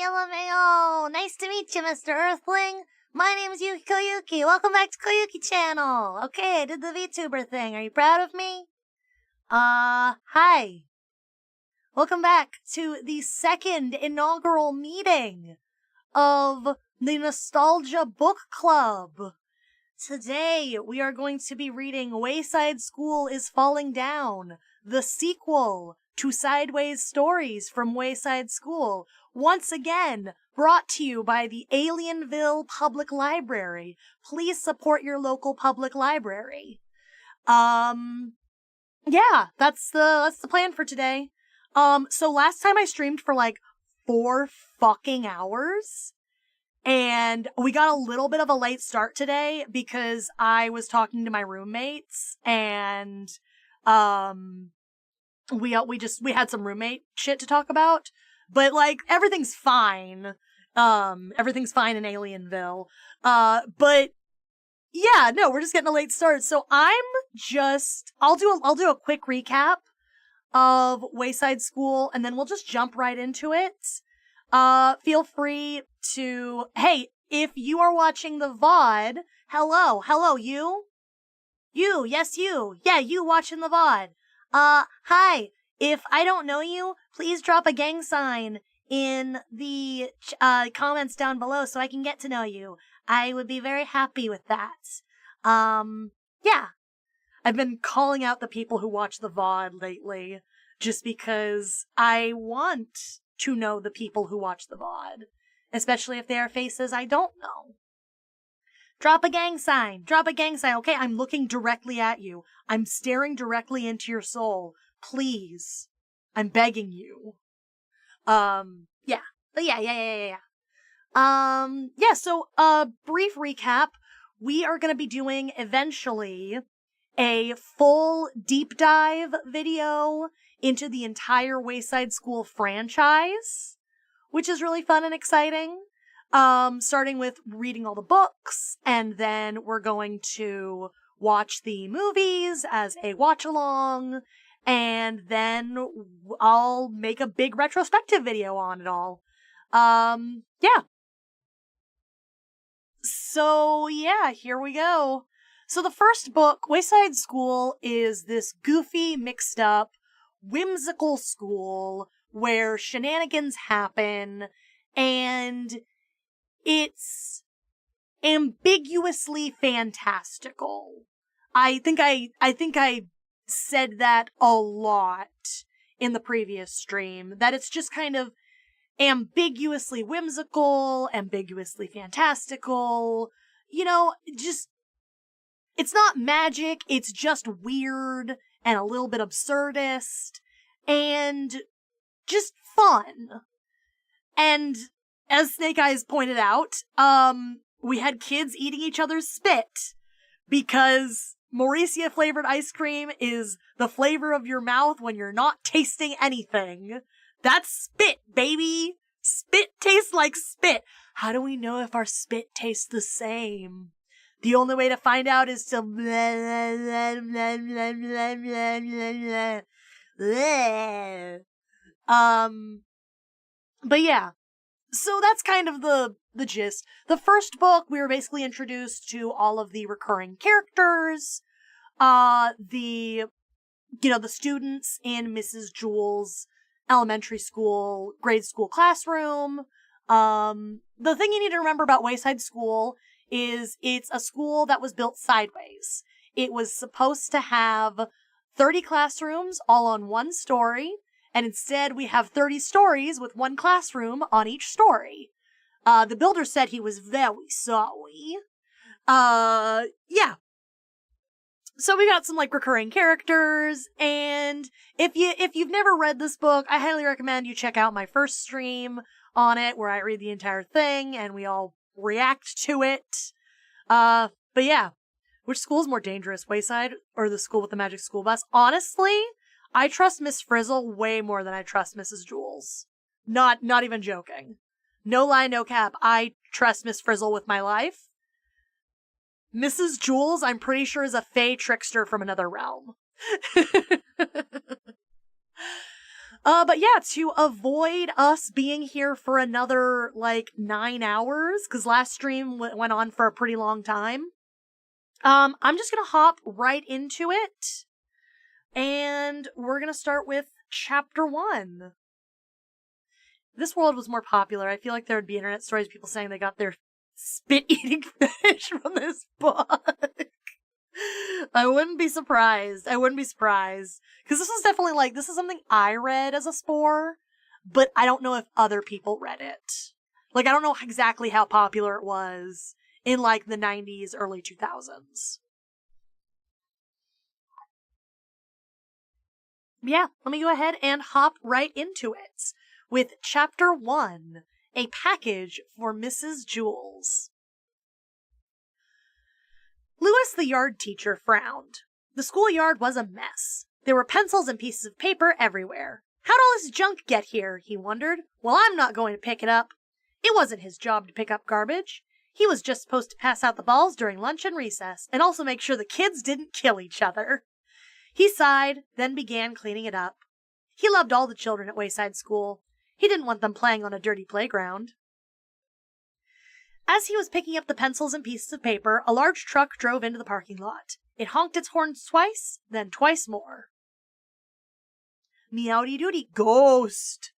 lmao! Nice to meet you, Mr. Earthling. My name's Yuki Koyuki. Welcome back to Koyuki channel. Okay, I did the VTuber thing. Are you proud of me? Hi. Welcome back to the second inaugural meeting of the Nostalgia Book Club. Today, we are going to be reading Wayside School is Falling Down, the sequel to Sideways Stories from Wayside School, once again brought to you by the Alienville Public Library. Please support your local public library. Yeah, that's the plan for today. So last time I streamed for like 4 fucking hours, and we got a little bit of a late start today because I was talking to my roommates, and we had some roommate shit to talk about, but like everything's fine. Everything's fine in Alienville. But yeah, no, we're just getting a late start. So I'll do a quick recap of Wayside School, and then we'll just jump right into it. Feel free to, hey, if you are watching the VOD, hello, you, yes, you, yeah, you watching the VOD. Hi, if I don't know you, please drop a gang sign in the comments down below so I can get to know you. I would be very happy with that. Yeah. I've been calling out the people who watch the VOD lately just because I want to know the people who watch the VOD, especially if they are faces I don't know. Drop a gang sign. Okay, I'm looking directly at you. I'm staring directly into your soul. Please. I'm begging you. Yeah. But yeah. So, brief recap. We are gonna be doing, eventually, a full deep dive video into the entire Wayside School franchise, which is really fun and exciting. Starting with reading all the books, and then we're going to watch the movies as a watch-along, and then I'll make a big retrospective video on it all. Yeah. So, yeah, here we go. So the first book, Wayside School, is this goofy, mixed up, whimsical school where shenanigans happen, and it's ambiguously fantastical. I think I said that a lot in the previous stream, that it's just kind of ambiguously whimsical, ambiguously fantastical, just, it's not magic, it's just weird and a little bit absurdist and just fun. And as Snake Eyes pointed out, we had kids eating each other's spit because Mauricia flavored ice cream is the flavor of your mouth when you're not tasting anything. That's spit, baby. Spit tastes like spit. How do we know if our spit tastes the same? The only way to find out is to but yeah. So that's kind of the gist. The first book, we were basically introduced to all of the recurring characters, the students in Mrs. Jewel's elementary school, grade school classroom. The thing you need to remember about Wayside School is it's a school that was built sideways. It was supposed to have 30 classrooms all on one story, and instead we have 30 stories with one classroom on each story. The builder said he was very sorry. Yeah. So we got some recurring characters, and if you've never read this book, I highly recommend you check out my first stream on it where I read the entire thing and we all react to it. But yeah, which school's more dangerous, Wayside or the school with the magic school bus? Honestly, I trust Miss Frizzle way more than I trust Mrs. Jewels. Not even joking. No lie, no cap. I trust Miss Frizzle with my life. Mrs. Jewels, I'm pretty sure, is a fey trickster from another realm. But yeah, to avoid us being here for another, 9 hours, because last stream went on for a pretty long time, I'm just gonna hop right into it, and we're gonna start with Chapter 1. This world was more popular. I feel like there would be internet stories, people saying they got their spit-eating fish from this book. I wouldn't be surprised. Because this was definitely this is something I read as a Spore, but I don't know if other people read it. I don't know exactly how popular it was in the 90s, early 2000s. Yeah, let me go ahead and hop right into it with Chapter 1, A Package for Mrs. Jules. Louis, the yard teacher, frowned. The schoolyard was a mess. There were pencils and pieces of paper everywhere. How'd all this junk get here, he wondered. Well, I'm not going to pick it up. It wasn't his job to pick up garbage. He was just supposed to pass out the balls during lunch and recess, and also make sure the kids didn't kill each other. He sighed, then began cleaning it up. He loved all the children at Wayside School. He didn't want them playing on a dirty playground. As he was picking up the pencils and pieces of paper, a large truck drove into the parking lot. It honked its horns twice, then twice more. Meowdy-doody, ghost!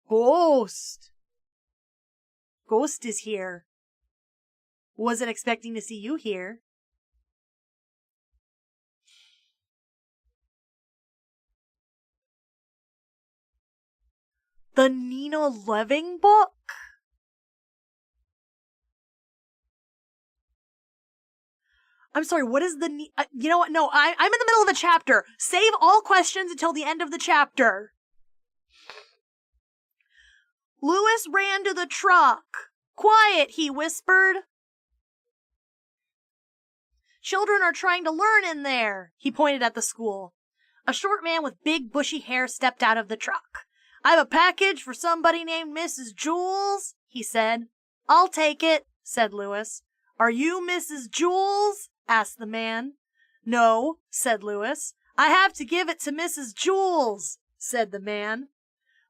Ghost! Ghost is here. Wasn't expecting to see you here. The Nina Leving book? I'm sorry, what is the... you know what? No, I'm in the middle of a chapter. Save all questions until the end of the chapter. Louis ran to the truck. Quiet, he whispered. Children are trying to learn in there. He pointed at the school. A short man with big bushy hair stepped out of the truck. I have a package for somebody named Mrs. Jules, he said. I'll take it, said Louis. Are you Mrs. Jules? Asked the man. No, said Louis. I have to give it to Mrs. Jules, said the man.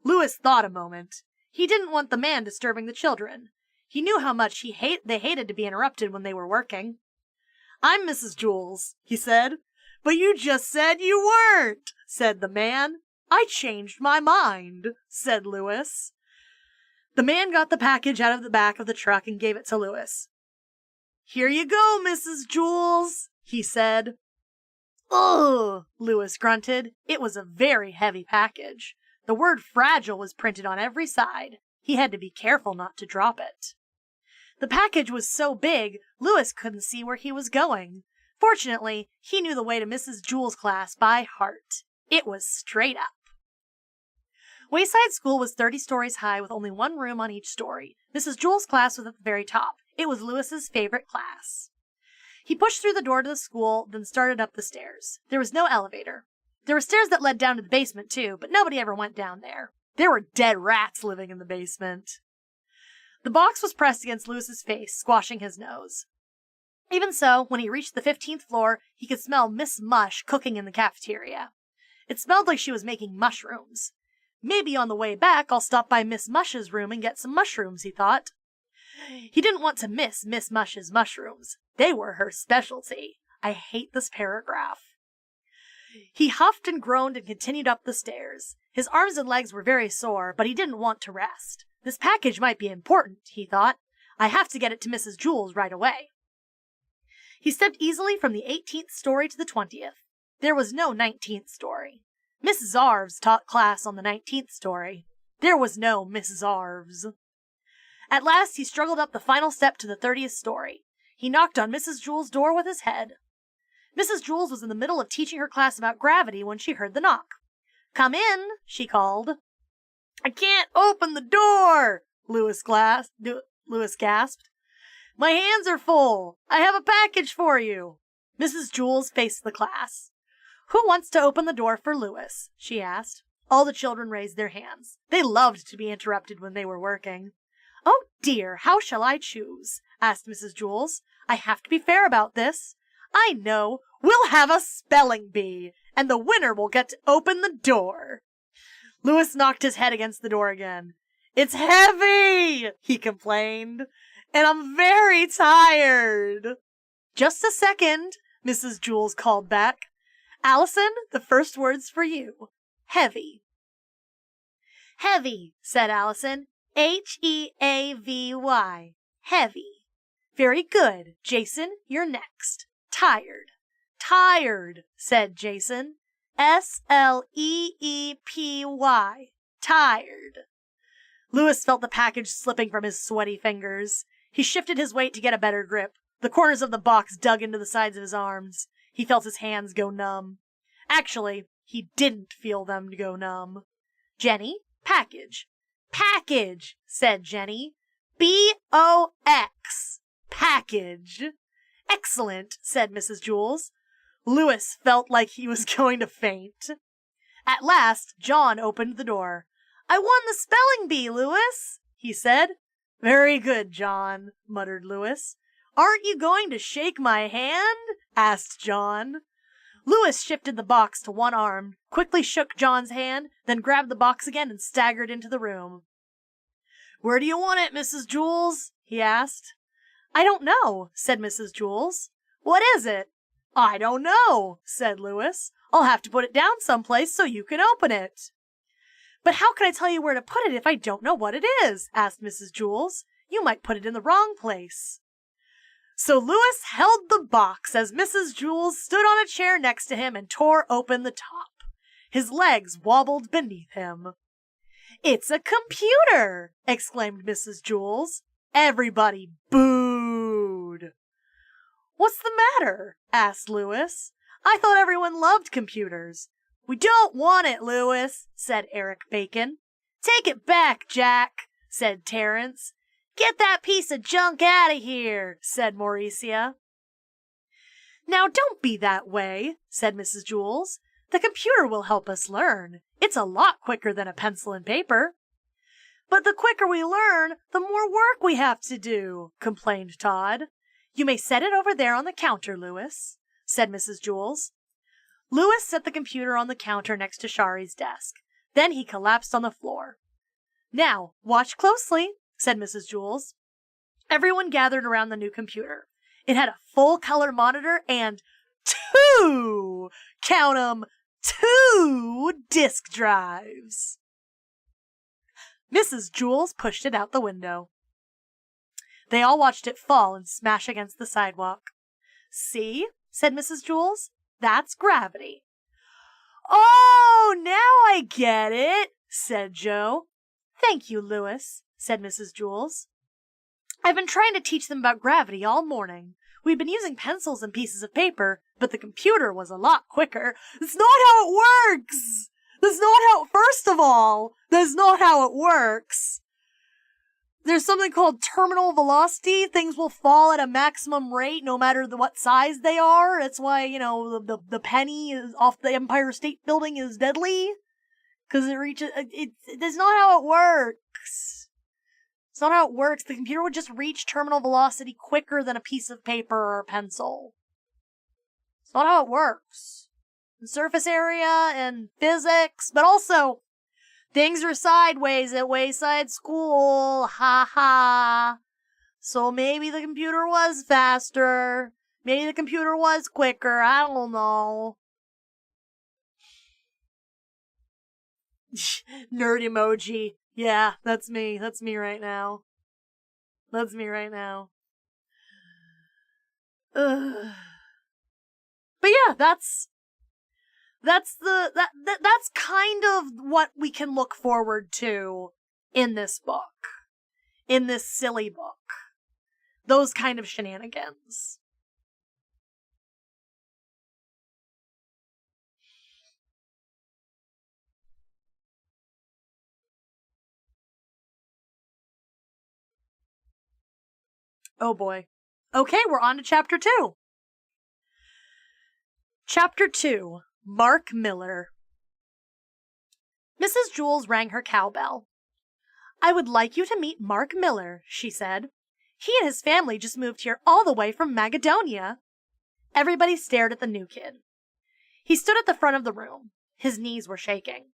Louis thought a moment. He didn't want the man disturbing the children. He knew how much they hated to be interrupted when they were working. I'm Mrs. Jules, he said. But you just said you weren't, said the man. I changed my mind, said Louis. The man got the package out of the back of the truck and gave it to Louis. Here you go, Mrs. Jules, he said. Ugh, Louis grunted. It was a very heavy package. The word fragile was printed on every side. He had to be careful not to drop it. The package was so big, Louis couldn't see where he was going. Fortunately, he knew the way to Mrs. Jules' class by heart. It was straight up. Wayside School was 30 stories high with only one room on each story. Mrs. Jules' class was at the very top. It was Louis's favorite class. He pushed through the door to the school, then started up the stairs. There was no elevator. There were stairs that led down to the basement, too, but nobody ever went down there. There were dead rats living in the basement. The box was pressed against Louis's face, squashing his nose. Even so, when he reached the 15th floor, he could smell Miss Mush cooking in the cafeteria. It smelled like she was making mushrooms. Maybe on the way back, I'll stop by Miss Mush's room and get some mushrooms, he thought. He didn't want to miss Miss Mush's mushrooms. They were her specialty. I hate this paragraph. He huffed and groaned and continued up the stairs. His arms and legs were very sore, but he didn't want to rest. This package might be important, he thought. I have to get it to Mrs. Jules right away. He stepped easily from the 18th story to the 20th. There was no 19th story. Mrs. Arves taught class on the 19th story. There was no Mrs. Arves. At last, he struggled up the final step to the 30th story. He knocked on Mrs. Jules' door with his head. Mrs. Jules was in the middle of teaching her class about gravity when she heard the knock. Come in, she called. I can't open the door, Louis gasped. My hands are full. I have a package for you. Mrs. Jules faced the class. Who wants to open the door for Louis? She asked. All the children raised their hands. They loved to be interrupted when they were working. Oh dear, how shall I choose? Asked Mrs. Jules. I have to be fair about this. I know. We'll have a spelling bee, and the winner will get to open the door. Louis knocked his head against the door again. It's heavy, he complained, and I'm very tired. Just a second, Mrs. Jules called back. Allison, the first word's for you. Heavy. Heavy, said Allison. Heavy. Heavy. Very good. Jason, you're next. Tired. Tired, said Jason. Sleepy. Tired. Louis felt the package slipping from his sweaty fingers. He shifted his weight to get a better grip. The corners of the box dug into the sides of his arms. He felt his hands go numb. Actually, he didn't feel them go numb. Jenny, package. Package, said Jenny. B-O-X. Package. Excellent, said Mrs. Jules. Louis felt like he was going to faint. At last, John opened the door. I won the spelling bee, Louis, he said. Very good, John, muttered Louis. Aren't you going to shake my hand? Asked John. Louis shifted the box to one arm, quickly shook John's hand, then grabbed the box again and staggered into the room. Where do you want it, Mrs. Jules? He asked. I don't know, said Mrs. Jules. What is it? I don't know, said Louis. I'll have to put it down someplace so you can open it. But how can I tell you where to put it if I don't know what it is? Asked Mrs. Jules. You might put it in the wrong place. So Louis held the box as Mrs. Jules stood on a chair next to him and tore open the top. His legs wobbled beneath him. It's a computer! Exclaimed Mrs. Jules. Everybody booed. What's the matter? Asked Louis. I thought everyone loved computers. We don't want it, Louis, said Eric Bacon. Take it back, Jack, said Terrence. Get that piece of junk out of here, said Mauricia. Now don't be that way, said Mrs. Jules. The computer will help us learn. It's a lot quicker than a pencil and paper. But the quicker we learn, the more work we have to do, complained Todd. You may set it over there on the counter, Louis, said Mrs. Jules. Louis set the computer on the counter next to Shari's desk. Then he collapsed on the floor. Now, watch closely, said Mrs. Jules. Everyone gathered around the new computer. It had a full-color monitor and count 'em, 2 disk drives. Mrs. Jules pushed it out the window. They all watched it fall and smash against the sidewalk. See, said Mrs. Jules, that's gravity. Oh, now I get it, said Joe. Thank you, Louis, said Mrs. Jules. I've been trying to teach them about gravity all morning. We've been using pencils and pieces of paper, but the computer was a lot quicker. That's not how it works! First of all, that's not how it works. There's something called terminal velocity. Things will fall at a maximum rate no matter what size they are. That's why, the penny is off the Empire State Building is deadly. Because it reaches, that's not how it works. It's not how it works. The computer would just reach terminal velocity quicker than a piece of paper or a pencil. It's not how it works. In surface area and physics, but also things are sideways at Wayside School. Ha ha. So maybe the computer was faster. Maybe the computer was quicker. I don't know. Nerd emoji. Yeah, that's me. That's me right now. That's me right now. Ugh. But yeah, that's kind of what we can look forward to in this book. In this silly book. Those kind of shenanigans. Oh boy. Okay, we're on to chapter 2. Chapter 2. Mark Miller. Mrs. Jules rang her cowbell. I would like you to meet Mark Miller, she said. He and his family just moved here all the way from Macedonia. Everybody stared at the new kid. He stood at the front of the room. His knees were shaking.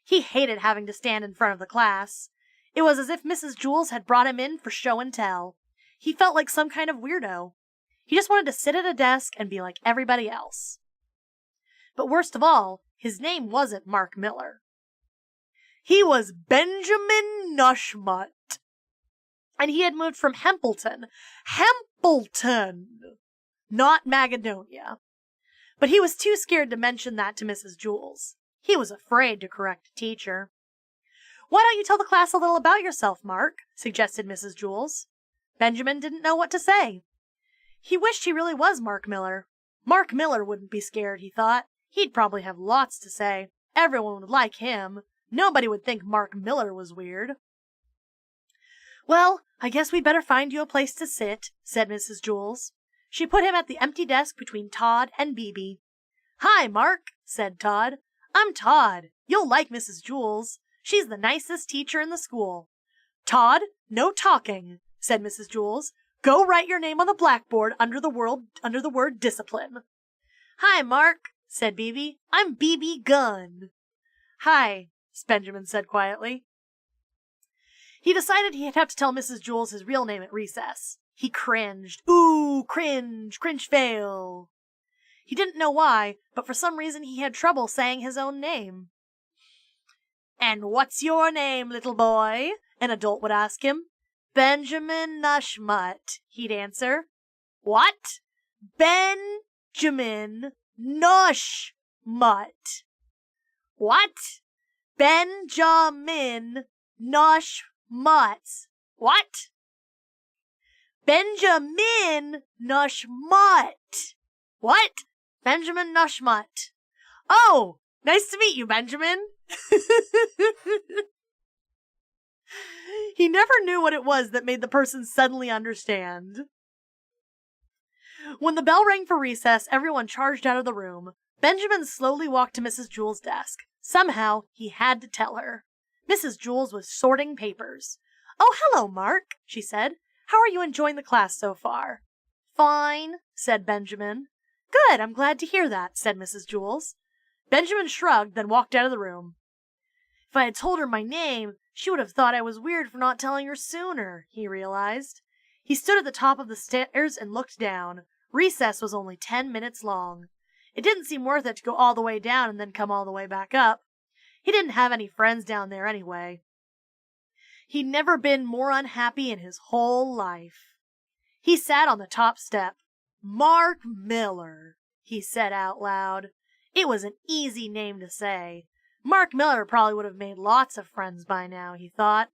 He hated having to stand in front of the class. It was as if Mrs. Jules had brought him in for show and tell. He felt like some kind of weirdo. He just wanted to sit at a desk and be like everybody else. But worst of all, his name wasn't Mark Miller. He was Benjamin Nushmut. And he had moved from Hempleton. Hempleton! Not Magadonia. But he was too scared to mention that to Mrs. Jules. He was afraid to correct a teacher. "Why don't you tell the class a little about yourself, Mark?" suggested Mrs. Jules. Benjamin didn't know what to say. He wished he really was Mark Miller. Mark Miller wouldn't be scared, he thought. He'd probably have lots to say. Everyone would like him. Nobody would think Mark Miller was weird. "Well, I guess we'd better find you a place to sit," said Mrs. Jules. She put him at the empty desk between Todd and BB. "Hi, Mark," said Todd. "I'm Todd. You'll like Mrs. Jules. She's the nicest teacher in the school." "Todd, no talking," said Mrs. Jules. "Go write your name on the blackboard under the word discipline." "Hi, Mark," said BB. "I'm BB Gunn." "Hi," Benjamin said quietly. He decided he'd have to tell Mrs. Jules his real name at recess. He cringed. Ooh, cringe, cringe fail. He didn't know why, but for some reason he had trouble saying his own name. "And what's your name, little boy?" an adult would ask him. "Benjamin Nushmut," he'd answer. "What? Benjamin Nushmut. What? Benjamin Nushmut. What? Benjamin Nushmut. What? Benjamin Nushmut. Oh, nice to meet you, Benjamin." He never knew what it was that made the person suddenly understand. When the bell rang for recess, everyone charged out of the room. Benjamin slowly walked to Mrs. Jules' desk. Somehow, he had to tell her. Mrs. Jules was sorting papers. "Oh, hello, Mark," she said. "How are you enjoying the class so far?" "Fine," said Benjamin. "Good, I'm glad to hear that," said Mrs. Jules. Benjamin shrugged, then walked out of the room. If I had told her my name, she would have thought I was weird for not telling her sooner, he realized. He stood at the top of the stairs and looked down. Recess was only 10 minutes long. It didn't seem worth it to go all the way down and then come all the way back up. He didn't have any friends down there anyway. He'd never been more unhappy in his whole life. He sat on the top step. "Mark Miller," he said out loud. It was an easy name to say. Mark Miller probably would have made lots of friends by now, he thought.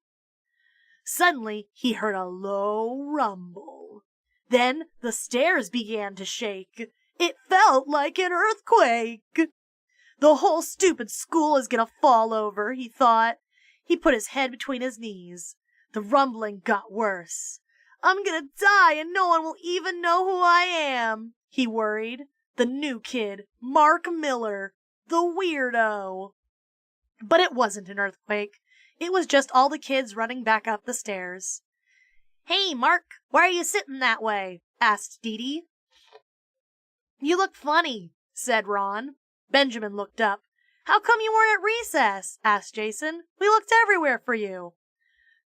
Suddenly, he heard a low rumble. Then the stairs began to shake. It felt like an earthquake. The whole stupid school is gonna fall over, he thought. He put his head between his knees. The rumbling got worse. "I'm gonna die and no one will even know who I am," he worried. The new kid, Mark Miller, the weirdo. But it wasn't an earthquake. It was just all the kids running back up the stairs. "Hey, Mark, why are you sitting that way?" asked Dee Dee. "You look funny," said Ron. Benjamin looked up. "How come you weren't at recess?" asked Jason. "We looked everywhere for you."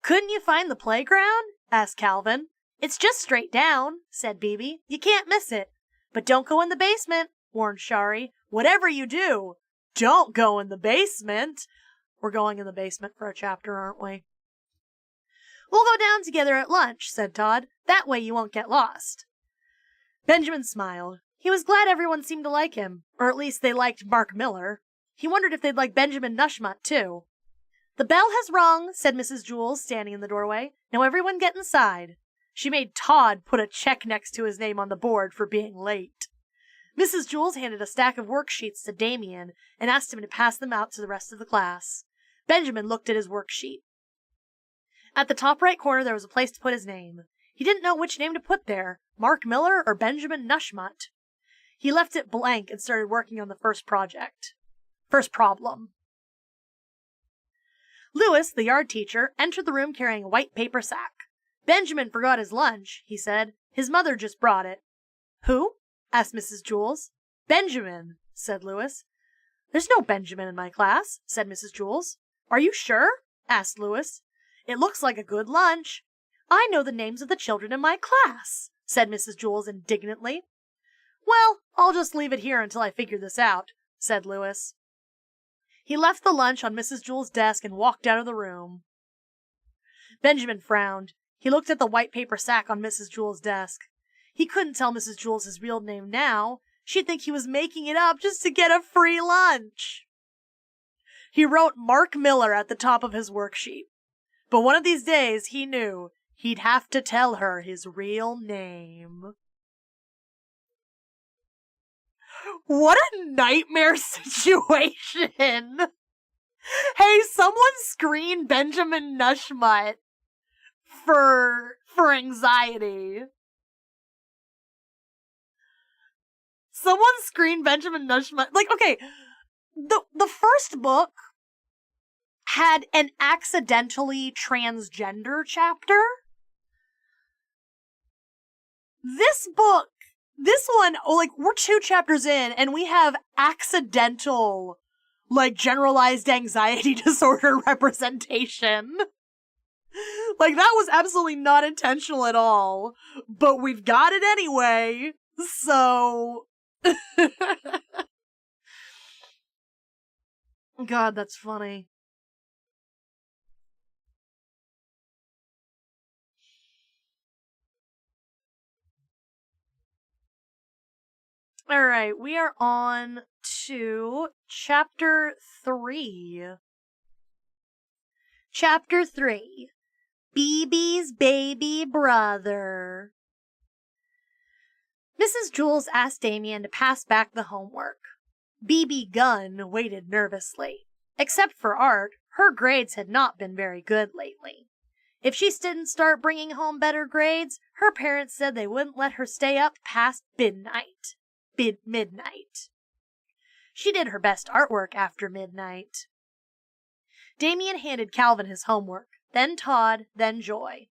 "Couldn't you find the playground?" asked Calvin. "It's just straight down," said BB. "You can't miss it." "But don't go in the basement," warned Shari. "Whatever you do, don't go in the basement." We're going in the basement for a chapter, aren't we? "We'll go down together at lunch," said Todd. "That way you won't get lost." Benjamin smiled. He was glad everyone seemed to like him, or at least they liked Mark Miller. He wondered if they'd like Benjamin Nushmut, too. "The bell has rung," said Mrs. Jules, standing in the doorway. "Now everyone get inside." She made Todd put a check next to his name on the board for being late. Mrs. Jules handed a stack of worksheets to Damien and asked him to pass them out to the rest of the class. Benjamin looked at his worksheet. At the top right corner there was a place to put his name. He didn't know which name to put there, Mark Miller or Benjamin Nushmut. He left it blank and started working on the first problem. Lewis, the yard teacher, entered the room carrying a white paper sack. "Benjamin forgot his lunch," he said. "His mother just brought it." "Who?" asked Mrs. Jules. Benjamin, said Louis. There's no Benjamin in my class, said Mrs. Jules. Are you sure? Asked Louis. It looks like a good lunch. I know the names of the children in my class, said Mrs. Jules indignantly. Well, I'll just leave it here until I figure this out, said Louis. He left the lunch on Mrs. Jules' desk and walked out of the room. Benjamin frowned. He looked at the white paper sack on Mrs. Jules' desk. He couldn't tell Mrs. Jules his real name now. She'd think he was making it up just to get a free lunch. He wrote Mark Miller at the top of his worksheet. But one of these days, he knew he'd have to tell her his real name. What a nightmare situation! Hey, someone screen Benjamin Nushmut for anxiety. Someone screen Benjamin Nushmut. Like, okay, the first book had an accidentally transgender chapter. This book, this one, like, we're 2 chapters in, and we have accidental, like, generalized anxiety disorder representation. Like, that was absolutely not intentional at all, but we've got it anyway, so... God, that's funny. Alright, we are on to Chapter 3. Chapter 3. BB's baby brother. Mrs. Jules asked Damien to pass back the homework. BB Gunn waited nervously. Except for art, her grades had not been very good lately. If she didn't start bringing home better grades, her parents said they wouldn't let her stay up past midnight. She did her best artwork after midnight. Damien handed Calvin his homework, then Todd, then Joy.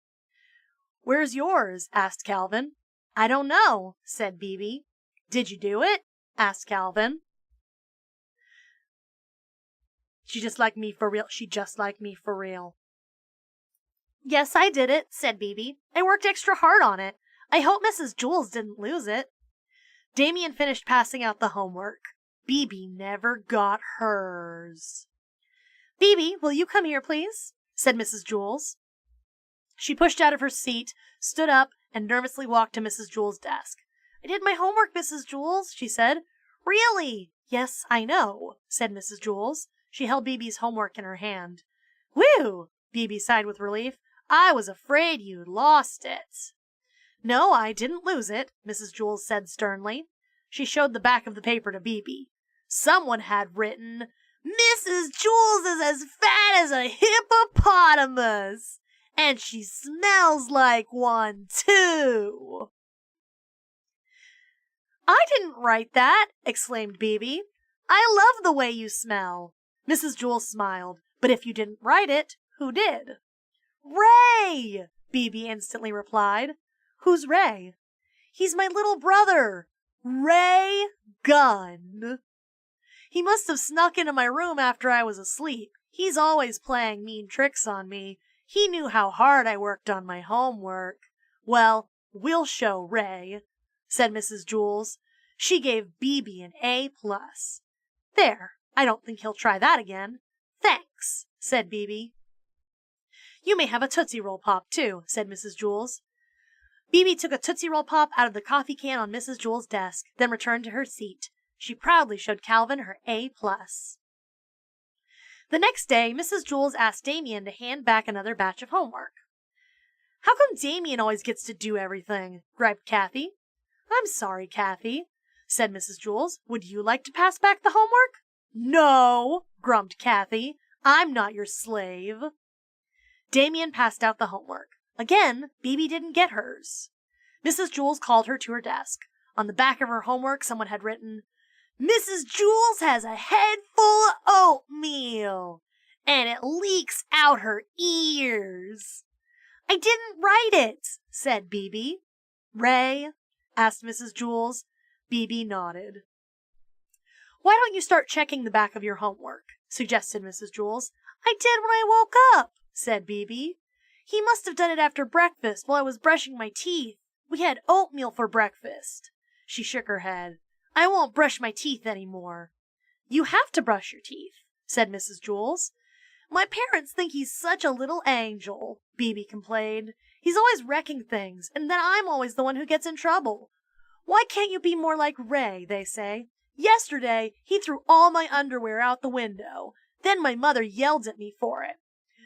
Where's yours? Asked Calvin. I don't know, said BB. Did you do it? Asked Calvin. She just like me for real. Yes, I did it, said BB. I worked extra hard on it. I hope Mrs. Jules didn't lose it. Damien finished passing out the homework. BB never got hers. BB, will you come here, please? Said Mrs. Jules. She pushed out of her seat, stood up, and nervously walked to Mrs. Jules' desk. I did my homework, Mrs. Jules, she said. Really? Yes, I know, said Mrs. Jules. She held BB's homework in her hand. Whew! BB sighed with relief. I was afraid you'd lost it. No, I didn't lose it, Mrs. Jules said sternly. She showed the back of the paper to BB. Someone had written, Mrs. Jules is as fat as a hippopotamus, and she smells like one, too. I didn't write that, exclaimed BB. I love the way you smell. Mrs. Jules smiled. But if you didn't write it, who did? Ray! BB instantly replied. Who's Ray? He's my little brother, Ray Gunn. He must have snuck into my room after I was asleep. He's always playing mean tricks on me. He knew how hard I worked on my homework. Well, we'll show Ray, said Mrs. Jules. She gave BB an A+. There, I don't think he'll try that again. Thanks, said BB. You may have a Tootsie Roll Pop, too, said Mrs. Jules. BB took a Tootsie Roll Pop out of the coffee can on Mrs. Jules' desk, then returned to her seat. She proudly showed Calvin her A+. The next day, Mrs. Jules asked Damien to hand back another batch of homework. How come Damien always gets to do everything? Griped Kathy. I'm sorry, Kathy, said Mrs. Jules. Would you like to pass back the homework? No, grumped Kathy. I'm not your slave. Damien passed out the homework. Again, BB didn't get hers. Mrs. Jules called her to her desk. On the back of her homework, someone had written, Mrs. Jules has a head full of oatmeal, and it leaks out her ears. I didn't write it, said BB. Ray, asked Mrs. Jules. BB nodded. Why don't you start checking the back of your homework? Suggested Mrs. Jules. I did when I woke up, said BB. He must have done it after breakfast while I was brushing my teeth. We had oatmeal for breakfast. She shook her head. I won't brush my teeth anymore. You have to brush your teeth, said Mrs. Jules. My parents think he's such a little angel, BB complained. He's always wrecking things, and then I'm always the one who gets in trouble. Why can't you be more like Ray, they say. Yesterday, he threw all my underwear out the window. Then my mother yelled at me for it.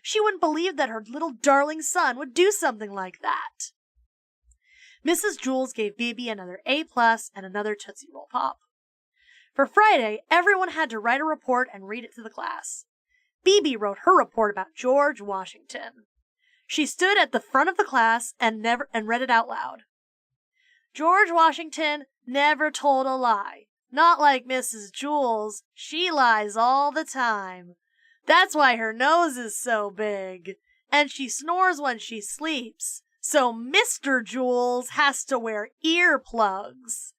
She wouldn't believe that her little darling son would do something like that. Mrs. Jules gave BB another A+ and another Tootsie Roll Pop. For Friday, everyone had to write a report and read it to the class. BB wrote her report about George Washington. She stood at the front of the class and read it out loud. George Washington never told a lie. Not like Mrs. Jules. She lies all the time. That's why her nose is so big. And she snores when she sleeps. So Mr. Jules has to wear earplugs.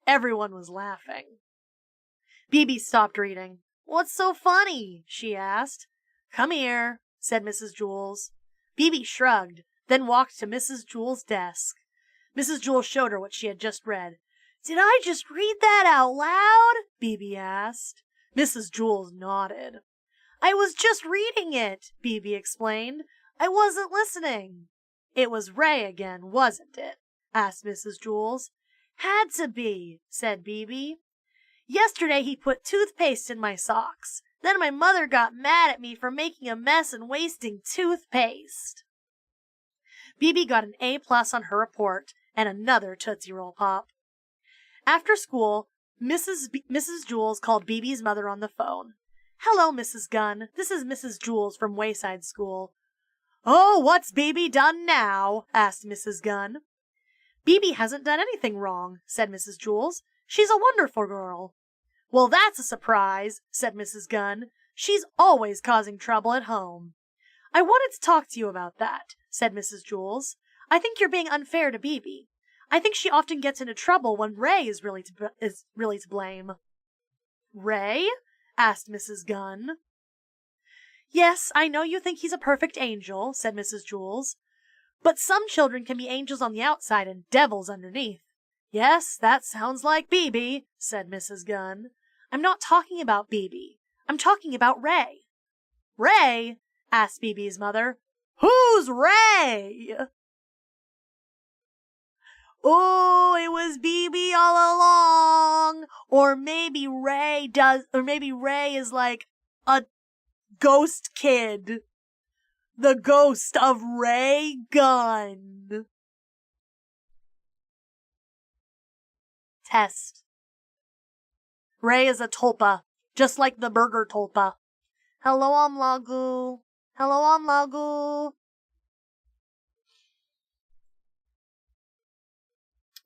Everyone was laughing. BB stopped reading. What's so funny? She asked. Come here, said Mrs. Jules. BB shrugged, then walked to Mrs. Jules' desk. Mrs. Jules showed her what she had just read. Did I just read that out loud? BB asked. Mrs. Jules nodded. I was just reading it, BB explained. I wasn't listening. It was Ray again, wasn't it? Asked Mrs. Jules. Had to be, said BB. Yesterday he put toothpaste in my socks. Then my mother got mad at me for making a mess and wasting toothpaste. BB got an A+ on her report and another Tootsie Roll Pop. After school, Mrs. Jules called BB's mother on the phone. Hello, Mrs. Gunn. This is Mrs. Jules from Wayside School. Oh, what's BB done now? Asked Mrs. Gunn. BB hasn't done anything wrong, said Mrs. Jules. She's a wonderful girl. Well, that's a surprise, said Mrs. Gunn. She's always causing trouble at home. I wanted to talk to you about that, said Mrs. Jules. I think you're being unfair to BB. I think she often gets into trouble when Ray is really to blame. Ray? Asked Mrs. Gunn. Yes, I know you think he's a perfect angel, said Mrs. Jules. But some children can be angels on the outside and devils underneath. Yes, that sounds like BB, said Mrs. Gunn. I'm not talking about BB. I'm talking about Ray. Ray? Asked BB's mother. Who's Ray? Oh, it was BB all along. Or maybe Ray is like a ghost kid. The ghost of Ray Gunn. Test. Ray is a tulpa, just like the burger tulpa. Hello, Amlagu. Hello, Amlagu.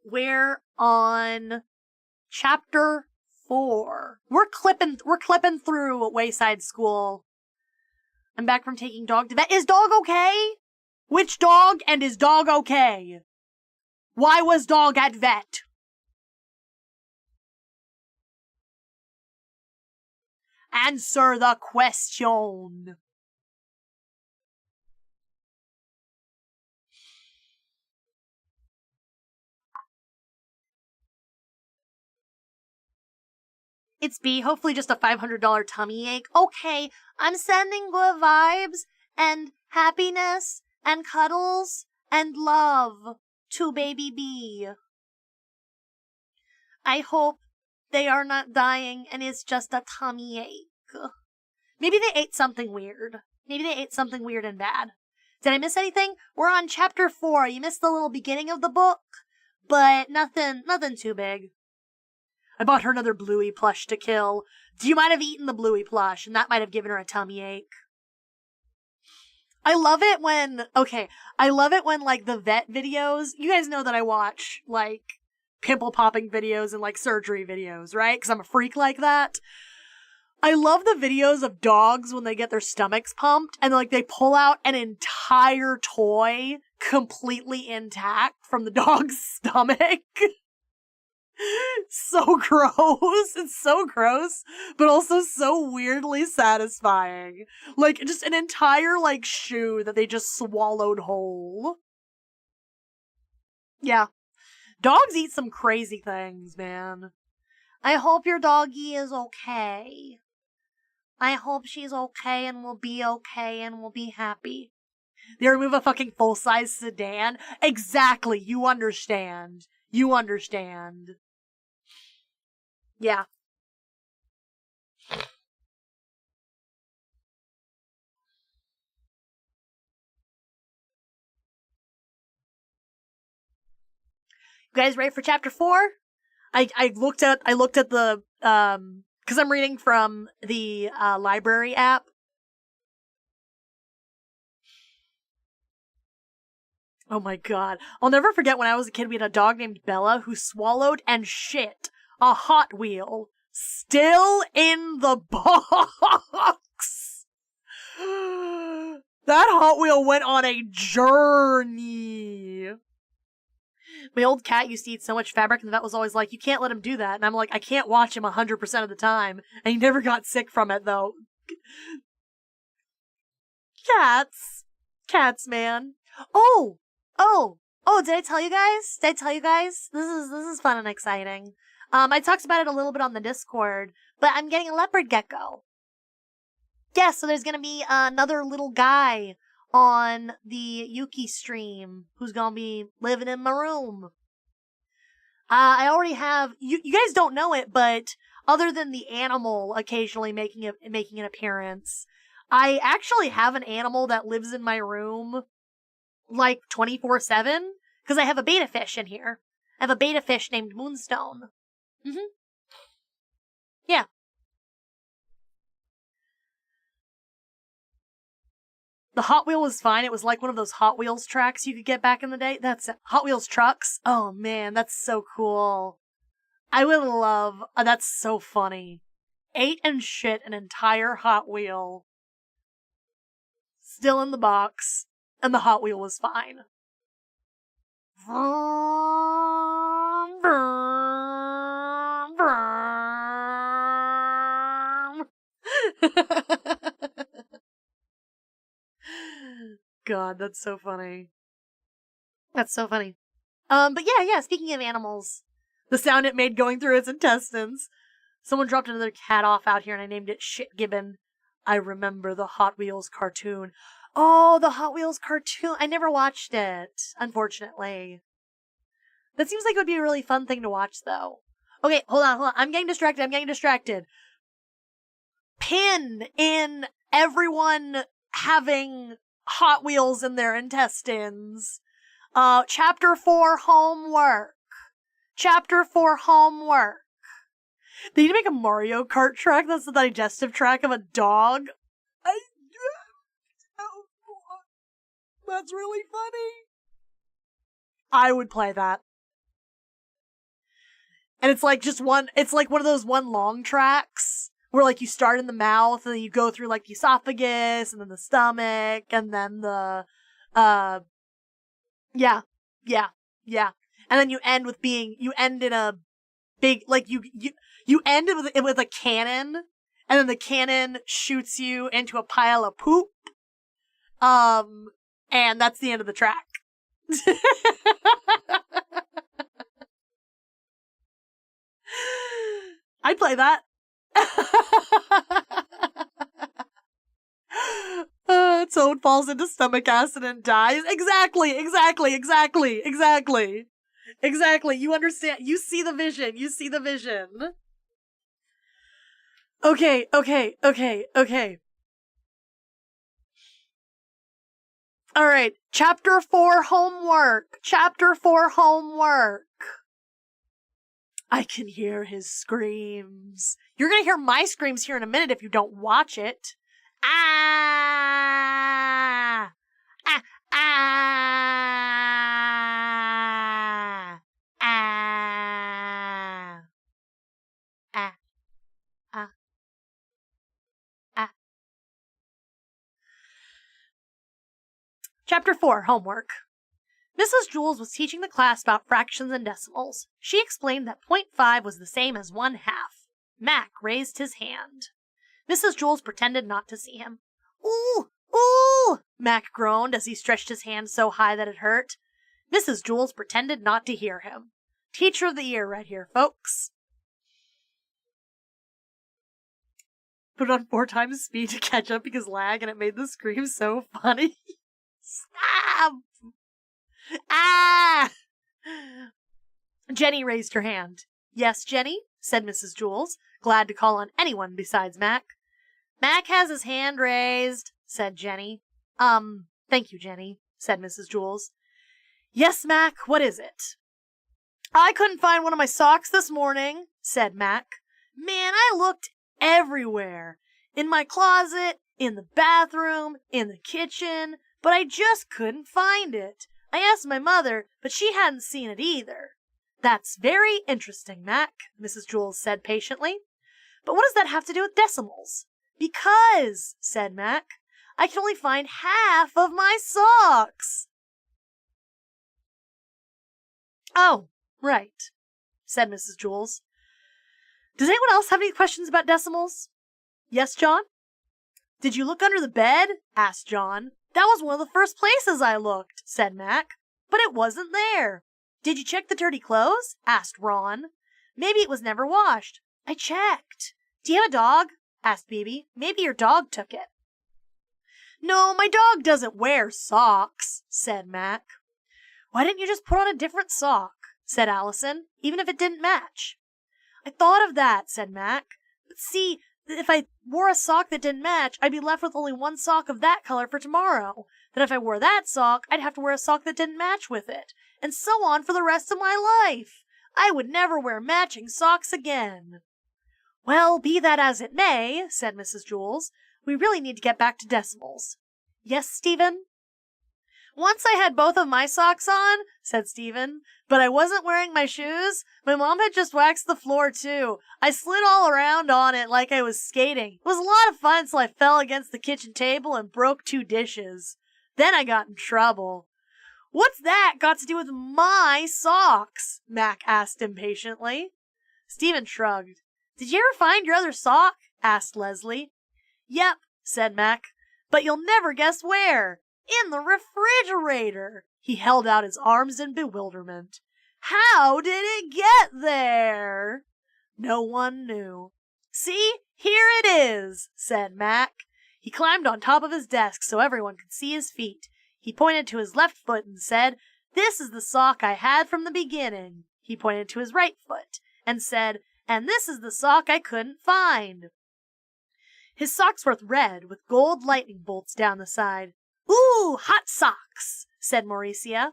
We're on chapter 4. We're clipping through Wayside School. I'm back from taking dog to vet. Is dog okay? Which dog, and is dog okay? Why was dog at vet? Answer the question. It's B, hopefully just a $500 tummy ache. Okay, I'm sending good vibes and happiness and cuddles and love to baby B. I hope they are not dying and it's just a tummy ache. Maybe they ate something weird. Maybe they ate something weird and bad. Did I miss anything? We're on chapter 4. You missed the little beginning of the book, but nothing too big. I bought her another Bluey plush to kill. You might have eaten the Bluey plush, and that might have given her a tummy ache. I love it when, like, the vet videos, you guys know that I watch, like, pimple popping videos and, like, surgery videos, right? Because I'm a freak like that. I love the videos of dogs when they get their stomachs pumped, and, like, they pull out an entire toy completely intact from the dog's stomach. So gross. It's so gross, but also so weirdly satisfying. Like, just an entire, like, shoe that they just swallowed whole. Yeah. Dogs eat some crazy things, man. I hope your doggy is okay. I hope she's okay and will be happy. They remove a fucking full-size sedan? Exactly, you understand. You understand. Yeah. You guys ready for chapter 4? I looked at the because I'm reading from the library app. Oh my god. I'll never forget when I was a kid, we had a dog named Bella who swallowed and shit a Hot Wheel still in the box. That Hot Wheel went on a journey. My old cat used to eat so much fabric, and the vet was always like, you can't let him do that. And I'm like, I can't watch him 100% of the time. And he never got sick from it, though. Cats. Cats, man. Oh! Did I tell you guys? This is fun and exciting. I talked about it a little bit on the Discord, but I'm getting a leopard gecko. Yeah, so there's gonna be another little guy on the Yuki stream who's gonna be living in my room. I already have, you guys don't know it, but other than the animal occasionally making an appearance, I actually have an animal that lives in my room like 24/7 because I have a beta fish in here. I have a beta fish named Moonstone. Yeah. The Hot Wheel was fine. It was like one of those Hot Wheels tracks you could get back in the day. That's Hot Wheels trucks. Oh man, that's so cool. I would love. That's so funny. Ate and shit an entire Hot Wheel. Still in the box, and the Hot Wheel was fine. Vroom, vroom, vroom. God, that's so funny. That's so funny. But yeah, speaking of animals, the sound it made going through its intestines. Someone dropped another cat off out here and I named it Shit Gibbon. I remember the Hot Wheels cartoon. Oh, the Hot Wheels cartoon. I never watched it, unfortunately. That seems like it would be a really fun thing to watch, though. Okay, hold on. I'm getting distracted. Pin in everyone having Hot Wheels in their intestines. Chapter 4 homework. They need to make a Mario Kart track that's the digestive track of a dog. That's really funny. I would play that. And it's like it's like one of those one long tracks where like you start in the mouth and then you go through like the esophagus and then the stomach and then the, yeah. And then you end in a big, like you end with a cannon and then the cannon shoots you into a pile of poop. And that's the end of the track. I'd play that. Toad falls into stomach acid and dies. Exactly. You understand. You see the vision. Okay. Alright. Chapter 4 homework. I can hear his screams. You're gonna hear my screams here in a minute if you don't watch it. Ah! Ah! Ah! Ah! Ah! Ah! Ah! Chapter 4, homework. Mrs. Jules was teaching the class about fractions and decimals. She explained that 0.5 was the same as 1/2. Mac raised his hand. Mrs. Jules pretended not to see him. Ooh! Ooh! Mac groaned as he stretched his hand so high that it hurt. Mrs. Jules pretended not to hear him. Teacher of the year right here, folks. Put on 4 times speed to catch up because lag, and it made the scream so funny. Stop! Ah! Jenny raised her hand. Yes, Jenny, said Mrs. Jules, glad to call on anyone besides Mac. Mac has his hand raised, said Jenny. Thank you, Jenny, said Mrs. Jules. Yes, Mac, what is it? I couldn't find one of my socks this morning, said Mac. Man, I looked everywhere. In my closet, in the bathroom, in the kitchen, but I just couldn't find it. I asked my mother, but she hadn't seen it either. That's very interesting, Mac, Mrs. Jules said patiently. But what does that have to do with decimals? Because, said Mac, I can only find half of my socks. Oh, right, said Mrs. Jules. Does anyone else have any questions about decimals? Yes, John? Did you look under the bed? Asked John. That was one of the first places I looked, said Mac. But it wasn't there. Did you check the dirty clothes? Asked Ron. Maybe it was never washed. I checked. Do you have a dog? Asked Bibi. Maybe your dog took it. No, my dog doesn't wear socks, said Mac. Why didn't you just put on a different sock? Said Allison, even if it didn't match. I thought of that, said Mac. But see, if I wore a sock that didn't match, I'd be left with only one sock of that color for tomorrow. Then if I wore that sock, I'd have to wear a sock that didn't match with it. And so on for the rest of my life. I would never wear matching socks again. Well, be that as it may, said Mrs. Jules, we really need to get back to decimals. Yes, Stephen? Once I had both of my socks on, said Stephen, but I wasn't wearing my shoes. My mom had just waxed the floor, too. I slid all around on it like I was skating. It was a lot of fun until I fell against the kitchen table and broke 2 dishes. Then I got in trouble. What's that got to do with my socks? Mac asked impatiently. Stephen shrugged. Did you ever find your other sock? Asked Leslie. Yep, said Mac, but you'll never guess where. In the refrigerator. He held out his arms in bewilderment. How did it get there? No one knew. See, here it is, said Mac. He climbed on top of his desk so everyone could see his feet. He pointed to his left foot and said, This is the sock I had from the beginning. He pointed to his right foot and said, And this is the sock I couldn't find. His socks were red with gold lightning bolts down the side. Ooh, hot socks, said Mauricia.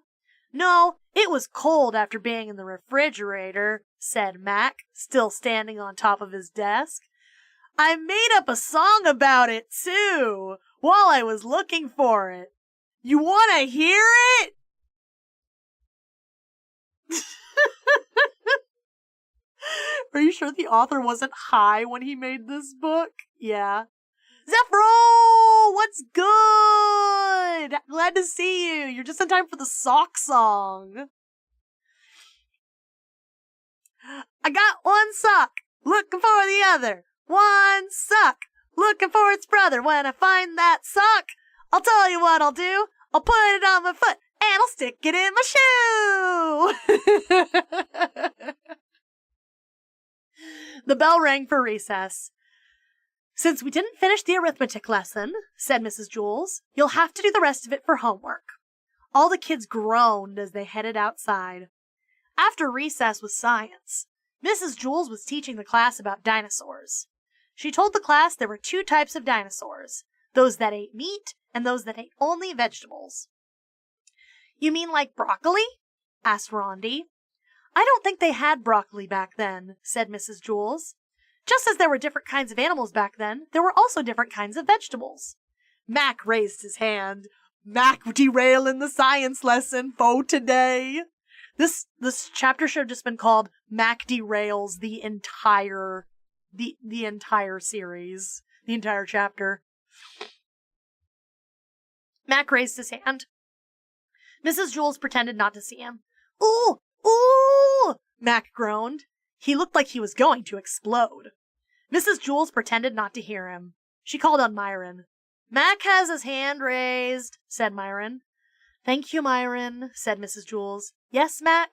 No, it was cold after being in the refrigerator, said Mac, still standing on top of his desk. I made up a song about it, too, while I was looking for it. You want to hear it? Are you sure the author wasn't high when he made this book? Yeah. Zephyro! What's good? Glad to see you. You're just in time for the sock song. I got one sock, looking for the other. One sock, looking for its brother. When I find that sock, I'll tell you what I'll do. I'll put it on my foot and I'll stick it in my shoe. The bell rang for recess. Since we didn't finish the arithmetic lesson, said Mrs. Jules, you'll have to do the rest of it for homework. All the kids groaned as they headed outside. After recess was science. Mrs. Jules was teaching the class about dinosaurs. She told the class there were 2 types of dinosaurs, those that ate meat and those that ate only vegetables. You mean like broccoli? Asked Rondi. I don't think they had broccoli back then, said Mrs. Jules. Just as there were different kinds of animals back then, there were also different kinds of vegetables. Mac raised his hand. Mac derailing the science lesson for today. This chapter should have just been called Mac derails the entire series, the entire chapter. Mac raised his hand. Mrs. Jules pretended not to see him. Ooh! Ooh! Mac groaned. He looked like he was going to explode. Mrs. Jules pretended not to hear him. She called on Myron. Mac has his hand raised, said Myron. Thank you, Myron, said Mrs. Jules. Yes, Mac?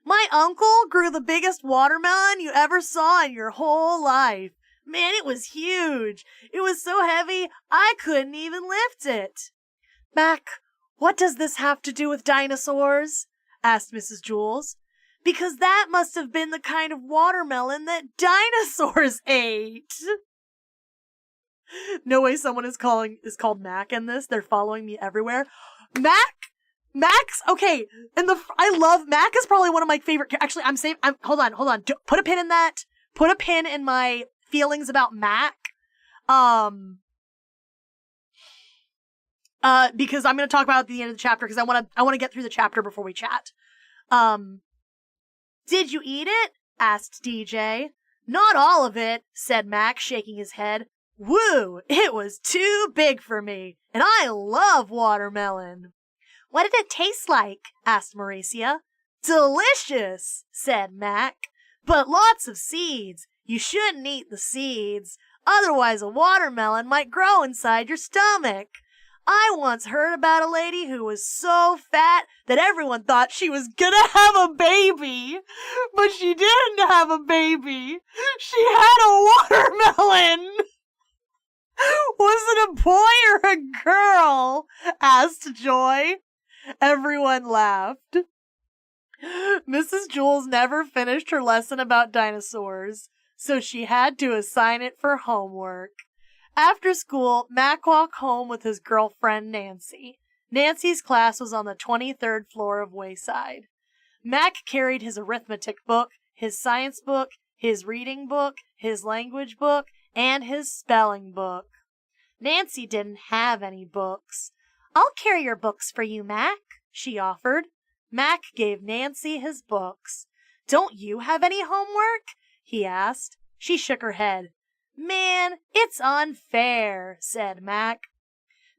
My uncle grew the biggest watermelon you ever saw in your whole life. Man, it was huge. It was so heavy, I couldn't even lift it. Mac, what does this have to do with dinosaurs? Asked Mrs. Jules. Because that must have been the kind of watermelon that dinosaurs ate. No way someone is called Mac in this. They're following me everywhere. Max, okay, I love, Mac is probably one of my favorite, actually, hold on, put a pin in that, put a pin in my feelings about Mac, because I'm gonna talk about it at the end of the chapter, because I wanna get through the chapter before we chat. Did you eat it? Asked DJ. Not all of it, said Mac, shaking his head. Woo, it was too big for me, and I love watermelon. What did it taste like? Asked Mauricia. Delicious, said Mac. But lots of seeds. You shouldn't eat the seeds. Otherwise a watermelon might grow inside your stomach. I once heard about a lady who was so fat that everyone thought she was gonna have a baby. But she didn't have a baby. She had a watermelon. Was it a boy or a girl? Asked Joy. Everyone laughed. Mrs. Jules never finished her lesson about dinosaurs, so she had to assign it for homework. After school, Mac walked home with his girlfriend Nancy. Nancy's class was on the 23rd floor of Wayside. Mac carried his arithmetic book, his science book, his reading book, his language book, and his spelling book. Nancy didn't have any books. I'll carry your books for you, Mac, she offered. Mac gave Nancy his books. Don't you have any homework? He asked. She shook her head. Man, it's unfair, said Mac.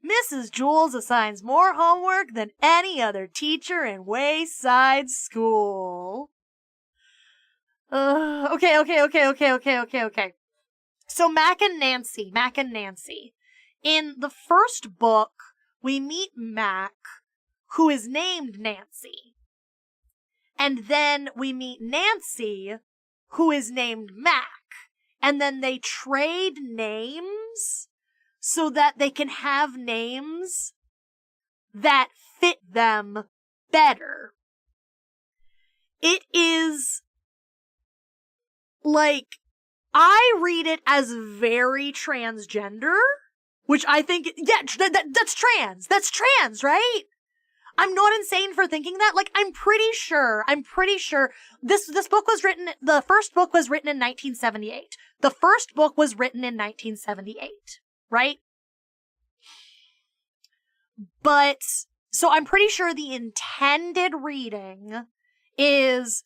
Mrs. Jules assigns more homework than any other teacher in Wayside School. Okay. So Mac and Nancy. In the first book, we meet Mac, who is named Nancy. And then we meet Nancy, who is named Mac. And then they trade names so that they can have names that fit them better. It is like, I read it as very transgender, which I think, yeah, that's trans. That's trans, right? I'm not insane for thinking that. Like, I'm pretty sure this book was written, the first book was written in 1978. The first book was written in 1978, right? But, so I'm pretty sure the intended reading is,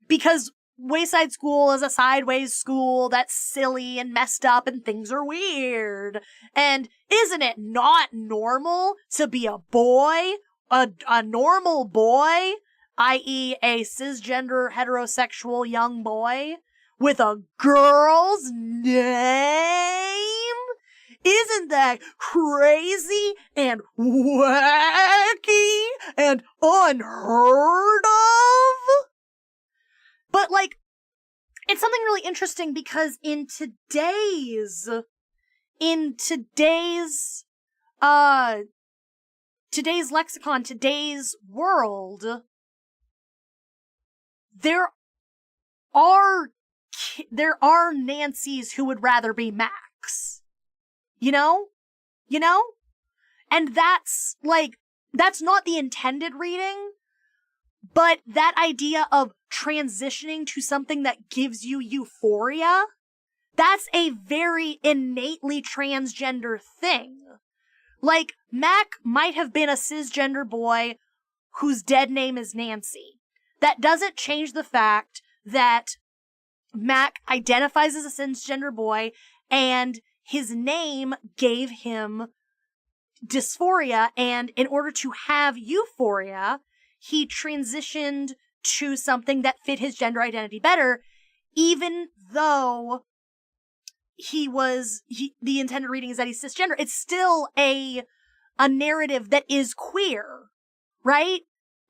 because Wayside School is a sideways school that's silly and messed up and things are weird. And isn't it not normal to be a boy? A normal boy, i.e. a cisgender heterosexual young boy, with a girl's name? Isn't that crazy and wacky and unheard of? But, like, it's something really interesting because in today's lexicon, today's world, there are Nancys who would rather be Macs. You know? And that's not the intended reading, but that idea of transitioning to something that gives you euphoria, that's a very innately transgender thing. Like, Mac might have been a cisgender boy whose dead name is Nancy. That doesn't change the fact that Mac identifies as a cisgender boy, and his name gave him dysphoria, and in order to have euphoria, he transitioned to something that fit his gender identity better, even though the intended reading is that he's cisgender. It's still a narrative that is queer, right?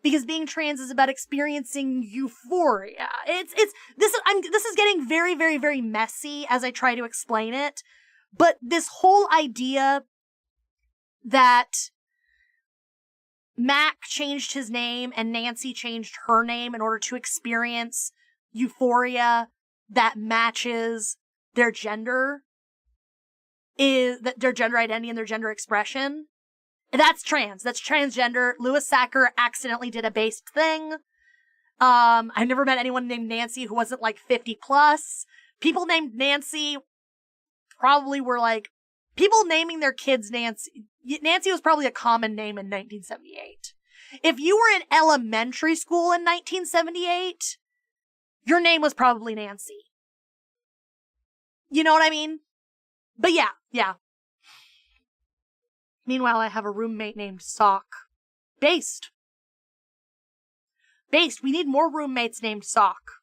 Because being trans is about experiencing euphoria. This is getting very, very, very messy as I try to explain it. But this whole idea that Mac changed his name and Nancy changed her name in order to experience euphoria that matches their gender, is that their gender identity and their gender expression. That's trans. That's transgender. Louis Sacker accidentally did a based thing. I've never met anyone named Nancy who wasn't like 50 plus. People named Nancy probably were like, people naming their kids Nancy. Nancy was probably a common name in 1978. If you were in elementary school in 1978, your name was probably Nancy. You know what I mean? But yeah. Meanwhile, I have a roommate named Sock. Based. We need more roommates named Sock.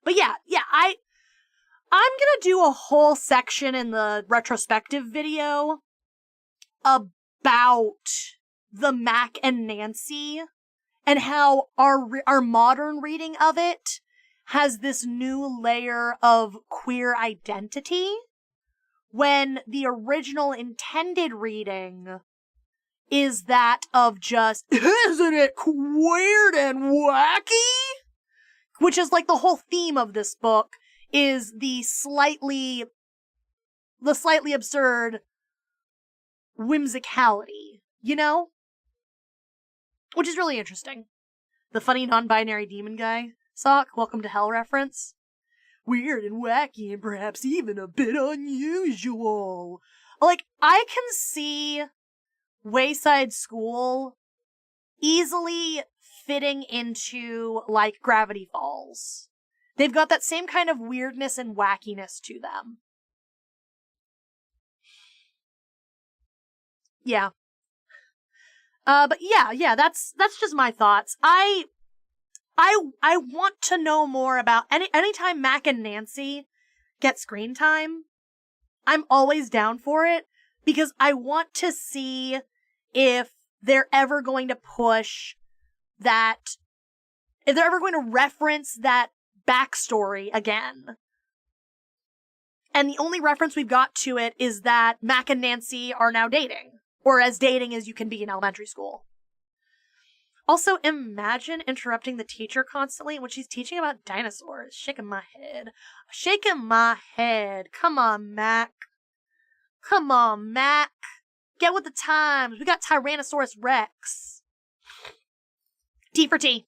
But yeah, I'm gonna do a whole section in the retrospective video about the Mac and Nancy and how our modern reading of it has this new layer of queer identity, when the original intended reading is that of just, isn't it weird and wacky? Which is like the whole theme of this book, is the slightly absurd whimsicality, you know? Which is really interesting. The funny non-binary demon guy. Sock, welcome to hell reference. Weird and wacky and perhaps even a bit unusual. Like, I can see Wayside School easily fitting into, like, Gravity Falls. They've got that same kind of weirdness and wackiness to them. Yeah. But yeah, that's just my thoughts. I want to know more about anytime Mac and Nancy get screen time, I'm always down for it, because I want to see if they're ever going to push that, if they're ever going to reference that backstory again. And the only reference we've got to it is that Mac and Nancy are now dating, or as dating as you can be in elementary school. Also, imagine interrupting the teacher constantly when she's teaching about dinosaurs. Shaking my head. Come on, Mac. Get with the times. We got Tyrannosaurus Rex. T for T.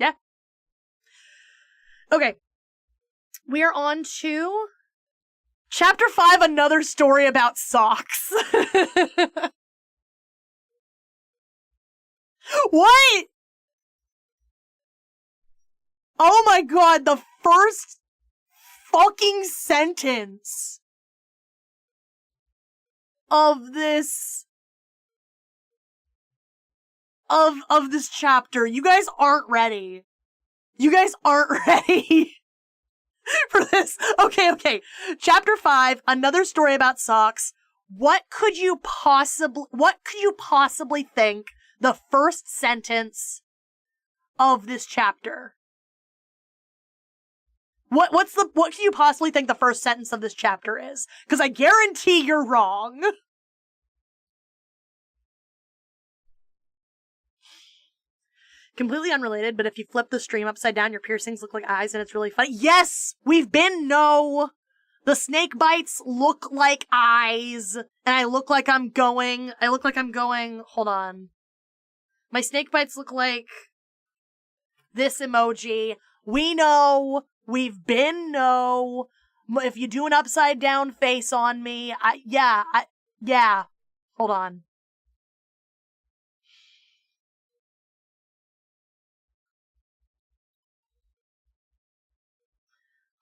Yeah. Okay. We are on to Chapter 5, another story about socks. What? Oh my god, the first fucking sentence of this chapter. You guys aren't ready. For this. Okay. Chapter 5, another story about socks. What could you possibly think the first sentence of this chapter? What can you possibly think the first sentence of this chapter is? Because I guarantee you're wrong. Completely unrelated, but if you flip the stream upside down, your piercings look like eyes, and it's really funny. Yes! We've been no! The snake bites look like eyes, and I look like I'm going, hold on. My snake bites look like this emoji. We know! We've been no! If you do an upside down face on me, yeah. Hold on.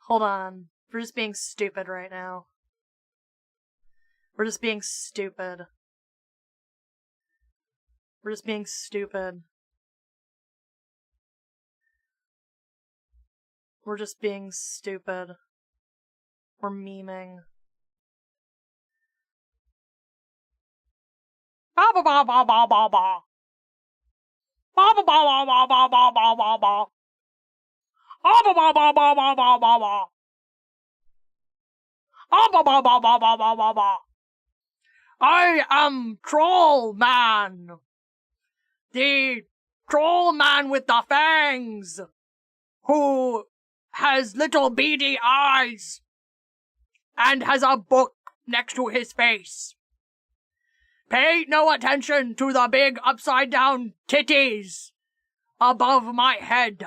Hold on. We're just being stupid right now. We're just being stupid. We're just being stupid. We're just being stupid. We're memeing. Ba ba ba ba ba ba ba. Ba ba ba ba ba ba ba ba ba ba. Ba ba ba ba ba ba ba ba ba. Ba ba ba ba ba ba ba ba ba. I am Troll Man. The Troll Man with the fangs, who has little beady eyes and has a book next to his face. Pay no attention to the big upside-down titties above my head.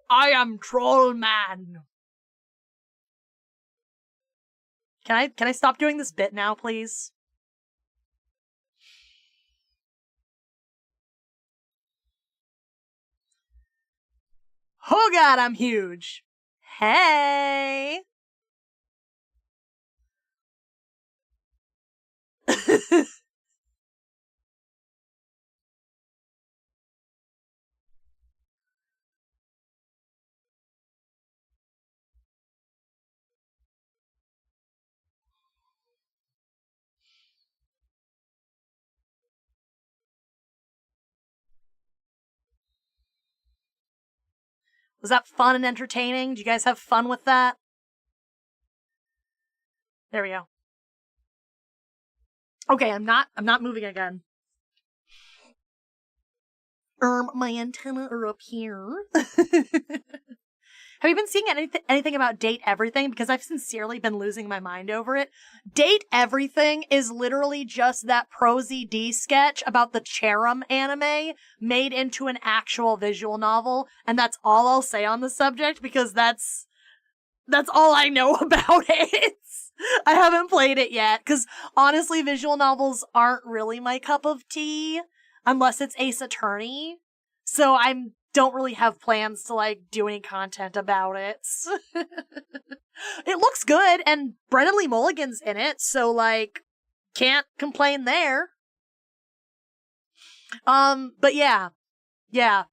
I am Troll Man. Can I stop doing this bit now, please? Oh god, I'm huge. Hey. Was that fun and entertaining? Did you guys have fun with that? There we go. Okay, I'm not moving again. My antenna are up here. Have you been seeing anything about Date Everything? Because I've sincerely been losing my mind over it. Date Everything is literally just that ProZD sketch about the Cherem anime made into an actual visual novel, and that's all I'll say on the subject, because that's all I know about it. I haven't played it yet, because honestly, visual novels aren't really my cup of tea, unless it's Ace Attorney. So don't really have plans to, like, do any content about it. It looks good, and Brennan Lee Mulligan's in it, so, like, can't complain there. But yeah. Yeah.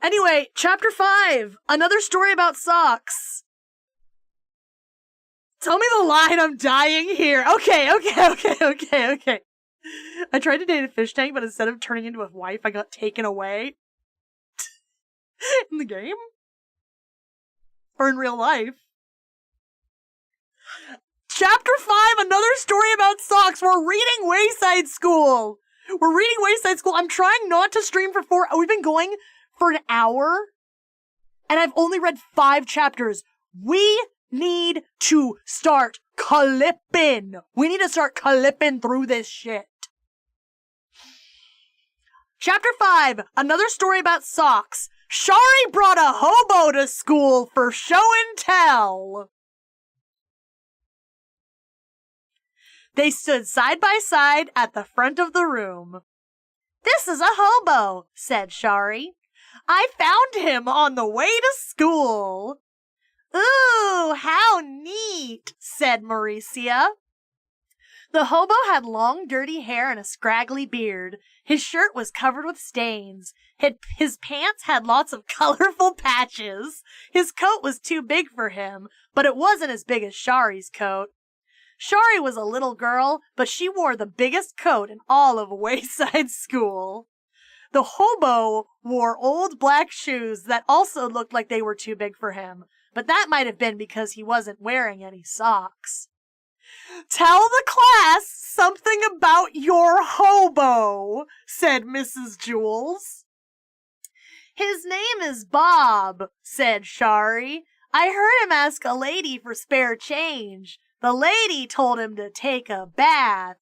Anyway, Chapter 5, another story about socks. Tell me the line, I'm dying here. Okay. I tried to date a fish tank, but instead of turning into a wife, I got taken away. In the game? Or in real life? Chapter 5, another story about socks. We're reading Wayside School. I'm trying not to stream for 4 hours. We've been going for an hour, and I've only read 5 chapters. We need to start clipping. We need to start clipping through this shit. Chapter 5, another story about socks. Shari brought a hobo to school for show and tell. They stood side by side at the front of the room. "This is a hobo," said Shari. "I found him on the way to school." "Ooh, how neat," said Mauricia. The hobo had long, dirty hair and a scraggly beard. His shirt was covered with stains. His pants had lots of colorful patches. His coat was too big for him, but it wasn't as big as Shari's coat. Shari was a little girl, but she wore the biggest coat in all of Wayside School. The hobo wore old black shoes that also looked like they were too big for him, but that might have been because he wasn't wearing any socks. "Tell the class something about your hobo," said Mrs. Jules. "His name is Bob," said Shari. "I heard him ask a lady for spare change. The lady told him to take a bath.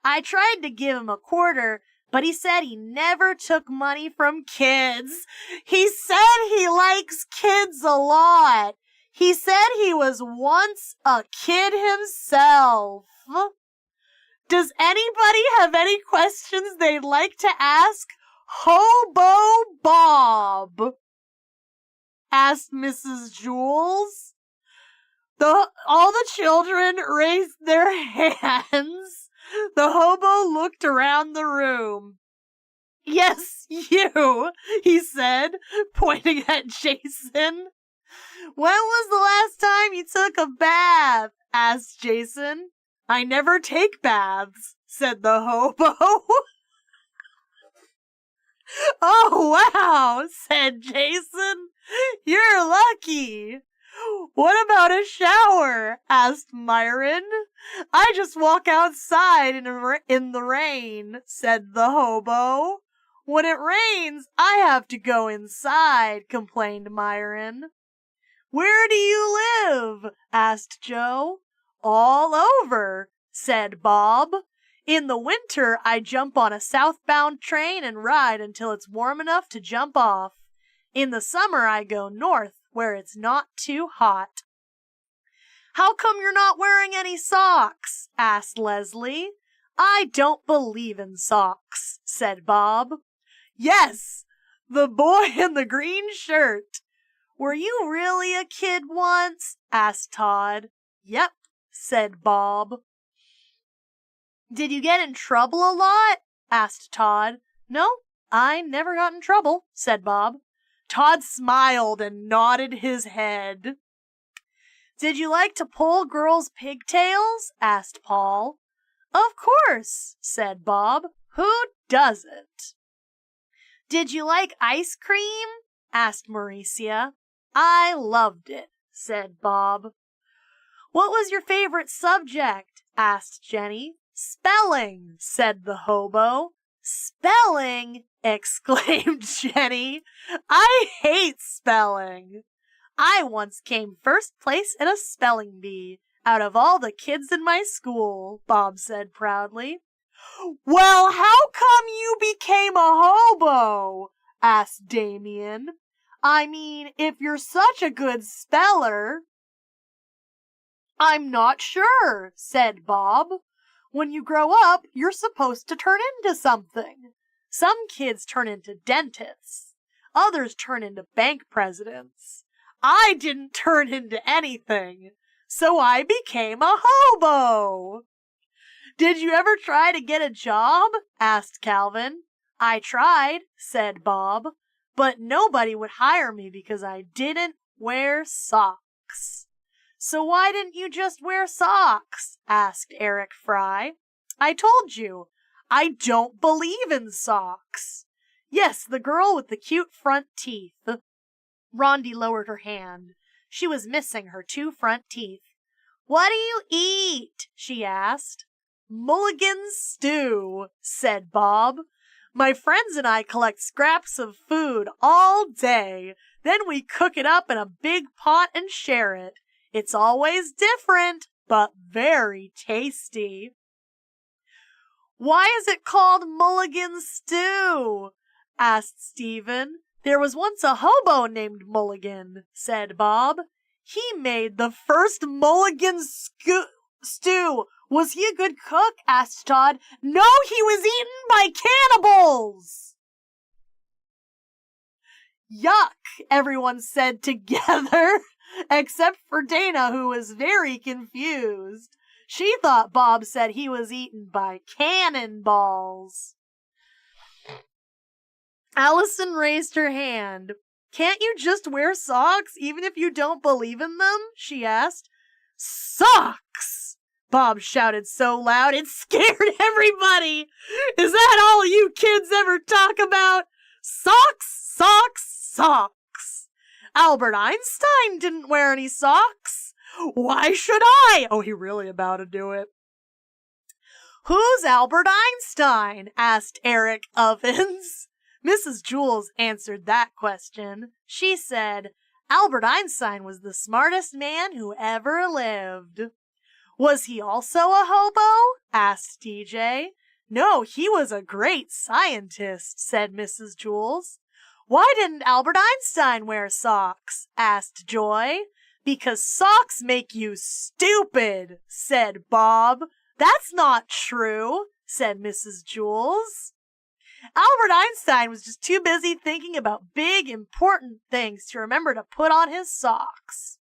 I tried to give him a quarter, but he said he never took money from kids. He said he likes kids a lot. He said he was once a kid himself." Does anybody have any questions they'd like to ask Hobo Bob? asked Mrs. Jules. All the children raised their hands. The hobo looked around the room. Yes, you, he said, pointing at Jason. When was the last time you took a bath? Asked Jason. I never take baths, said the hobo. Oh, wow, said Jason. You're lucky. What about a shower? Asked Myron. I just walk outside in the rain, said the hobo. When it rains, I have to go inside, complained Myron. Where do you live? Asked Joe. All over, said Bob. In the winter, I jump on a southbound train and ride until it's warm enough to jump off. In the summer, I go north, where it's not too hot. How come you're not wearing any socks? Asked Leslie. I don't believe in socks, said Bob. Yes, the boy in the green shirt. Were you really a kid once? Asked Todd. Yep, said Bob. Did you get in trouble a lot? Asked Todd. No, I never got in trouble, said Bob. Todd smiled and nodded his head. Did you like to pull girls' pigtails? Asked Paul. Of course, said Bob. Who doesn't? Did you like ice cream? Asked Mauricia. I loved it, said Bob. What was your favorite subject? Asked Jenny. Spelling, said the hobo. Spelling, exclaimed Jenny. I hate spelling. I once came first place in a spelling bee out of all the kids in my school, Bob said proudly. Well, how come you became a hobo? Asked Damien. I mean, if you're such a good speller. I'm not sure, said Bob. When you grow up, you're supposed to turn into something. Some kids turn into dentists. Others turn into bank presidents. I didn't turn into anything, so I became a hobo. Did you ever try to get a job? Asked Calvin. I tried, said Bob, but nobody would hire me because I didn't wear socks. So why didn't you just wear socks? Asked Eric Fry. I told you, I don't believe in socks. Yes, the girl with the cute front teeth. Rondi lowered her hand. She was missing her 2 front teeth. What do you eat? She asked. Mulligan stew, said Bob. My friends and I collect scraps of food all day. Then we cook it up in a big pot and share it. It's always different, but very tasty. Why is it called Mulligan stew? Asked Stephen. There was once a hobo named Mulligan, said Bob. He made the first Mulligan stew. Was he a good cook? Asked Todd. No, he was eaten by cannibals. Yuck, everyone said together, except for Dana, who was very confused. She thought Bob said he was eaten by cannonballs. Allison raised her hand. Can't you just wear socks even if you don't believe in them? She asked. Socks! Bob shouted so loud it scared everybody. Is that all you kids ever talk about? Socks, socks, socks. Albert Einstein didn't wear any socks. Why should I? Oh, he really about to do it. Who's Albert Einstein? Asked Eric Ovens. Mrs. Jules answered that question. She said, Albert Einstein was the smartest man who ever lived. Was he also a hobo? Asked DJ. No, he was a great scientist, said Mrs. Jules. Why didn't Albert Einstein wear socks? Asked Joy. Because socks make you stupid, said Bob. That's not true, said Mrs. Jules. Albert Einstein was just too busy thinking about big, important things to remember to put on his socks.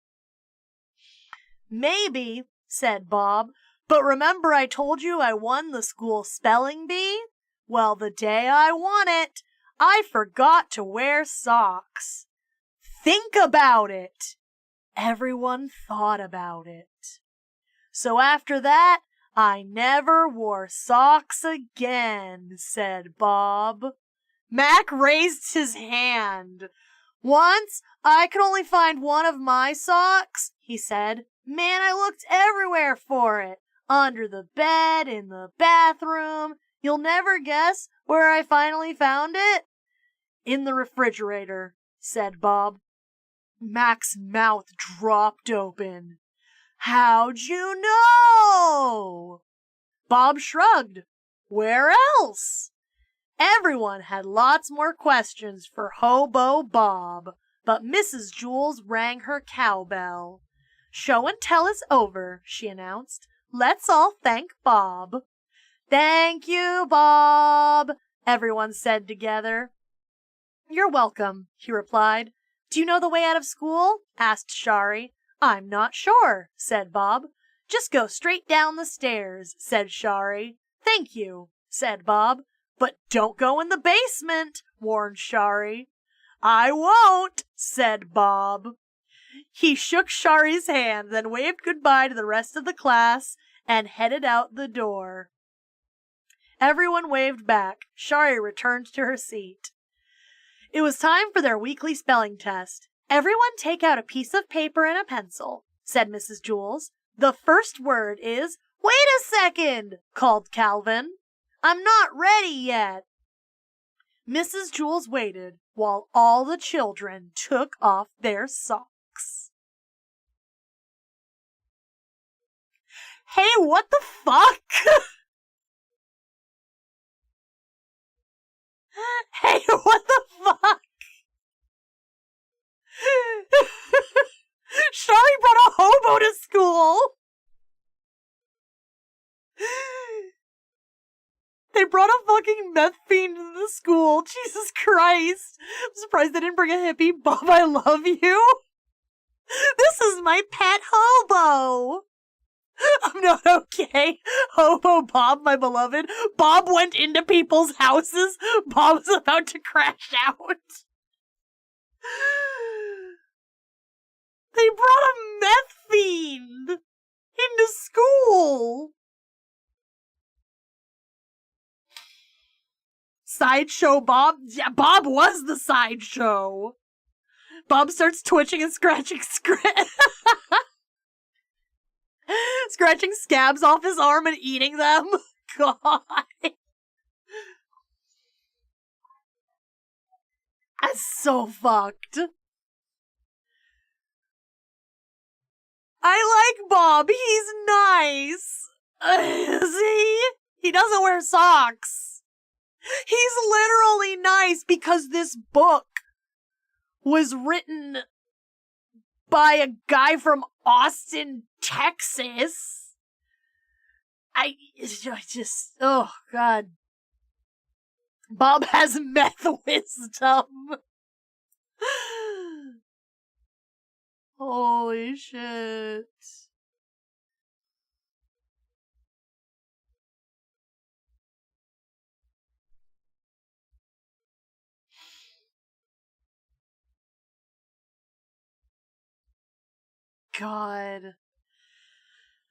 Maybe, said Bob, but remember I told you I won the school spelling bee? Well, the day I won it, I forgot to wear socks. Think about it. Everyone thought about it. So after that, I never wore socks again, said Bob. Mac raised his hand. Once, I could only find one of my socks, he said. Man, I looked everywhere for it. Under the bed, in the bathroom. You'll never guess where I finally found it? In the refrigerator, said Bob. Mac's mouth dropped open. How'd you know? Bob shrugged. Where else? Everyone had lots more questions for Hobo Bob, but Mrs. Jules rang her cowbell. Show and tell is over, she announced. Let's all thank Bob. Thank you, Bob, everyone said together. You're welcome, he replied. Do you know the way out of school? Asked Shari. I'm not sure, said Bob. Just go straight down the stairs, said Shari. Thank you, said Bob. But don't go in the basement, warned Shari. I won't, said Bob. He shook Shari's hand, then waved goodbye to the rest of the class and headed out the door. Everyone waved back. Shari returned to her seat. It was time for their weekly spelling test. Everyone take out a piece of paper and a pencil, said Mrs. Jules. The first word is, wait a second, called Calvin. I'm not ready yet. Mrs. Jules waited while all the children took off their socks. Hey, what the fuck? Hey, what the fuck? Shari brought a hobo to school. They brought a fucking meth fiend to the school. Jesus Christ. I'm surprised they didn't bring a hippie. Bob, I love you. This is my pet hobo. I'm not okay. Hobo Bob, my beloved. Bob went into people's houses. Bob's about to crash out. They brought a meth fiend into school. Sideshow Bob? Yeah, Bob was the sideshow. Bob starts twitching and scratching scratching scabs off his arm and eating them. God. That's so fucked. I like Bob. He's nice. Is he? He doesn't wear socks. He's literally nice because this book was written by a guy from Austin, Texas. I just, oh God. Bob has meth wisdom. Holy shit. God.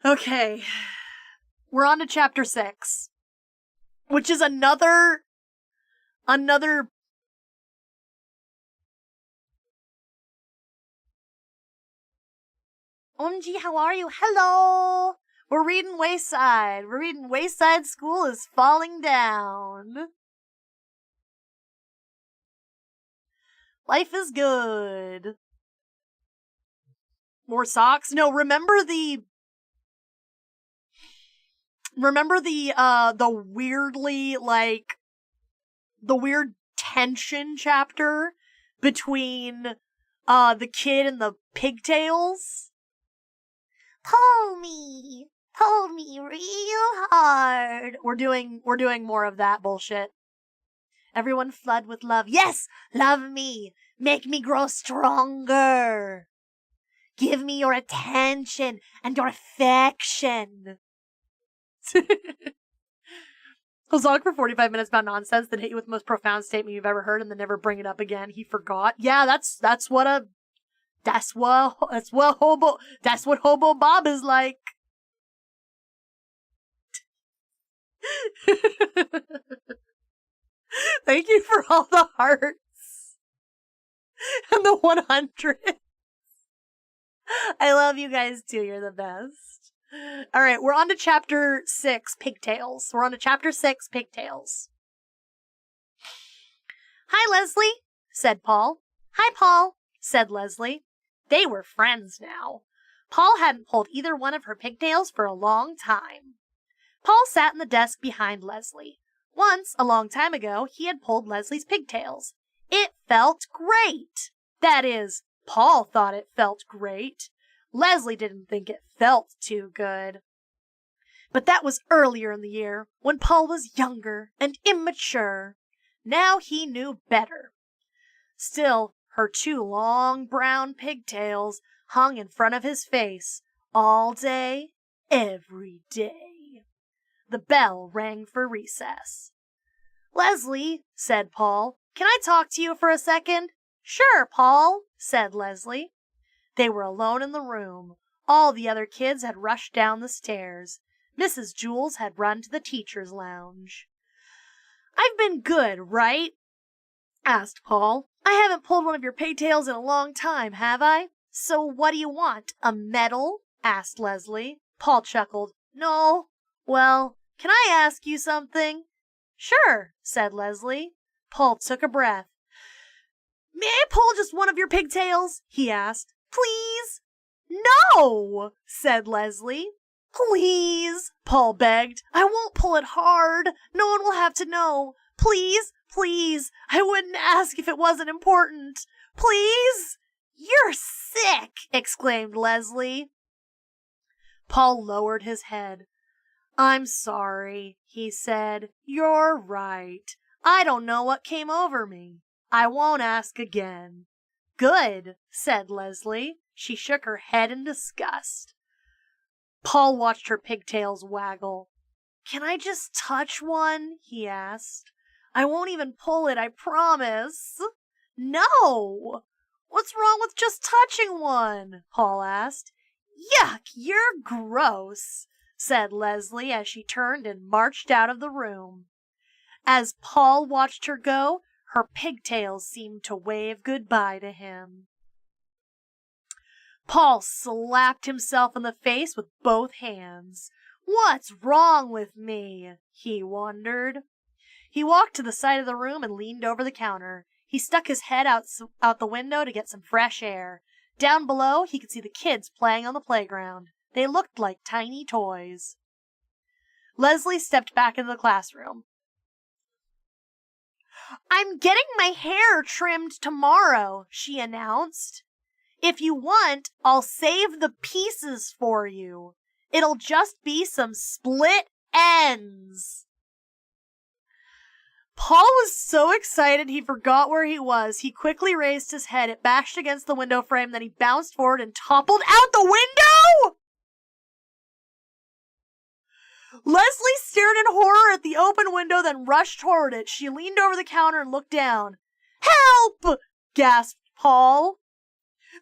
Okay. We're on to chapter 6. Which is another... OMG, how are you? Hello! We're reading Wayside. We're reading Wayside School is Falling Down. Life is good. More socks? No, remember the weirdly, like, the weird tension chapter between, the kid and the pigtails? Pull me real hard. We're doing more of that bullshit. Everyone flood with love. Yes, love me. Make me grow stronger. Give me your attention and your affection. He'll talk for 45 minutes about nonsense, then hit you with the most profound statement you've ever heard, and then never bring it up again. He forgot. Yeah, that's what Hobo Bob is like. Thank you for all the hearts and the 100. I love you guys too. You're the best. All right, we're on to chapter 6, Pigtails. Pigtails. Hi, Leslie, said Paul. Hi, Paul, said Leslie. They were friends now. Paul hadn't pulled either one of her pigtails for a long time. Paul sat in the desk behind Leslie. Once, a long time ago, he had pulled Leslie's pigtails. It felt great. That is, Paul thought it felt great. Leslie didn't think it felt too good. But that was earlier in the year, when Paul was younger and immature. Now he knew better. Still, her 2 long brown pigtails hung in front of his face all day, every day. The bell rang for recess. Leslie, said Paul, can I talk to you for a second? Sure, Paul, said Leslie. They were alone in the room. All the other kids had rushed down the stairs. Mrs. Jules had run to the teacher's lounge. I've been good, right? Asked Paul. I haven't pulled one of your pigtails in a long time, have I? So what do you want, a medal? Asked Leslie. Paul chuckled. No. Well, can I ask you something? Sure, said Leslie. Paul took a breath. May I pull just one of your pigtails? He asked. Please? No, said Leslie. Please, Paul begged. I won't pull it hard. No one will have to know. Please, please. I wouldn't ask if it wasn't important. Please? You're sick, exclaimed Leslie. Paul lowered his head. I'm sorry, he said. You're right. I don't know what came over me. I won't ask again. Good, said Leslie. She shook her head in disgust. Paul watched her pigtails waggle. Can I just touch one? He asked. I won't even pull it, I promise. No! What's wrong with just touching one? Paul asked. Yuck, you're gross, said Leslie as she turned and marched out of the room. As Paul watched her go, her pigtails seemed to wave goodbye to him. Paul slapped himself in the face with both hands. What's wrong with me? He wondered. He walked to the side of the room and leaned over the counter. He stuck his head out the window to get some fresh air. Down below, he could see the kids playing on the playground. They looked like tiny toys. Leslie stepped back into the classroom. I'm getting my hair trimmed tomorrow, she announced. If you want, I'll save the pieces for you. It'll just be some split ends. Paul was so excited he forgot where he was. He quickly raised his head. It bashed against the window frame, then he bounced forward and toppled out the window! Leslie stared in horror at the open window, then rushed toward it. She leaned over the counter and looked down. Help! Gasped Paul.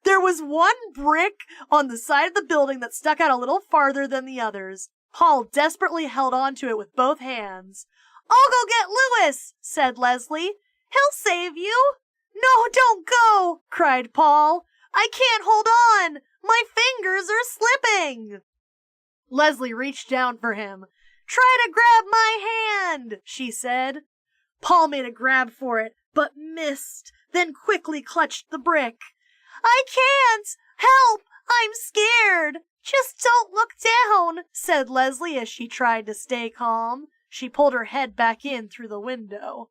There was one brick on the side of the building that stuck out a little farther than the others. Paul desperately held onto it with both hands. I'll go get Lewis, said Leslie. He'll save you. No, don't go, cried Paul. I can't hold on. My fingers are slipping. Leslie reached down for him. Try to grab my hand, she said. Paul made a grab for it, but missed, then quickly clutched the brick. I can't! Help! I'm scared! Just don't look down, said Leslie as she tried to stay calm. She pulled her head back in through the window.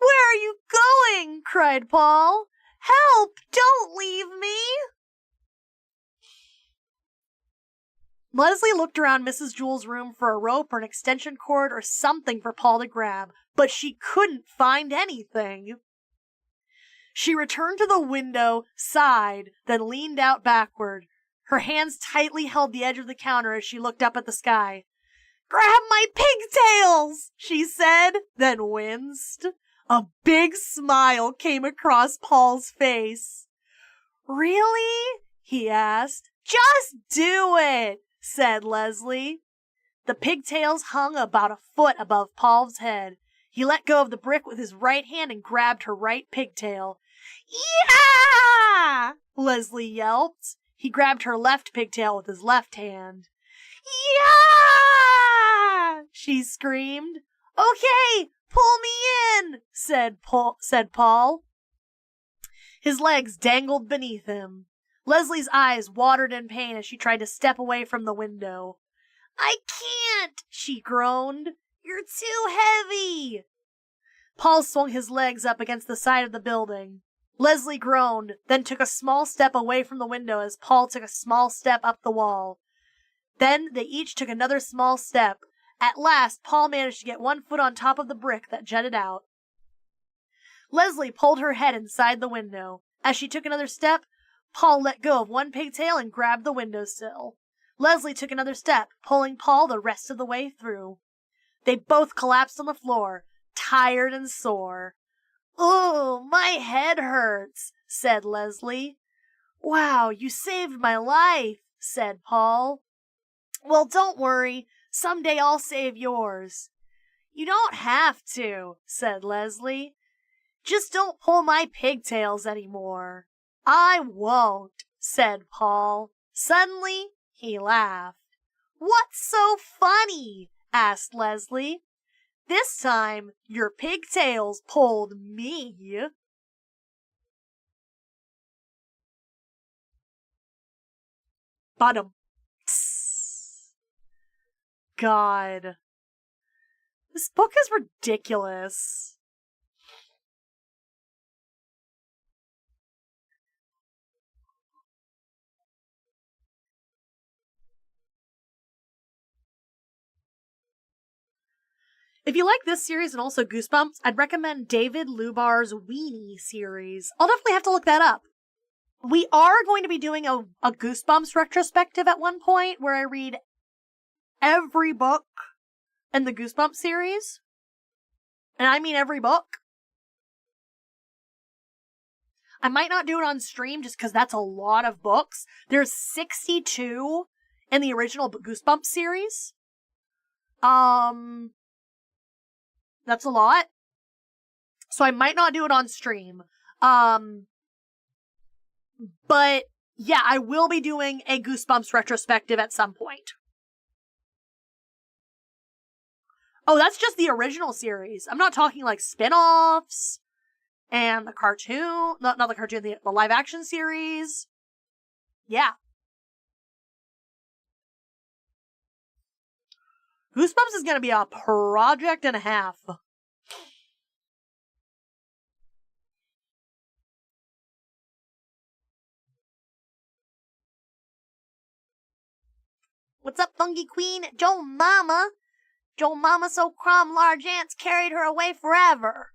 Where are you going? Cried Paul. Help! Don't leave me! Leslie looked around Mrs. Jewell's room for a rope or an extension cord or something for Paul to grab, but she couldn't find anything. She returned to the window, sighed, then leaned out backward. Her hands tightly held the edge of the counter as she looked up at the sky. "Grab my pigtails," she said, then winced. A big smile came across Paul's face. "Really?" he asked. "Just do it," said Leslie. The pigtails hung about a foot above Paul's head. He let go of the brick with his right hand and grabbed her right pigtail. "Yeah!" Leslie yelped. He grabbed her left pigtail with his left hand. "Yeah!" she screamed. "Okay, pull me in," said Paul. His legs dangled beneath him. Leslie's eyes watered in pain as she tried to step away from the window. "I can't," she groaned. "You're too heavy." Paul swung his legs up against the side of the building. Leslie groaned, then took a small step away from the window as Paul took a small step up the wall. Then they each took another small step. At last, Paul managed to get one foot on top of the brick that jutted out. Leslie pulled her head inside the window. As she took another step, Paul let go of one pigtail and grabbed the windowsill. Leslie took another step, pulling Paul the rest of the way through. They both collapsed on the floor, tired and sore. "Oh, my head hurts," said Leslie. "Wow, you saved my life," said Paul. "Well, don't worry. Someday I'll save yours." "You don't have to," said Leslie. "Just don't pull my pigtails anymore." "I won't," said Paul. Suddenly, he laughed. "What's so funny?" asked Leslie. "This time, your pigtails pulled me." Bottom. God. This book is ridiculous. If you like this series and also Goosebumps, I'd recommend David Lubar's Weenie series. I'll definitely have to look that up. We are going to be doing a Goosebumps retrospective at one point where I read every book in the Goosebumps series. And I mean every book. I might not do it on stream just because that's a lot of books. There's 62 in the original Goosebumps series. That's a lot. So I might not do it on stream. But yeah, I will be doing a Goosebumps retrospective at some point. Oh, that's just the original series. I'm not talking like spin-offs and the cartoon, not the cartoon, the live action series. Yeah. Goosebumps is going to be a project and a half. What's up, Fungi Queen? Joe Mama so crom large ants carried her away forever.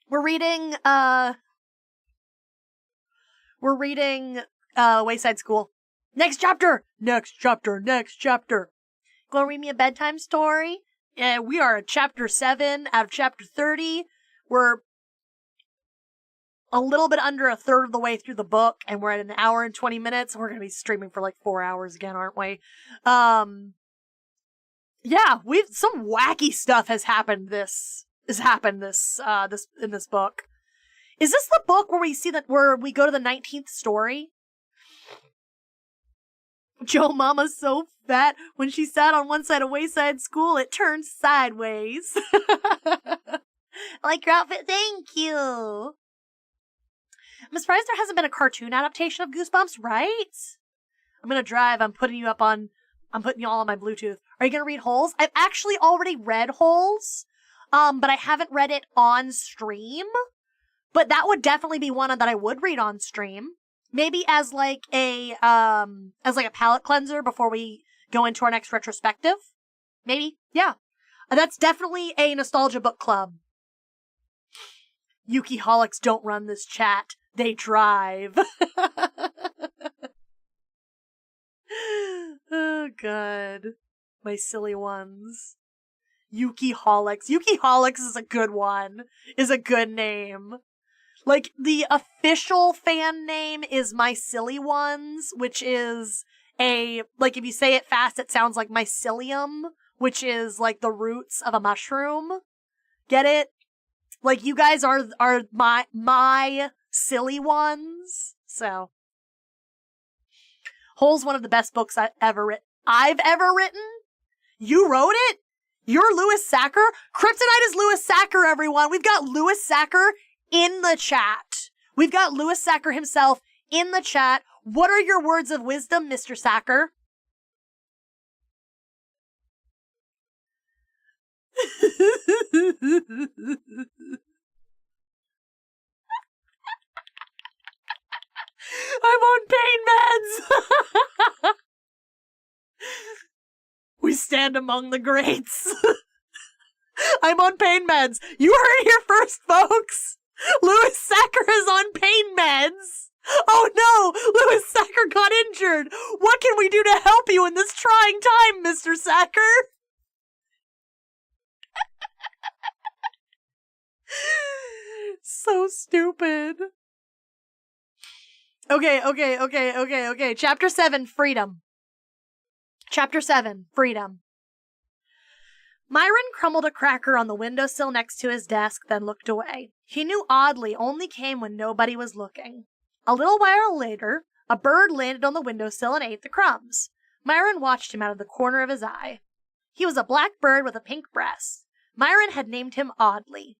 We're reading Wayside School. Next chapter! Go read me a bedtime story. We are at chapter 7 out of chapter 30. We're a little bit under a third of the way through the book, and we're at an hour and 20 minutes. We're going to be streaming for like 4 hours again, aren't we? Yeah, some wacky stuff has happened in this book. Is this the book where we go to the 19th story? Joe Mama's so fat, when she sat on one side of Wayside School, it turned sideways. I like your outfit, thank you. I'm surprised there hasn't been a cartoon adaptation of Goosebumps, right? I'm gonna drive, I'm putting you all on my Bluetooth. Are you gonna read Holes? I've actually already read Holes, but I haven't read it on stream. But that would definitely be one that I would read on stream. Maybe as like a palate cleanser before we go into our next retrospective. Maybe, yeah. That's definitely a nostalgia book club. Yuki holics don't run this chat. They drive. Oh, God. My silly ones. Yuki holics. Yuki holics is a good one. Is a good name. Like, the official fan name is My Silly Ones, which is like, if you say it fast, it sounds like mycelium, which is, like, the roots of a mushroom. Get it? Like, you guys are my silly ones. So. Hole's one of the best books I've ever written? You wrote it? You're Lewis Sacker? Kryptonite is Lewis Sacker, everyone. We've got Lewis Sacker in the chat. We've got Lewis Sacker himself in the chat. What are your words of wisdom, Mr. Sacker? I'm on pain meds! We stand among the greats. I'm on pain meds. You heard it here first, folks. Lewis Sacker is on pain meds. Oh no, Lewis Sacker got injured. What can we do to help you in this trying time, Mr. Sacker? So stupid. Okay. Chapter 7, Freedom. Chapter 7, Freedom. Myron crumbled a cracker on the windowsill next to his desk, then looked away. He knew Oddly only came when nobody was looking. A little while later, a bird landed on the windowsill and ate the crumbs. Myron watched him out of the corner of his eye. He was a black bird with a pink breast. Myron had named him Oddly.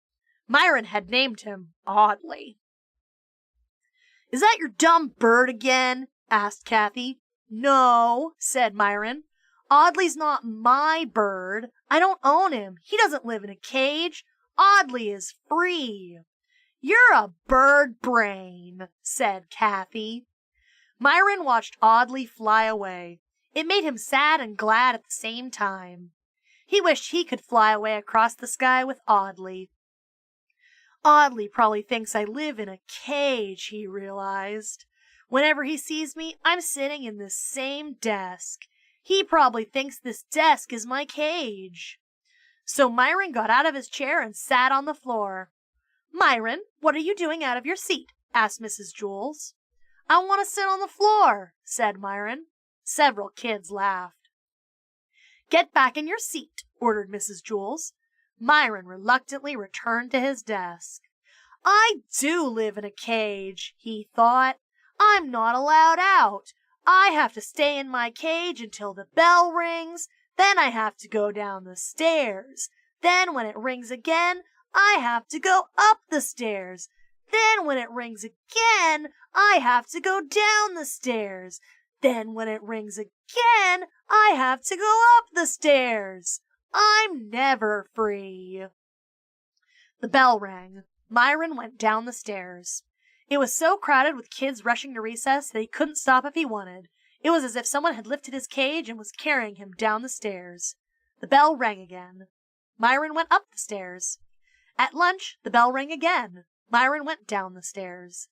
Is that your dumb bird again? Asked Kathy. No, said Myron. Oddly's not my bird. I don't own him. He doesn't live in a cage. Oddly is free. You're a bird brain, said Kathy. Myron watched Oddly fly away. It made him sad and glad at the same time. He wished he could fly away across the sky with Oddly. Oddly probably thinks I live in a cage, he realized. Whenever he sees me, I'm sitting in this same desk. He probably thinks this desk is my cage. So Myron got out of his chair and sat on the floor. Myron, what are you doing out of your seat? Asked Mrs. Jules. I want to sit on the floor, said Myron. Several kids laughed. Get back in your seat, ordered Mrs. Jules. Myron reluctantly returned to his desk. I do live in a cage, he thought. I'm not allowed out. I have to stay in my cage until the bell rings. Then I have to go down the stairs. Then when it rings again, I have to go up the stairs. Then when it rings again, I have to go down the stairs. Then when it rings again, I have to go up the stairs. I'm never free. The bell rang. Myron went down the stairs. It was so crowded with kids rushing to recess that he couldn't stop if he wanted. It was as if someone had lifted his cage and was carrying him down the stairs. The bell rang again. Myron went up the stairs. At lunch, the bell rang again. Myron went down the stairs.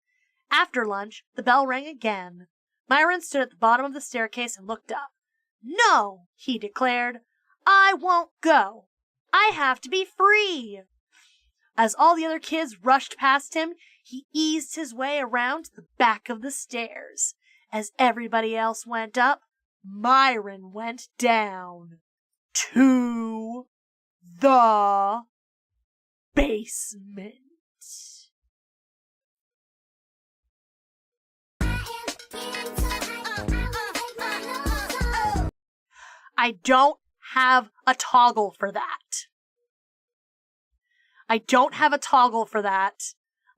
After lunch, the bell rang again. Myron stood at the bottom of the staircase and looked up. No, he declared. I won't go. I have to be free. As all the other kids rushed past him, he eased his way around to the back of the stairs. As everybody else went up, Myron went down to the basement. I don't have a toggle for that.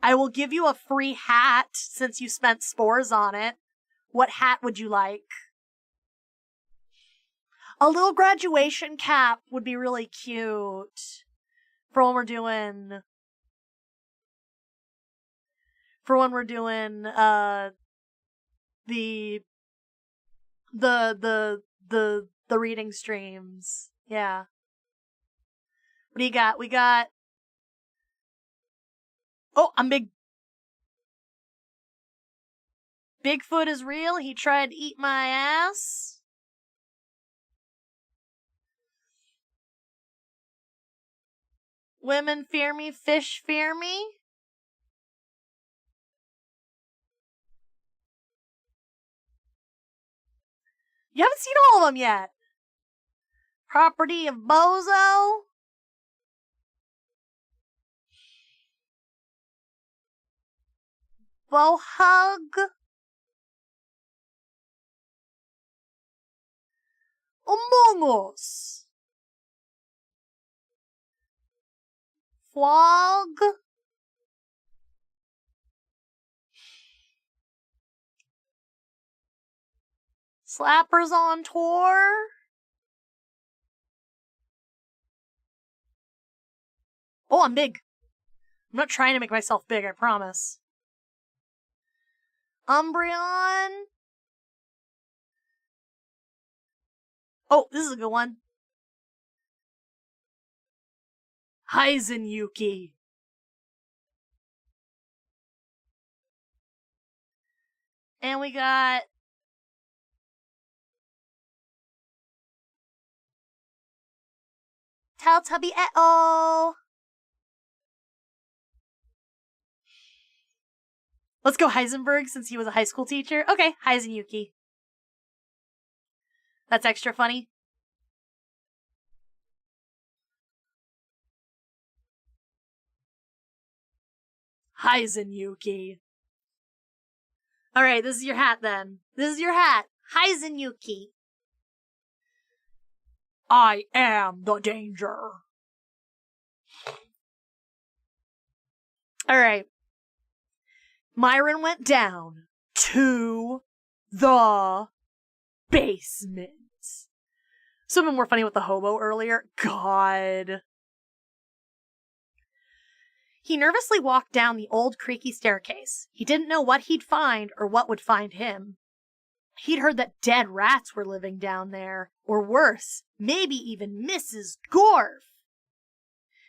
I will give you a free hat since you spent Spores on it. What hat would you like? A little graduation cap would be really cute for when we're doing the the reading streams. Yeah. What do you got? We got... Oh, I'm big. Bigfoot is real. He tried to eat my ass. Women fear me, fish fear me. You haven't seen all of them yet. Property of Bozo. Bohug. Among Us. Flog. Slappers on tour. Oh, I'm big. I'm not trying to make myself big, I promise. Umbreon. Oh, this is a good one. Yuki. And we got... Teletubby et-oh. Let's go Heisenberg since he was a high school teacher. Okay, Yuki. That's extra funny. Yuki. Alright, this is your hat then. This is your hat. Yuki. I am the danger. Alright. Myron went down to the basement. Something more funny with the hobo earlier. God. He nervously walked down the old creaky staircase. He didn't know what he'd find or what would find him. He'd heard that dead rats were living down there, or worse, maybe even Mrs. Gorf.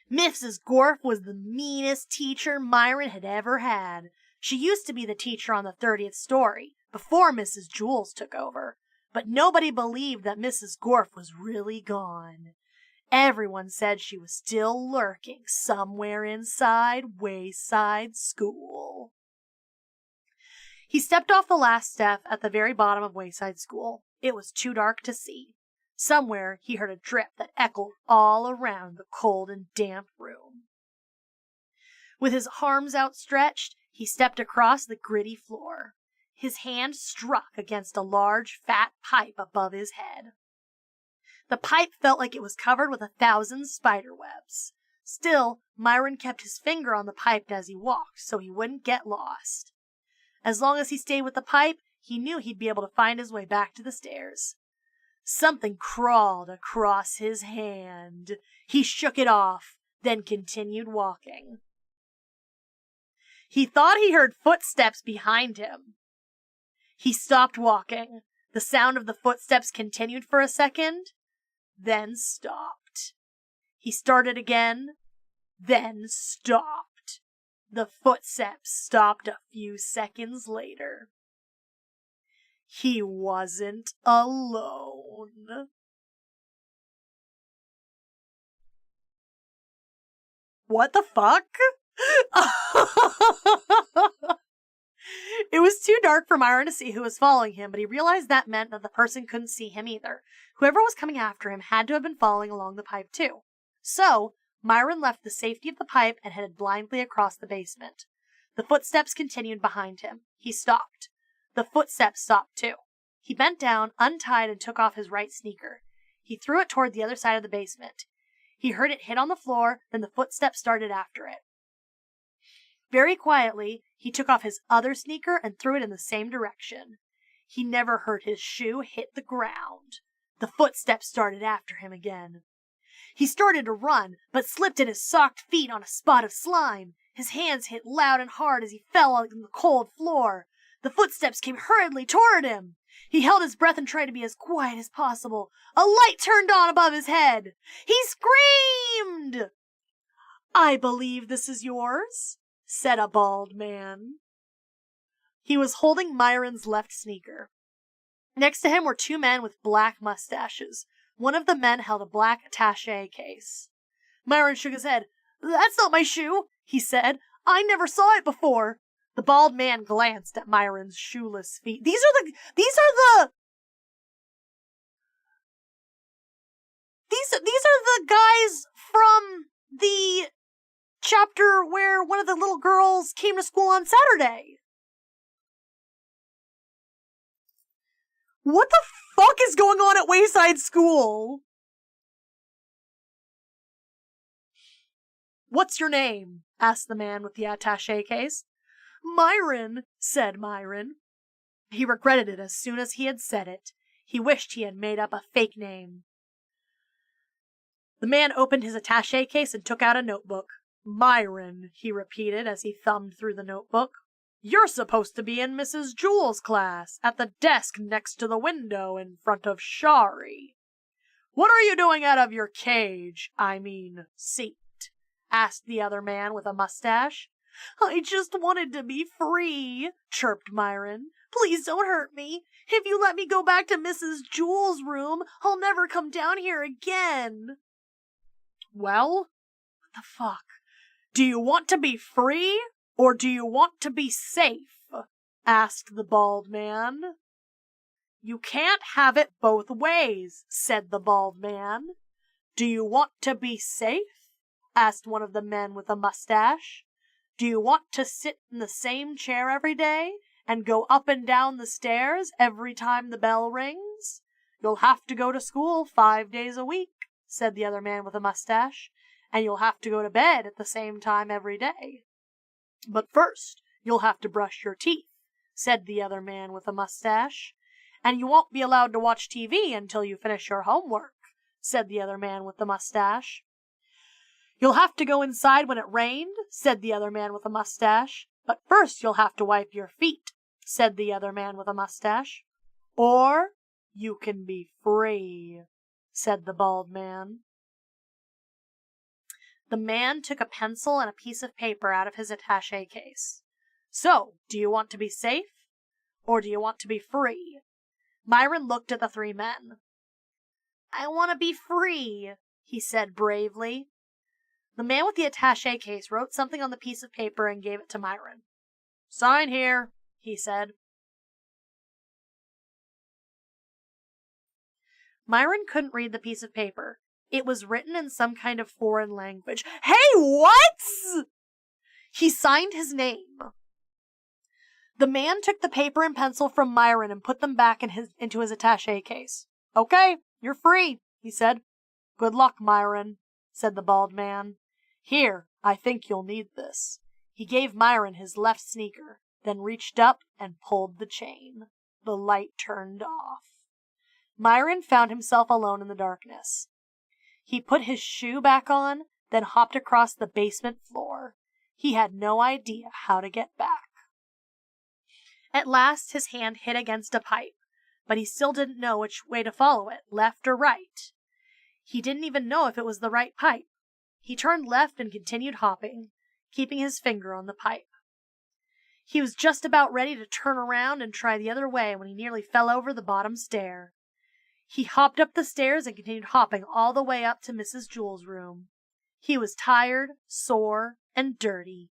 Mrs. Gorf was the meanest teacher Myron had ever had. She used to be the teacher on the 30th story, before Mrs. Jules took over, but nobody believed that Mrs. Gorf was really gone. Everyone said she was still lurking somewhere inside Wayside School. He stepped off the last step at the very bottom of Wayside School. It was too dark to see. Somewhere he heard a drip that echoed all around the cold and damp room. With his arms outstretched, he stepped across the gritty floor. His hand struck against a large, fat pipe above his head. The pipe felt like it was covered with 1,000 spider webs. Still, Myron kept his finger on the pipe as he walked, so he wouldn't get lost. As long as he stayed with the pipe, he knew he'd be able to find his way back to the stairs. Something crawled across his hand. He shook it off, then continued walking. He thought he heard footsteps behind him. He stopped walking. The sound of the footsteps continued for a second, then stopped. He started again, then stopped. The footsteps stopped a few seconds later. He wasn't alone. What the fuck? It was too dark for Myron to see who was following him, but he realized that meant that the person couldn't see him either. Whoever was coming after him had to have been following along the pipe too. So, Myron left the safety of the pipe and headed blindly across the basement. The footsteps continued behind him. He stopped. The footsteps stopped too. He bent down, untied, and took off his right sneaker. He threw it toward the other side of the basement. He heard it hit on the floor, then the footsteps started after it. Very quietly, he took off his other sneaker and threw it in the same direction. He never heard his shoe hit the ground. The footsteps started after him again. He started to run, but slipped in his socked feet on a spot of slime. His hands hit loud and hard as he fell on the cold floor. The footsteps came hurriedly toward him. He held his breath and tried to be as quiet as possible. A light turned on above his head. He screamed! "I believe this is yours," said a bald man. He was holding Myron's left sneaker. Next to him were two men with black mustaches. One of the men held a black attaché case. Myron shook his head. "That's not my shoe," he said. "I never saw it before." The bald man glanced at Myron's shoeless feet. These are the guys from the chapter where one of the little girls came to school on Saturday. What the fuck is going on at Wayside School? "What's your name?" asked the man with the attaché case. "Myron," said Myron. He regretted it as soon as he had said it. He wished he had made up a fake name. The man opened his attaché case and took out a notebook. "Myron," he repeated as he thumbed through the notebook. "You're supposed to be in Mrs. Jewell's class, at the desk next to the window in front of Shari. What are you doing out of your cage, seat?" asked the other man with a mustache. "I just wanted to be free," chirped Myron. "Please don't hurt me. If you let me go back to Mrs. Jewell's room, I'll never come down here again." "Well, what the fuck? Do you want to be free, or do you want to be safe?" asked the bald man. "You can't have it both ways," said the bald man. "Do you want to be safe?" asked one of the men with a mustache. "Do you want to sit in the same chair every day and go up and down the stairs every time the bell rings? You'll have to go to school 5 days a week," said the other man with a mustache, "and you'll have to go to bed at the same time every day." "But first, you'll have to brush your teeth," said the other man with a mustache. "And you won't be allowed to watch TV until you finish your homework," said the other man with the mustache. "You'll have to go inside when it rained," said the other man with a mustache. "But first you'll have to wipe your feet," said the other man with a mustache. "Or you can be free," said the bald man. The man took a pencil and a piece of paper out of his attaché case. "So, do you want to be safe? Or do you want to be free?" Myron looked at the three men. "I want to be free," he said bravely. The man with the attaché case wrote something on the piece of paper and gave it to Myron. "Sign here," he said. Myron couldn't read the piece of paper. It was written in some kind of foreign language. Hey, what? He signed his name. The man took the paper and pencil from Myron and put them back into his attaché case. "Okay, you're free," he said. "Good luck, Myron," said the bald man. "Here, I think you'll need this." He gave Myron his left sneaker, then reached up and pulled the chain. The light turned off. Myron found himself alone in the darkness. He put his shoe back on, then hopped across the basement floor. He had no idea how to get back. At last his hand hit against a pipe, but he still didn't know which way to follow it, left or right. He didn't even know if it was the right pipe. He turned left and continued hopping, keeping his finger on the pipe. He was just about ready to turn around and try the other way when he nearly fell over the bottom stair. He hopped up the stairs and continued hopping all the way up to Mrs. Jewell's room. He was tired, sore, and dirty.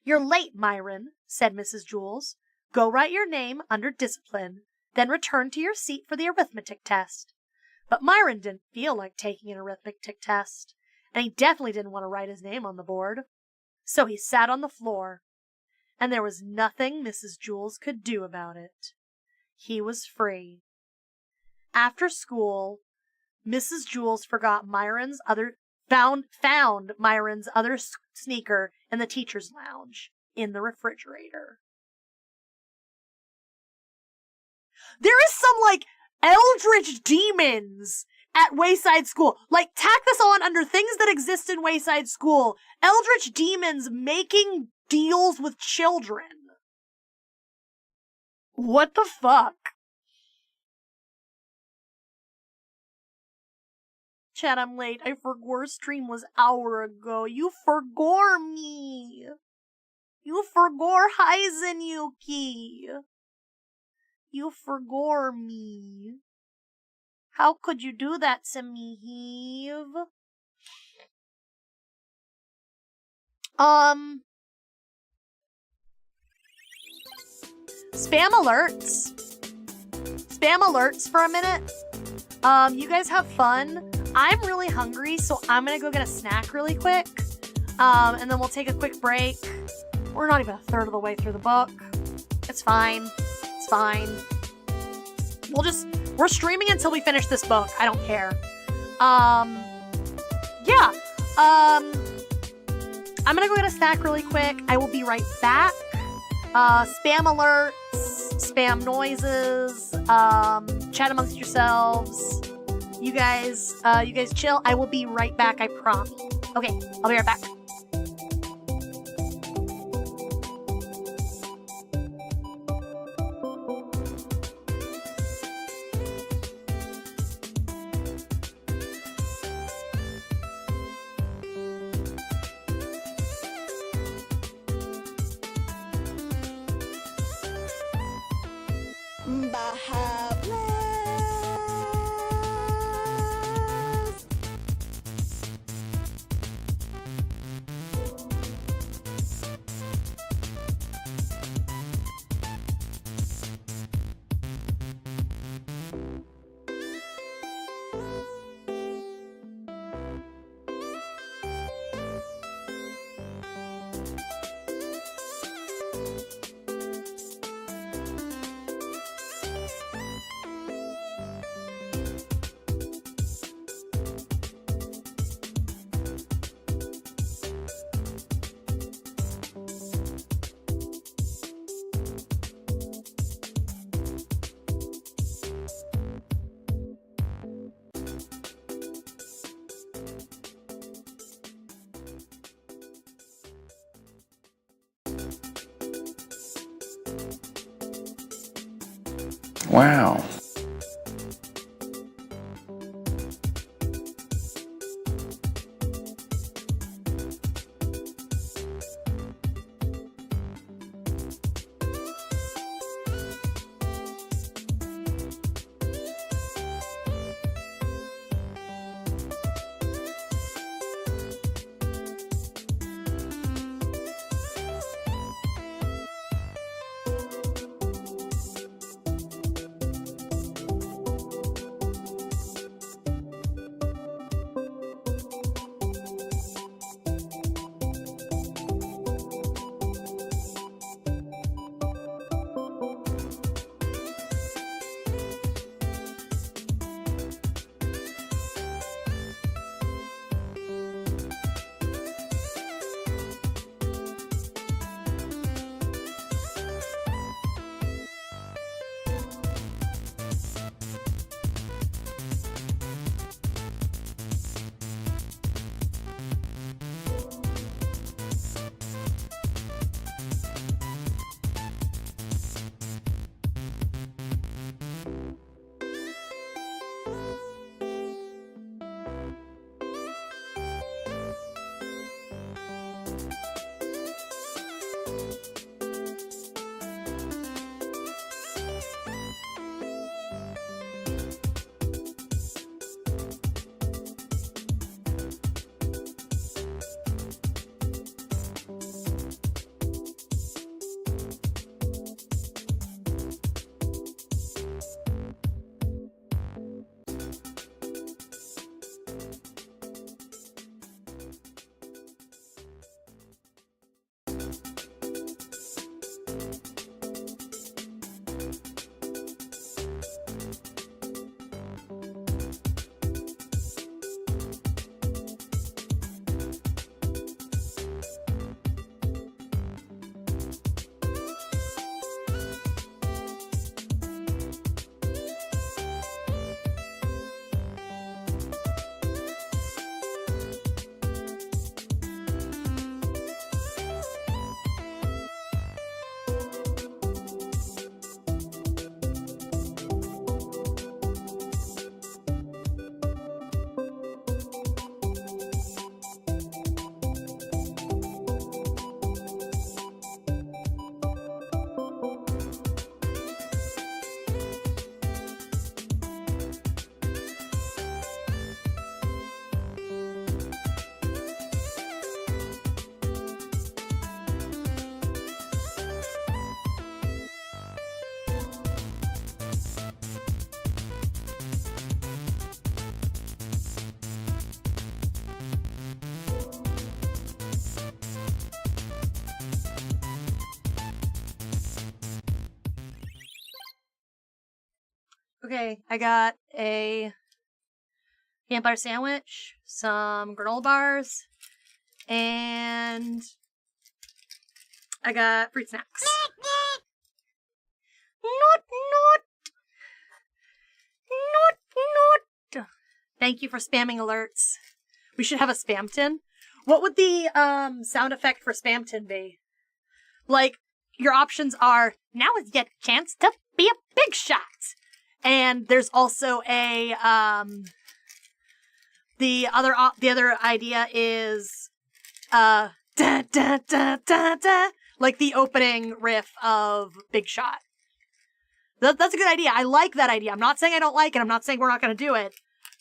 "You're late, Myron," said Mrs. Jewells. "Go write your name under discipline, then return to your seat for the arithmetic test." But Myron didn't feel like taking an arithmetic test, and he definitely didn't want to write his name on the board. So he sat on the floor, and there was nothing Mrs. Jewells could do about it. He was free. After school, Mrs. Jewells found Myron's other sneaker in the teacher's lounge, in the refrigerator. There is some, eldritch demons at Wayside School. Tack this on under things that exist in Wayside School. Eldritch demons making deals with children. What the fuck? Chat, I'm late. I forgot stream was hour ago. You forgot me. You forgot Heisen, Yuki. You forgot me. How could you do that to me, Heave? Spam alerts. Spam alerts for a minute. You guys have fun. I'm really hungry, so I'm gonna go get a snack really quick. And then we'll take a quick break. We're not even a third of the way through the book. It's fine. It's fine. We're streaming until we finish this book. I don't care. Yeah. I'm gonna go get a snack really quick. I will be right back. Spam alerts, spam noises, chat amongst yourselves. You guys chill. I will be right back, I promise. Okay, I'll be right back. Baja Blast. Wow. Okay, I got a peanut butter sandwich, some granola bars, and I got fruit snacks. Not. Thank you for spamming alerts. We should have a spamton. What would the sound effect for spamton be? Like, your options are, now is your chance to be a big shot. And there's also a, the other idea is, da, da, da, da, da, like the opening riff of Big Shot. That's a good idea. I like that idea. I'm not saying I don't like it. I'm not saying we're not going to do it.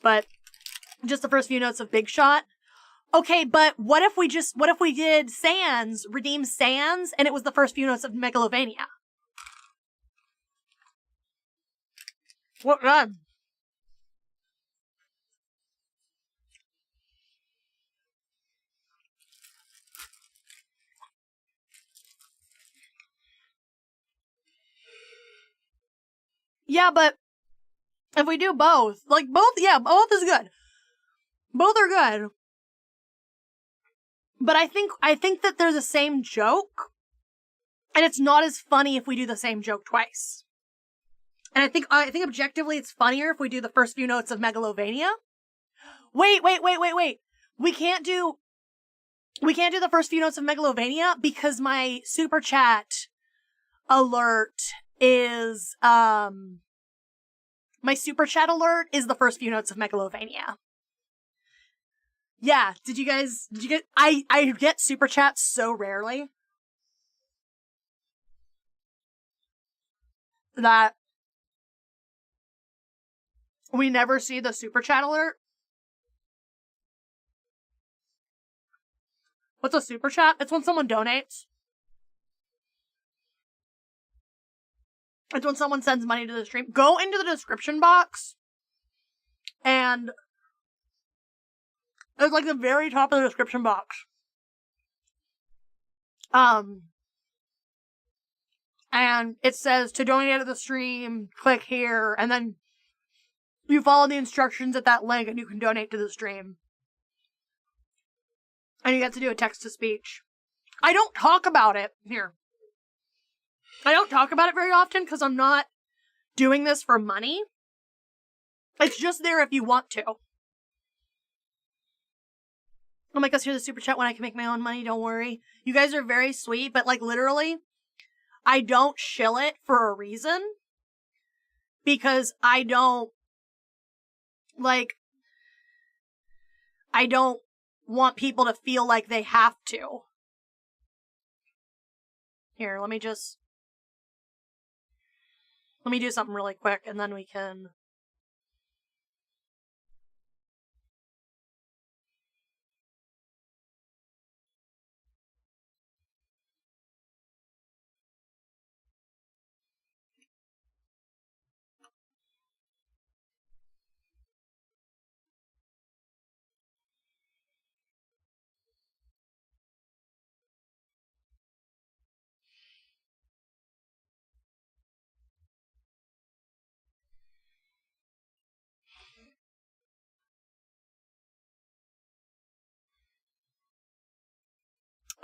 But just the first few notes of Big Shot. Okay, but what if we did Sans, Redeem Sans, and it was the first few notes of Megalovania? What? Yeah, but if we do both, like both is good. Both are good. But I think that they're the same joke, and it's not as funny if we do the same joke twice. And I think objectively it's funnier if we do the first few notes of Megalovania. Wait. We can't do the first few notes of Megalovania because my super chat alert is the first few notes of Megalovania. Yeah, did you guys I get super chats so rarely that we never see the super chat alert. What's a super chat? It's when someone donates. It's when someone sends money to the stream. Go into the description box and it's like the very top of the description box. And it says to donate to the stream, click here, and then you follow the instructions at that link and you can donate to the stream. And you get to do a text-to-speech. I don't talk about it here. I don't talk about it very often because I'm not doing this for money. It's just there if you want to. Oh my gosh, here's a super chat when I can make my own money, don't worry. You guys are very sweet, but like literally, I don't shill it for a reason. Because I don't want people to feel like they have to. Here, let me do something really quick and then we can...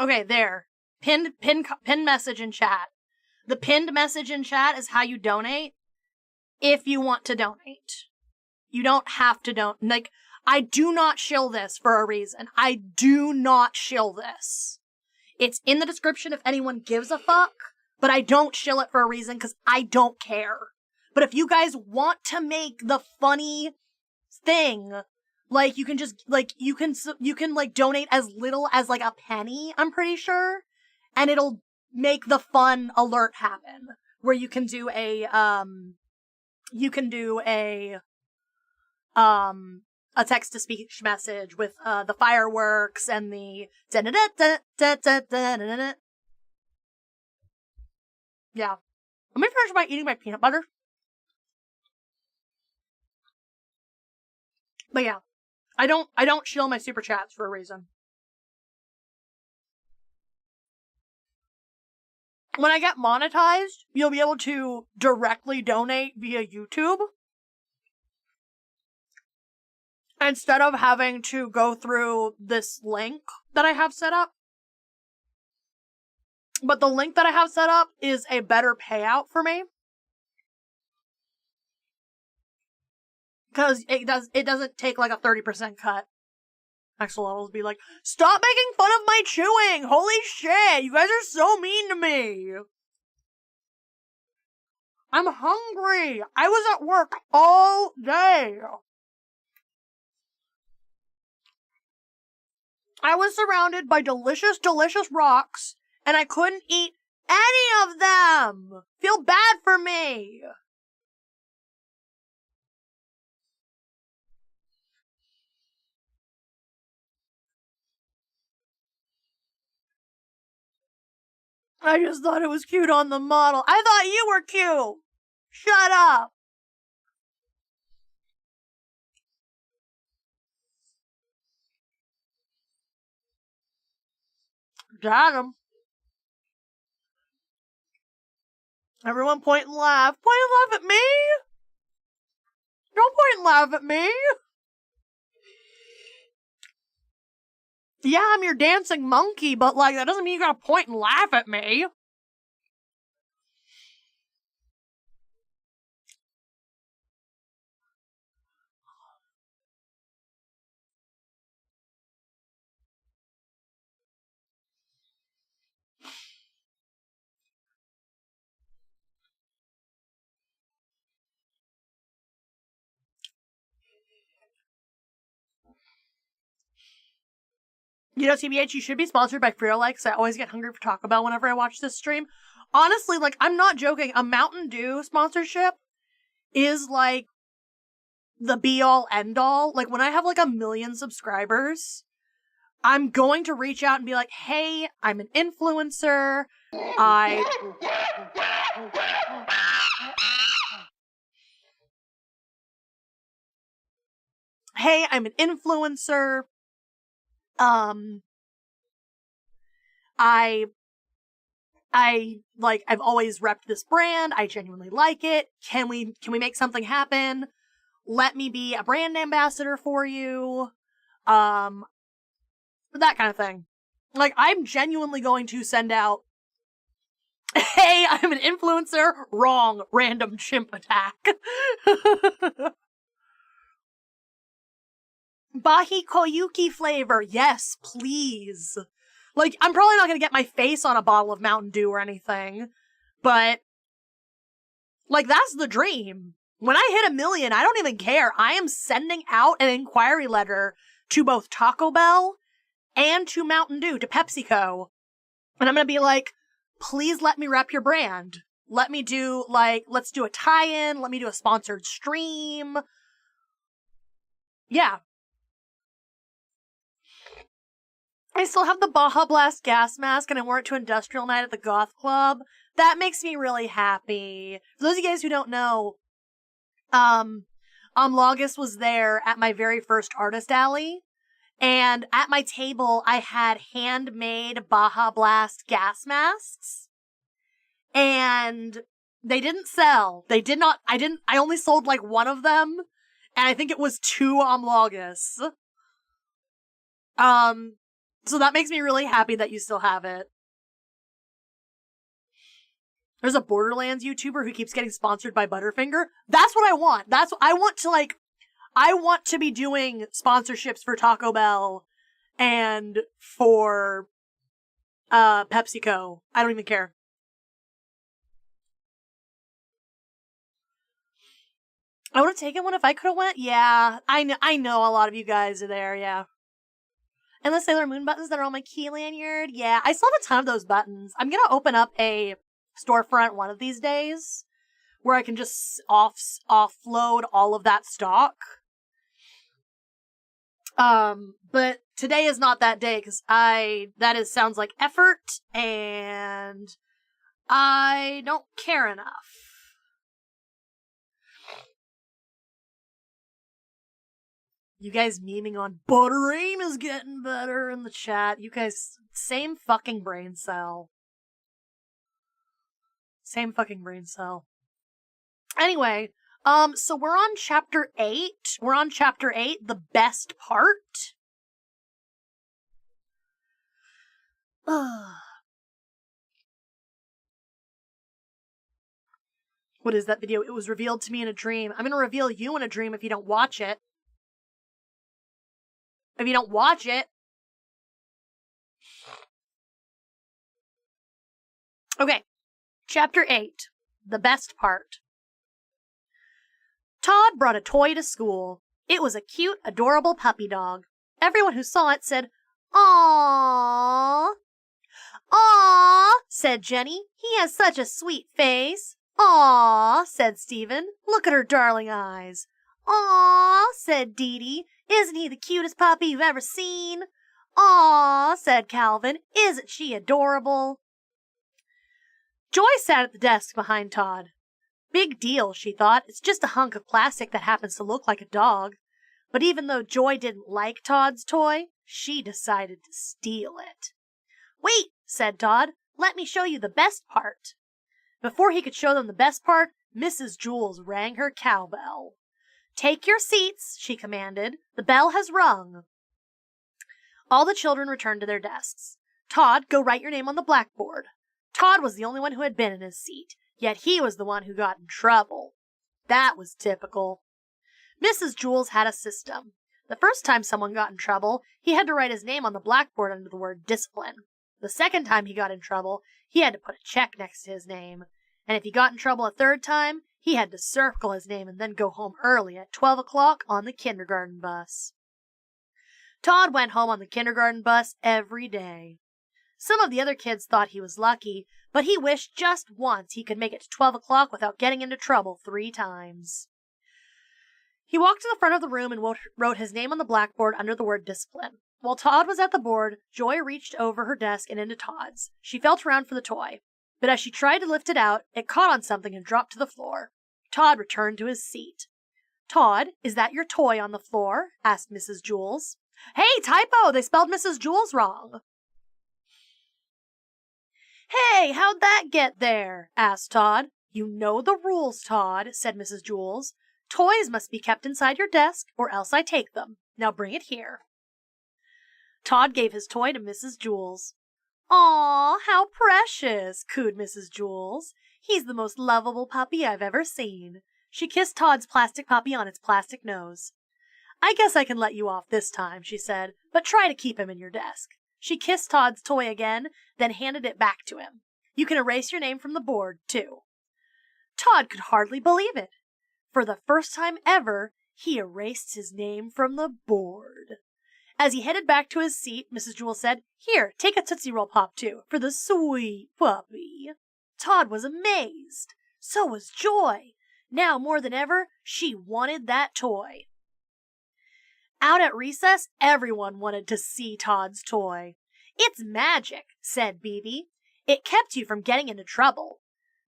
Okay, there. Pinned message in chat. The pinned message in chat is how you donate if you want to donate. You don't have to donate. Like, I do not shill this for a reason. I do not shill this. It's in the description if anyone gives a fuck, but I don't shill it for a reason because I don't care. But if you guys want to make the funny thing, like, you can just, like, you can like, donate as little as, like, a penny, I'm pretty sure, and it'll make the fun alert happen, where you can do a text-to-speech message with, the fireworks and the da-da-da-da-da-da-da-da-da. Yeah. Let me finish by eating my peanut butter. But yeah. I don't shill my super chats for a reason. When I get monetized, you'll be able to directly donate via YouTube. instead of having to go through this link that I have set up. But the link that I have set up is a better payout for me. Because it doesn't take like a 30% cut. Next level will be like, stop making fun of my chewing! Holy shit! You guys are so mean to me! I'm hungry! I was at work all day! I was surrounded by delicious, delicious rocks, and I couldn't eat any of them! Feel bad for me! I just thought it was cute on the model. I thought you were cute! Shut up! Got him. Everyone point and laugh. Point and laugh at me! Don't point and laugh at me! Yeah, I'm your dancing monkey, but like, that doesn't mean you gotta point and laugh at me. You know, TBH, you should be sponsored by Frito-Lay, because I always get hungry for Taco Bell whenever I watch this stream. Honestly, like, I'm not joking. A Mountain Dew sponsorship is, like, the be-all, end-all. Like, when I have, like, 1 million subscribers, I'm going to reach out and be like, hey, I'm an influencer. Hey, I'm an influencer. I've always repped this brand. I genuinely like it. Can we make something happen? Let me be a brand ambassador for you. That kind of thing. Like, I'm genuinely going to send out, hey, I'm an influencer. Wrong. Random chimp attack. Bahi Koyuki flavor. Yes, please. Like, I'm probably not gonna get my face on a bottle of Mountain Dew or anything, but, like, that's the dream. When I hit 1 million, I don't even care. I am sending out an inquiry letter to both Taco Bell and to Mountain Dew, to PepsiCo. And I'm gonna be like, please let me rep your brand. Let me do, like, let's do a tie-in. Let me do a sponsored stream. Yeah. I still have the Baja Blast gas mask, and I wore it to Industrial Night at the Goth Club. That makes me really happy. For those of you guys who don't know, Logos was there at my very first artist alley, and at my table, I had handmade Baja Blast gas masks, and they didn't sell. I only sold like one of them, and I think it was 2 Logos. So that makes me really happy that you still have it. There's a Borderlands YouTuber who keeps getting sponsored by Butterfinger. That's what I want. I want to be doing sponsorships for Taco Bell and for PepsiCo. I don't even care. I would have taken one if I could have went. Yeah, I know a lot of you guys are there, yeah. And the Sailor Moon buttons that are on my key lanyard. Yeah, I still have a ton of those buttons. I'm gonna open up a storefront one of these days where I can just offload all of that stock. But today is not that day because sounds like effort and I don't care enough. You guys memeing on Butteraim is getting better in the chat. You guys, same fucking brain cell. Same fucking brain cell. Anyway, So we're on chapter 8. We're on chapter 8, the best part. What is that video? It was revealed to me in a dream. I'm gonna reveal you in a dream if you don't watch it. If you don't watch it. Okay, chapter 8, the best part. Todd brought a toy to school. It was a cute, adorable puppy dog. Everyone who saw it said, "Aww." "Aww," said Jenny. "He has such a sweet face." "Aww," said Stephen. "Look at her darling eyes." "Aww," said Dee Dee. "Isn't he the cutest puppy you've ever seen?" "Aww," said Calvin. "Isn't she adorable?" Joy sat at the desk behind Todd. Big deal, she thought. It's just a hunk of plastic that happens to look like a dog. But even though Joy didn't like Todd's toy, she decided to steal it. "Wait," said Todd. "Let me show you the best part." Before he could show them the best part, Mrs. Jules rang her cowbell. "Take your seats," she commanded. "The bell has rung." All the children returned to their desks. "Todd, go write your name on the blackboard." Todd was the only one who had been in his seat, yet he was the one who got in trouble. That was typical. Mrs. Jules had a system. The first time someone got in trouble, he had to write his name on the blackboard under the word discipline. The second time he got in trouble, he had to put a check next to his name. And if he got in trouble a third time, he had to circle his name and then go home early at 12 o'clock on the kindergarten bus. Todd went home on the kindergarten bus every day. Some of the other kids thought he was lucky, but he wished just once he could make it to 12 o'clock without getting into trouble 3 times. He walked to the front of the room and wrote his name on the blackboard under the word discipline. While Todd was at the board, Joy reached over her desk and into Todd's. She felt around for the toy, but as she tried to lift it out, it caught on something and dropped to the floor. Todd returned to his seat. "Todd, is that your toy on the floor?" asked Mrs. Jules. "Hey, typo! They spelled Mrs. Jules wrong." "Hey, how'd that get there?" asked Todd. "You know the rules, Todd," said Mrs. Jules. "Toys must be kept inside your desk, or else I take them. Now bring it here." Todd gave his toy to Mrs. Jules. "Aw, how precious," cooed Mrs. Jules. "He's the most lovable puppy I've ever seen." She kissed Todd's plastic puppy on its plastic nose. "I guess I can let you off this time," she said, "but try to keep him in your desk." She kissed Todd's toy again, then handed it back to him. "You can erase your name from the board, too." Todd could hardly believe it. For the first time ever, he erased his name from the board. As he headed back to his seat, Mrs. Jules said, "Here, take a Tootsie Roll Pop, too, for the sweet puppy." Todd was amazed. So was Joy. Now, more than ever, she wanted that toy. Out at recess, everyone wanted to see Todd's toy. "It's magic," said Bebe. "It kept you from getting into trouble."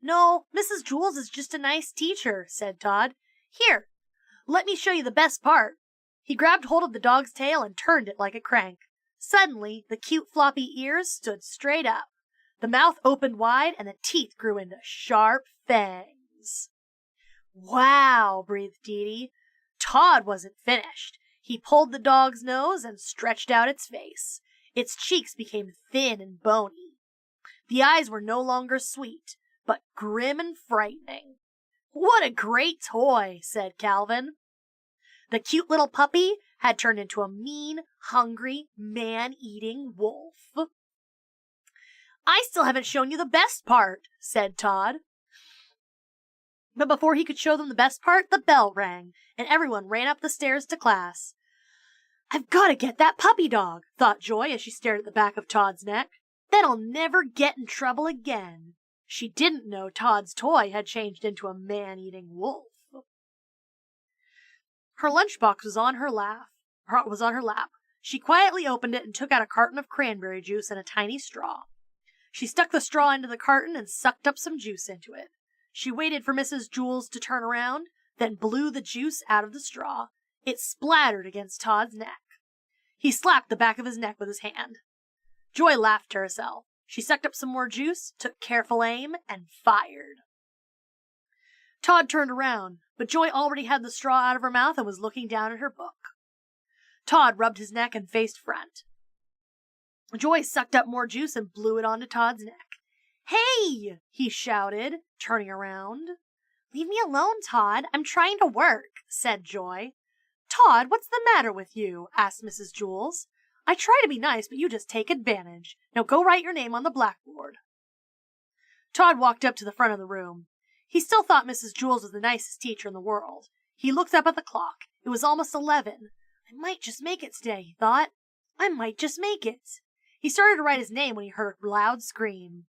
"No, Mrs. Jules is just a nice teacher," said Todd. "Here, let me show you the best part." He grabbed hold of the dog's tail and turned it like a crank. Suddenly, the cute floppy ears stood straight up. The mouth opened wide and the teeth grew into sharp fangs. "Wow," breathed Dee Dee. Todd wasn't finished. He pulled the dog's nose and stretched out its face. Its cheeks became thin and bony. The eyes were no longer sweet, but grim and frightening. "What a great toy," said Calvin. The cute little puppy had turned into a mean, hungry, man-eating wolf. "I still haven't shown you the best part," said Todd. But before he could show them the best part, the bell rang, and everyone ran up the stairs to class. "I've got to get that puppy dog," thought Joy as she stared at the back of Todd's neck. "Then I'll never get in trouble again." She didn't know Todd's toy had changed into a man-eating wolf. Her lunchbox was on her lap. She quietly opened it and took out a carton of cranberry juice and a tiny straw. She stuck the straw into the carton and sucked up some juice into it. She waited for Mrs. Jules to turn around, then blew the juice out of the straw. It splattered against Todd's neck. He slapped the back of his neck with his hand. Joy laughed to herself. She sucked up some more juice, took careful aim, and fired. Todd turned around, but Joy already had the straw out of her mouth and was looking down at her book. Todd rubbed his neck and faced front. Joy sucked up more juice and blew it onto Todd's neck. "Hey!" he shouted, turning around. "Leave me alone, Todd. I'm trying to work," said Joy. "Todd, what's the matter with you?" asked Mrs. Jules. "I try to be nice, but you just take advantage. Now go write your name on the blackboard." Todd walked up to the front of the room. He still thought Mrs. Jules was the nicest teacher in the world. He looked up at the clock. It was almost 11. "I might just make it today," he thought. "I might just make it." He started to write his name when he heard a loud scream.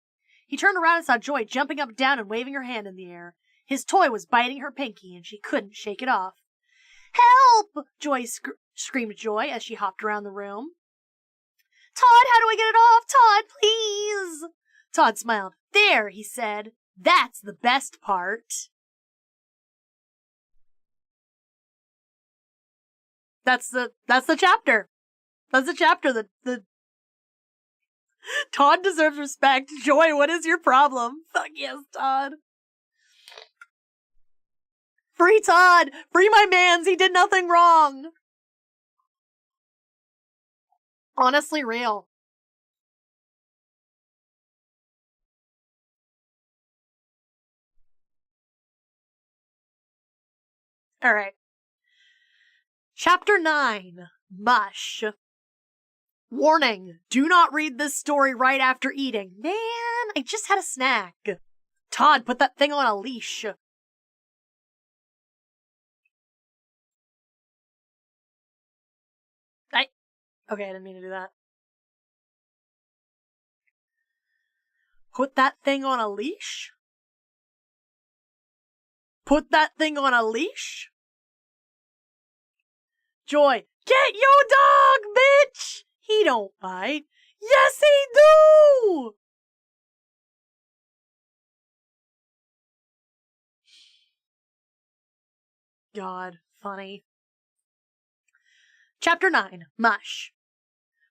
He turned around and saw Joy jumping up and down and waving her hand in the air. His toy was biting her pinky, and she couldn't shake it off. "Help!" screamed Joy as she hopped around the room. "Todd, how do I get it off? Todd, please!" Todd smiled. "There," he said. "That's the best part." That's the chapter. That's the chapter. The Todd deserves respect. Joy, what is your problem? Fuck yes, Todd. Free Todd! Free my mans! He did nothing wrong! Honestly real. Alright. Chapter 9. Mush. Warning, do not read this story right after eating. Man, I just had a snack. Todd, put that thing on a leash. Okay, I didn't mean to do that. Put that thing on a leash? Put that thing on a leash? Joy, get your dog, bitch! He don't bite. Yes, he do! God, funny. Chapter 9. Mush.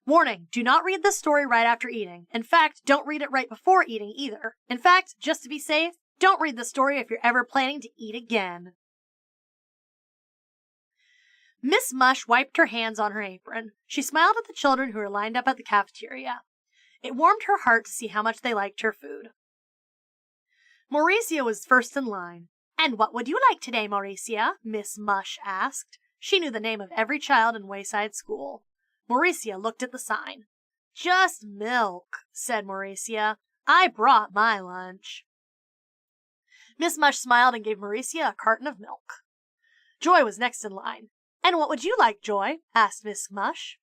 Warning, do not read this story right after eating. In fact, don't read it right before eating either. In fact, just to be safe, don't read the story if you're ever planning to eat again. Miss Mush wiped her hands on her apron. She smiled at the children who were lined up at the cafeteria. It warmed her heart to see how much they liked her food. Mauricia was first in line. "And what would you like today, Mauricia?" Miss Mush asked. She knew the name of every child in Wayside School. Mauricia looked at the sign. "Just milk," said Mauricia. "I brought my lunch." Miss Mush smiled and gave Mauricia a carton of milk. Joy was next in line. "And what would you like, Joy?" asked Miss Mush.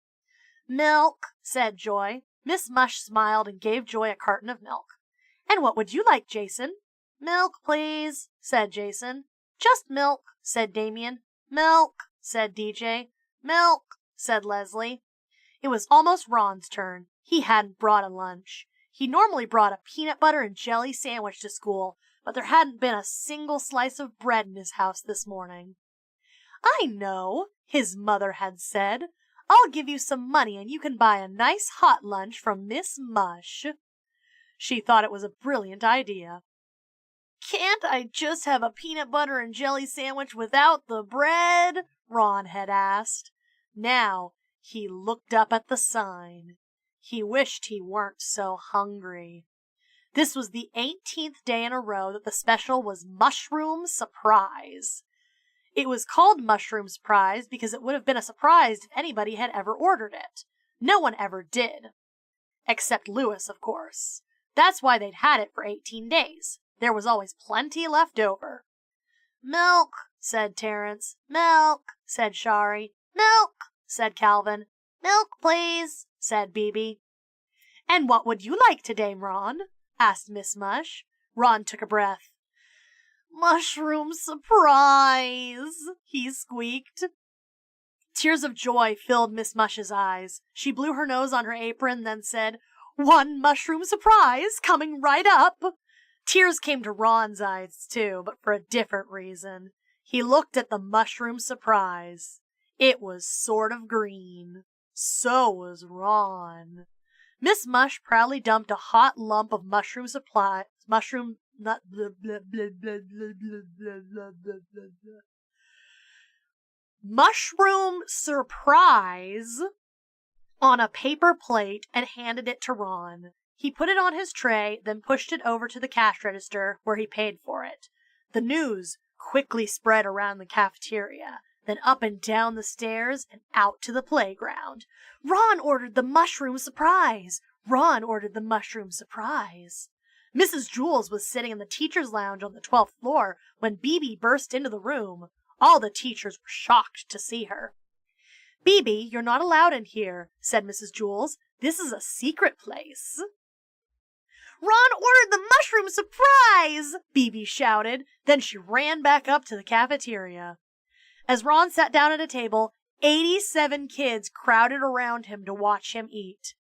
"Milk," said Joy. Miss Mush smiled and gave Joy a carton of milk. "And what would you like, Jason?" "Milk, please," said Jason. "Just milk," said Damien. "Milk," said DJ. "Milk," said Leslie. It was almost Ron's turn. He hadn't brought a lunch. He normally brought a peanut butter and jelly sandwich to school, but there hadn't been a single slice of bread in his house this morning. "I know," his mother had said. "I'll give you some money and you can buy a nice hot lunch from Miss Mush." She thought it was a brilliant idea. "Can't I just have a peanut butter and jelly sandwich without the bread?" Ron had asked. Now he looked up at the sign. He wished he weren't so hungry. This was the 18th day in a row that the special was Mushroom Surprise. It was called Mushroom Surprise because it would have been a surprise if anybody had ever ordered it. No one ever did. Except Lewis, of course. That's why they'd had it for 18 days. There was always plenty left over. "Milk," said Terrence. "Milk," said Shari. "Milk," said Calvin. "Milk, please," said Bibi. "And what would you like today, Ron?" asked Miss Mush. Ron took a breath. "Mushroom surprise," he squeaked. Tears of joy filled Miss Mush's eyes. She blew her nose on her apron, then said, "One mushroom surprise coming right up." Tears came to Ron's eyes, too, but for a different reason. He looked at the mushroom surprise. It was sort of green. So was Ron. Miss Mush proudly dumped a hot lump of mushroom Not blah, blah, blah, blah, blah, blah, blah, blah, blah, blah, blah. Mushroom surprise on a paper plate and handed it to Ron. He put it on his tray, then pushed it over to the cash register where he paid for it. The news quickly spread around the cafeteria, then up and down the stairs and out to the playground. Ron ordered the mushroom surprise! Ron ordered the mushroom surprise! Mrs. Jules was sitting in the teacher's lounge on the 12th floor when Bibi burst into the room. All the teachers were shocked to see her. Bibi, you're not allowed in here, said Mrs. Jules. This is a secret place. Ron ordered the mushroom surprise! Bibi shouted. Then she ran back up to the cafeteria. As Ron sat down at a table, 87 kids crowded around him to watch him eat.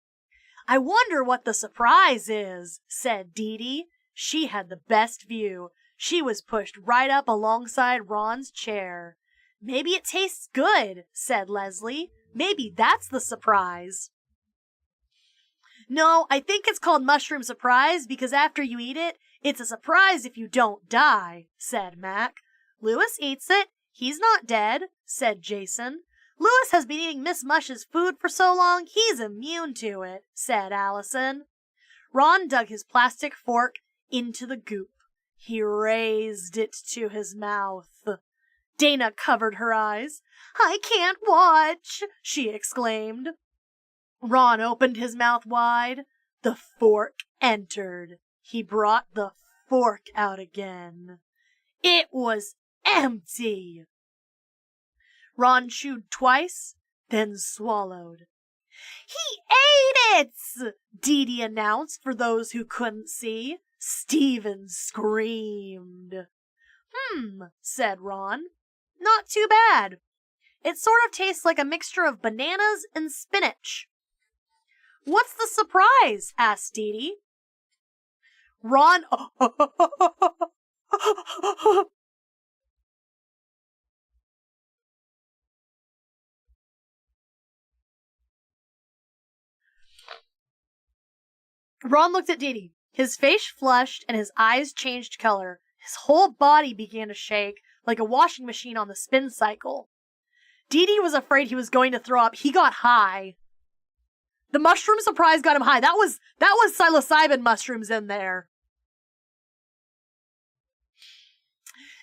I wonder what the surprise is, said Dee Dee. She had the best view. She was pushed right up alongside Ron's chair. Maybe it tastes good, said Leslie. Maybe that's the surprise. No, I think it's called mushroom surprise because after you eat it, it's a surprise if you don't die, said Mac. Lewis eats it. He's not dead, said Jason. Lewis has been eating Miss Mush's food for so long, he's immune to it, said Allison. Ron dug his plastic fork into the goop. He raised it to his mouth. Dana covered her eyes. I can't watch, she exclaimed. Ron opened his mouth wide. The fork entered. He brought the fork out again. It was empty. Ron chewed twice, then swallowed. He ate it! Dee Dee announced for those who couldn't see. Stephen screamed. Said Ron. Not too bad. It sort of tastes like a mixture of bananas and spinach. What's the surprise? Asked Dee Dee. Ron... Ron looked at Dee Dee. His face flushed and his eyes changed color. His whole body began to shake like a washing machine on the spin cycle. Dee Dee was afraid he was going to throw up. He got high. The mushroom surprise got him high. That was psilocybin mushrooms in there.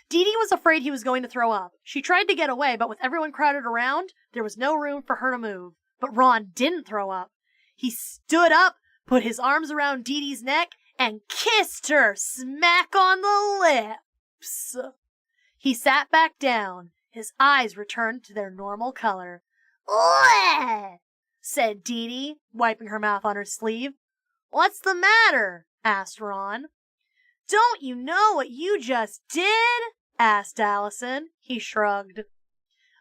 Dee Dee was afraid he was going to throw up. She tried to get away, but with everyone crowded around, there was no room for her to move. But Ron didn't throw up. He stood up, put his arms around Dee Dee's neck, and kissed her smack on the lips. He sat back down. His eyes returned to their normal color. Bleh! Said Dee Dee, wiping her mouth on her sleeve. What's the matter? Asked Ron. Don't you know what you just did? Asked Allison. He shrugged.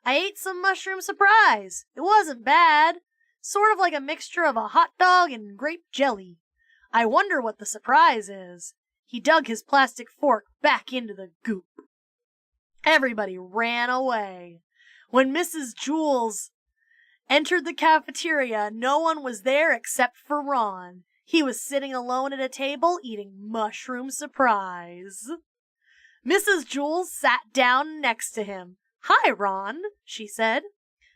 I ate some mushroom surprise. It wasn't bad. Sort of like a mixture of a hot dog and grape jelly. I wonder what the surprise is. He dug his plastic fork back into the goop. Everybody ran away. When Mrs. Jules entered the cafeteria, no one was there except for Ron. He was sitting alone at a table eating mushroom surprise. Mrs. Jules sat down next to him. Hi, Ron, she said.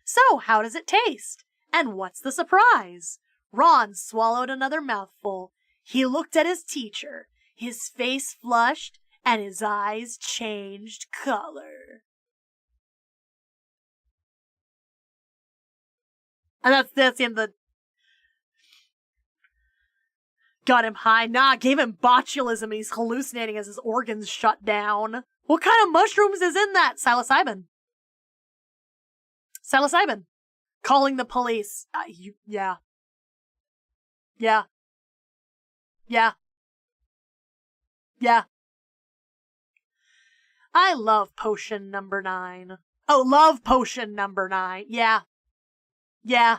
So, how does it taste? And what's the surprise? Ron swallowed another mouthful. He looked at his teacher. His face flushed and his eyes changed color. And that's him. Got him high. Nah, gave him botulism and he's hallucinating as his organs shut down. What kind of mushrooms is in that? Psilocybin. Psilocybin. Calling the police. Yeah. Yeah. Yeah. Yeah. I love potion number 9. Oh, love potion number 9. Yeah. Yeah.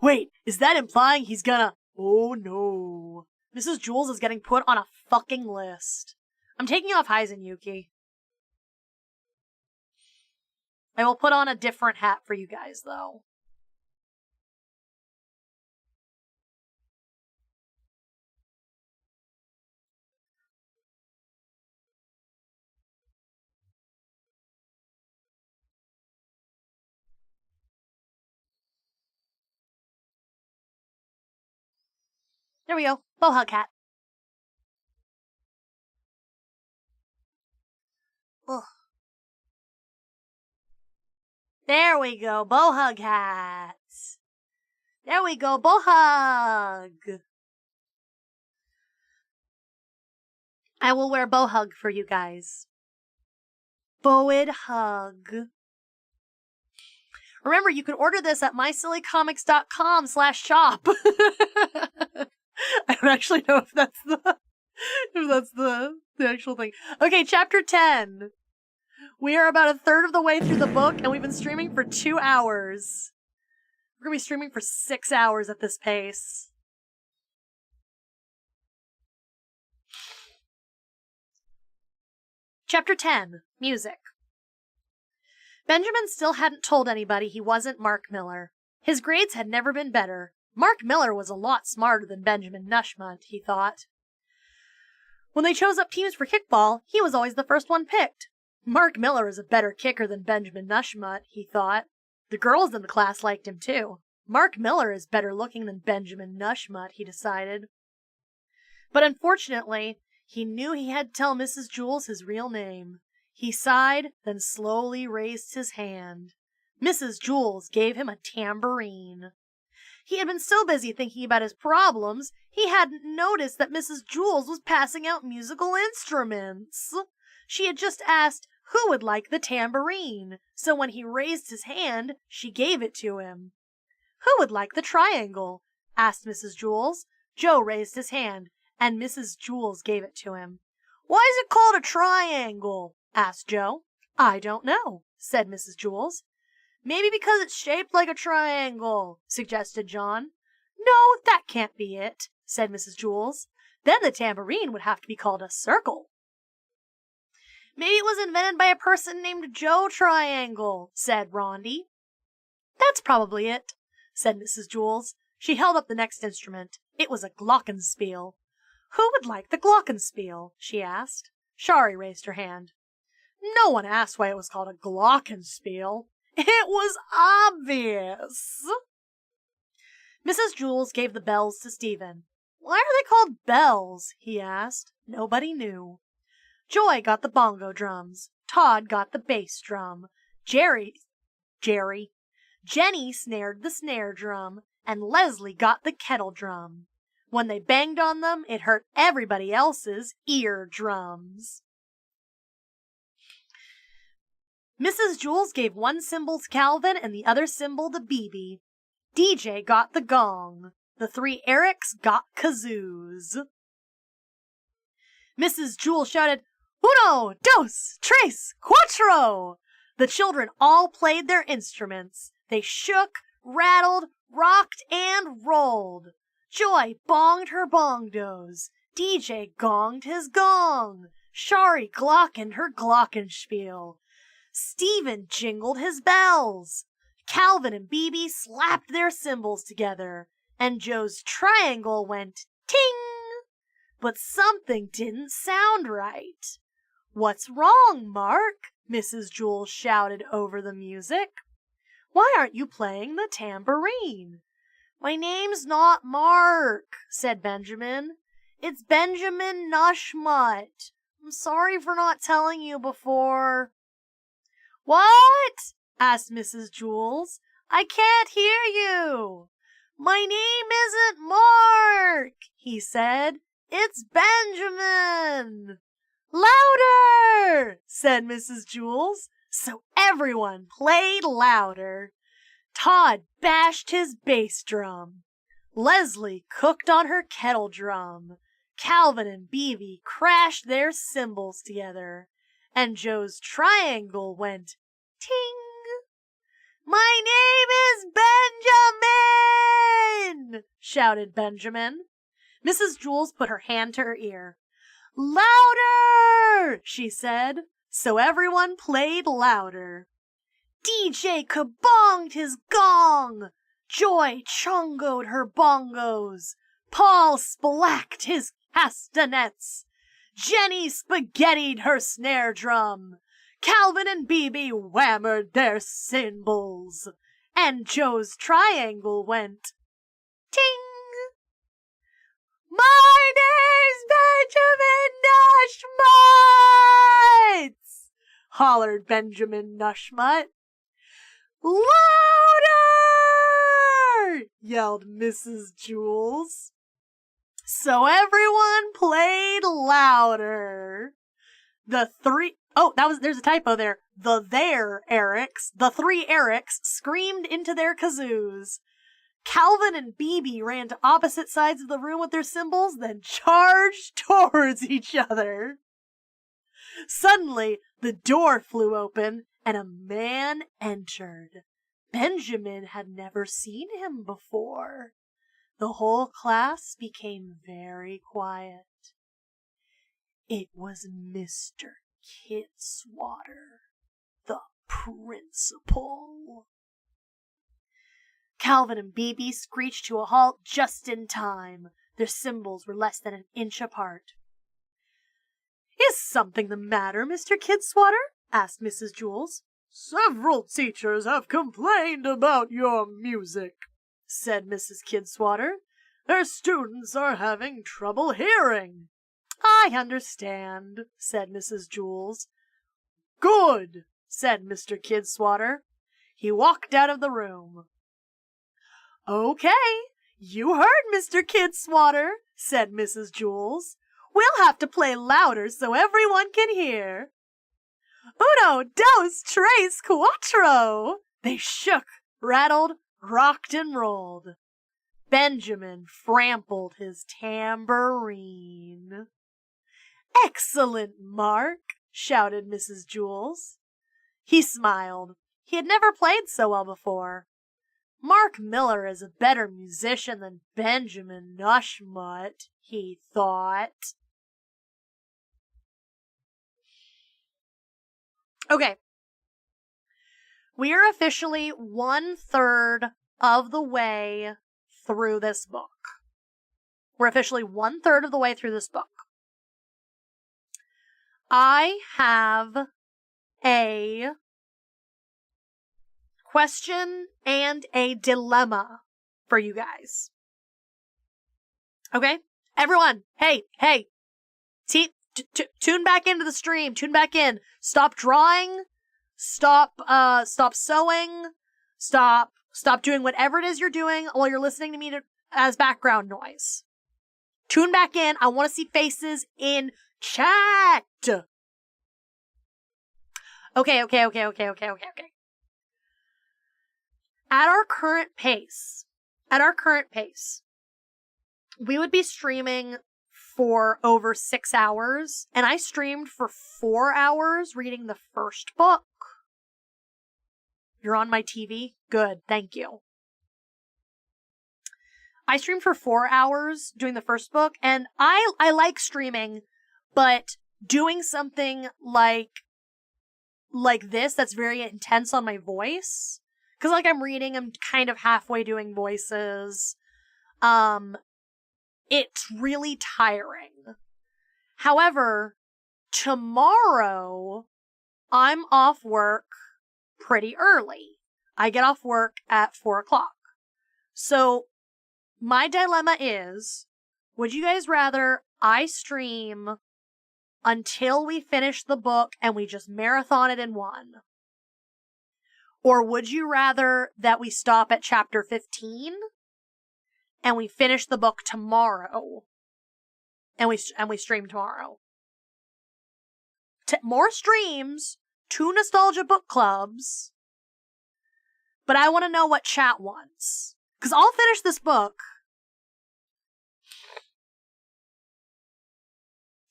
Wait, is that implying he's gonna... Oh no. Mrs. Jules is getting put on a fucking list. I'm taking off Hyzen, Yuki. I will put on a different hat for you guys, though. There we go. Bohug hat. Ugh. There we go. Bohug hats. There we go. Bohug. I will wear bohug for you guys. Bowed hug. Remember, you can order this at mysillycomics.com/shop. I don't actually know if that's the actual thing. Okay, chapter 10. We are about a third of the way through the book, and we've been streaming for 2 hours. We're gonna be streaming for 6 hours at this pace. Chapter 10. Music. Benjamin still hadn't told anybody he wasn't Mark Miller. His grades had never been better. Mark Miller was a lot smarter than Benjamin Nushmunt, he thought. When they chose up teams for kickball, he was always the first one picked. Mark Miller is a better kicker than Benjamin Nushmunt, he thought. The girls in the class liked him too. Mark Miller is better looking than Benjamin Nushmunt, he decided. But unfortunately, he knew he had to tell Mrs. Jules his real name. He sighed, then slowly raised his hand. Mrs. Jules gave him a tambourine. He had been so busy thinking about his problems, he hadn't noticed that Mrs. Jules was passing out musical instruments. She had just asked who would like the tambourine, so when he raised his hand, she gave it to him. Who would like the triangle? Asked Mrs. Jules. Joe raised his hand, and Mrs. Jules gave it to him. Why is it called a triangle? Asked Joe. I don't know, said Mrs. Jules. Maybe because it's shaped like a triangle, suggested John. No, that can't be it, said Mrs. Jules. Then the tambourine would have to be called a circle. Maybe it was invented by a person named Joe Triangle, said Rondi. That's probably it, said Mrs. Jules. She held up the next instrument. It was a glockenspiel. Who would like the glockenspiel? She asked. Shari raised her hand. No one asked why it was called a glockenspiel. It was obvious. Mrs. Jules gave the bells to Stephen. Why are they called bells? He asked. Nobody knew. Joy got the bongo drums. Todd got the bass drum. Jenny snared the snare drum, and Leslie got the kettle drum. When they banged on them, it hurt everybody else's eardrums. Mrs. Jules gave one cymbal to Calvin and the other cymbal to BB. DJ got the gong. The three Erics got kazoos. Mrs. Jules shouted, Uno, dos, tres, cuatro! The children all played their instruments. They shook, rattled, rocked, and rolled. Joy bonged her bongos. DJ gonged his gong. Shari glockened her glockenspiel. Stephen jingled his bells. Calvin and BB slapped their cymbals together. And Joe's triangle went ting! But something didn't sound right. What's wrong, Mark? Mrs. Jules shouted over the music. Why aren't you playing the tambourine? My name's not Mark, said Benjamin. It's Benjamin Nushmunt. I'm sorry for not telling you before. What? Asked Mrs. Jules. I can't hear you. My name isn't Mark, he said. It's Benjamin. Louder, said Mrs. Jules. So everyone played louder. Todd bashed his bass drum. Leslie cooked on her kettle drum. Calvin and Beavy crashed their cymbals together. And Joe's triangle went ting. My name is Benjamin, shouted Benjamin. Mrs. Jules put her hand to her ear. Louder, she said. So everyone played louder. DJ kabonged his gong. Joy chongoed her bongos. Paul splacked his castanets. Jenny spaghettied her snare drum. Calvin and BB whammered their cymbals. And Joe's triangle went ting. hollered Benjamin Nushmut. Louder! Yelled Mrs. Jules. So everyone played louder. There's a typo there. The three Erics screamed into their kazoos. Calvin and Bebe ran to opposite sides of the room with their cymbals, then charged towards each other. Suddenly, the door flew open, and a man entered. Benjamin had never seen him before. The whole class became very quiet. It was Mr. Kidswatter, the principal. Calvin and Bebe screeched to a halt just in time. Their cymbals were less than an inch apart. Is something the matter, Mr. Kidswatter? Asked Mrs. Jules. Several teachers have complained about your music, said Mrs. Kidswatter. Their students are having trouble hearing. I understand, said Mrs. Jules. Good, said Mr. Kidswatter. He walked out of the room. Okay, you heard Mr. Kidswatter, said Mrs. Jules. We'll have to play louder so everyone can hear. Uno, dos, tres, cuatro. They shook, rattled, rocked, and rolled. Benjamin frampled his tambourine. Excellent, Mark, shouted Mrs. Jules. He smiled. He had never played so well before. Mark Miller is a better musician than Benjamin Nushmut, he thought. Okay. We are officially 1/3 of the way through this book. We're officially 1/3 of the way through this book. I have a question and a dilemma for you guys. Okay? Everyone, hey, tune back into the stream. Tune back in. Stop drawing. Stop sewing. Stop doing whatever it is you're doing while you're listening to me as background noise. Tune back in. I want to see faces in chat. Okay. At our current pace, we would be streaming for over 6 hours, and I streamed for 4 hours reading the first book. You're on my TV? Good, thank you. I streamed for 4 hours doing the first book, and I like streaming, but doing something like this that's very intense on my voice, because like I'm reading, I'm kind of halfway doing voices. It's really tiring. However, tomorrow, I'm off work pretty early. I get off work at 4 o'clock. So, my dilemma is, would you guys rather I stream until we finish the book and we just marathon it in one? Or would you rather that we stop at chapter 15 and we finish the book tomorrow and we stream tomorrow? More streams, 2 nostalgia book clubs, but I want to know what chat wants. Because I'll finish this book.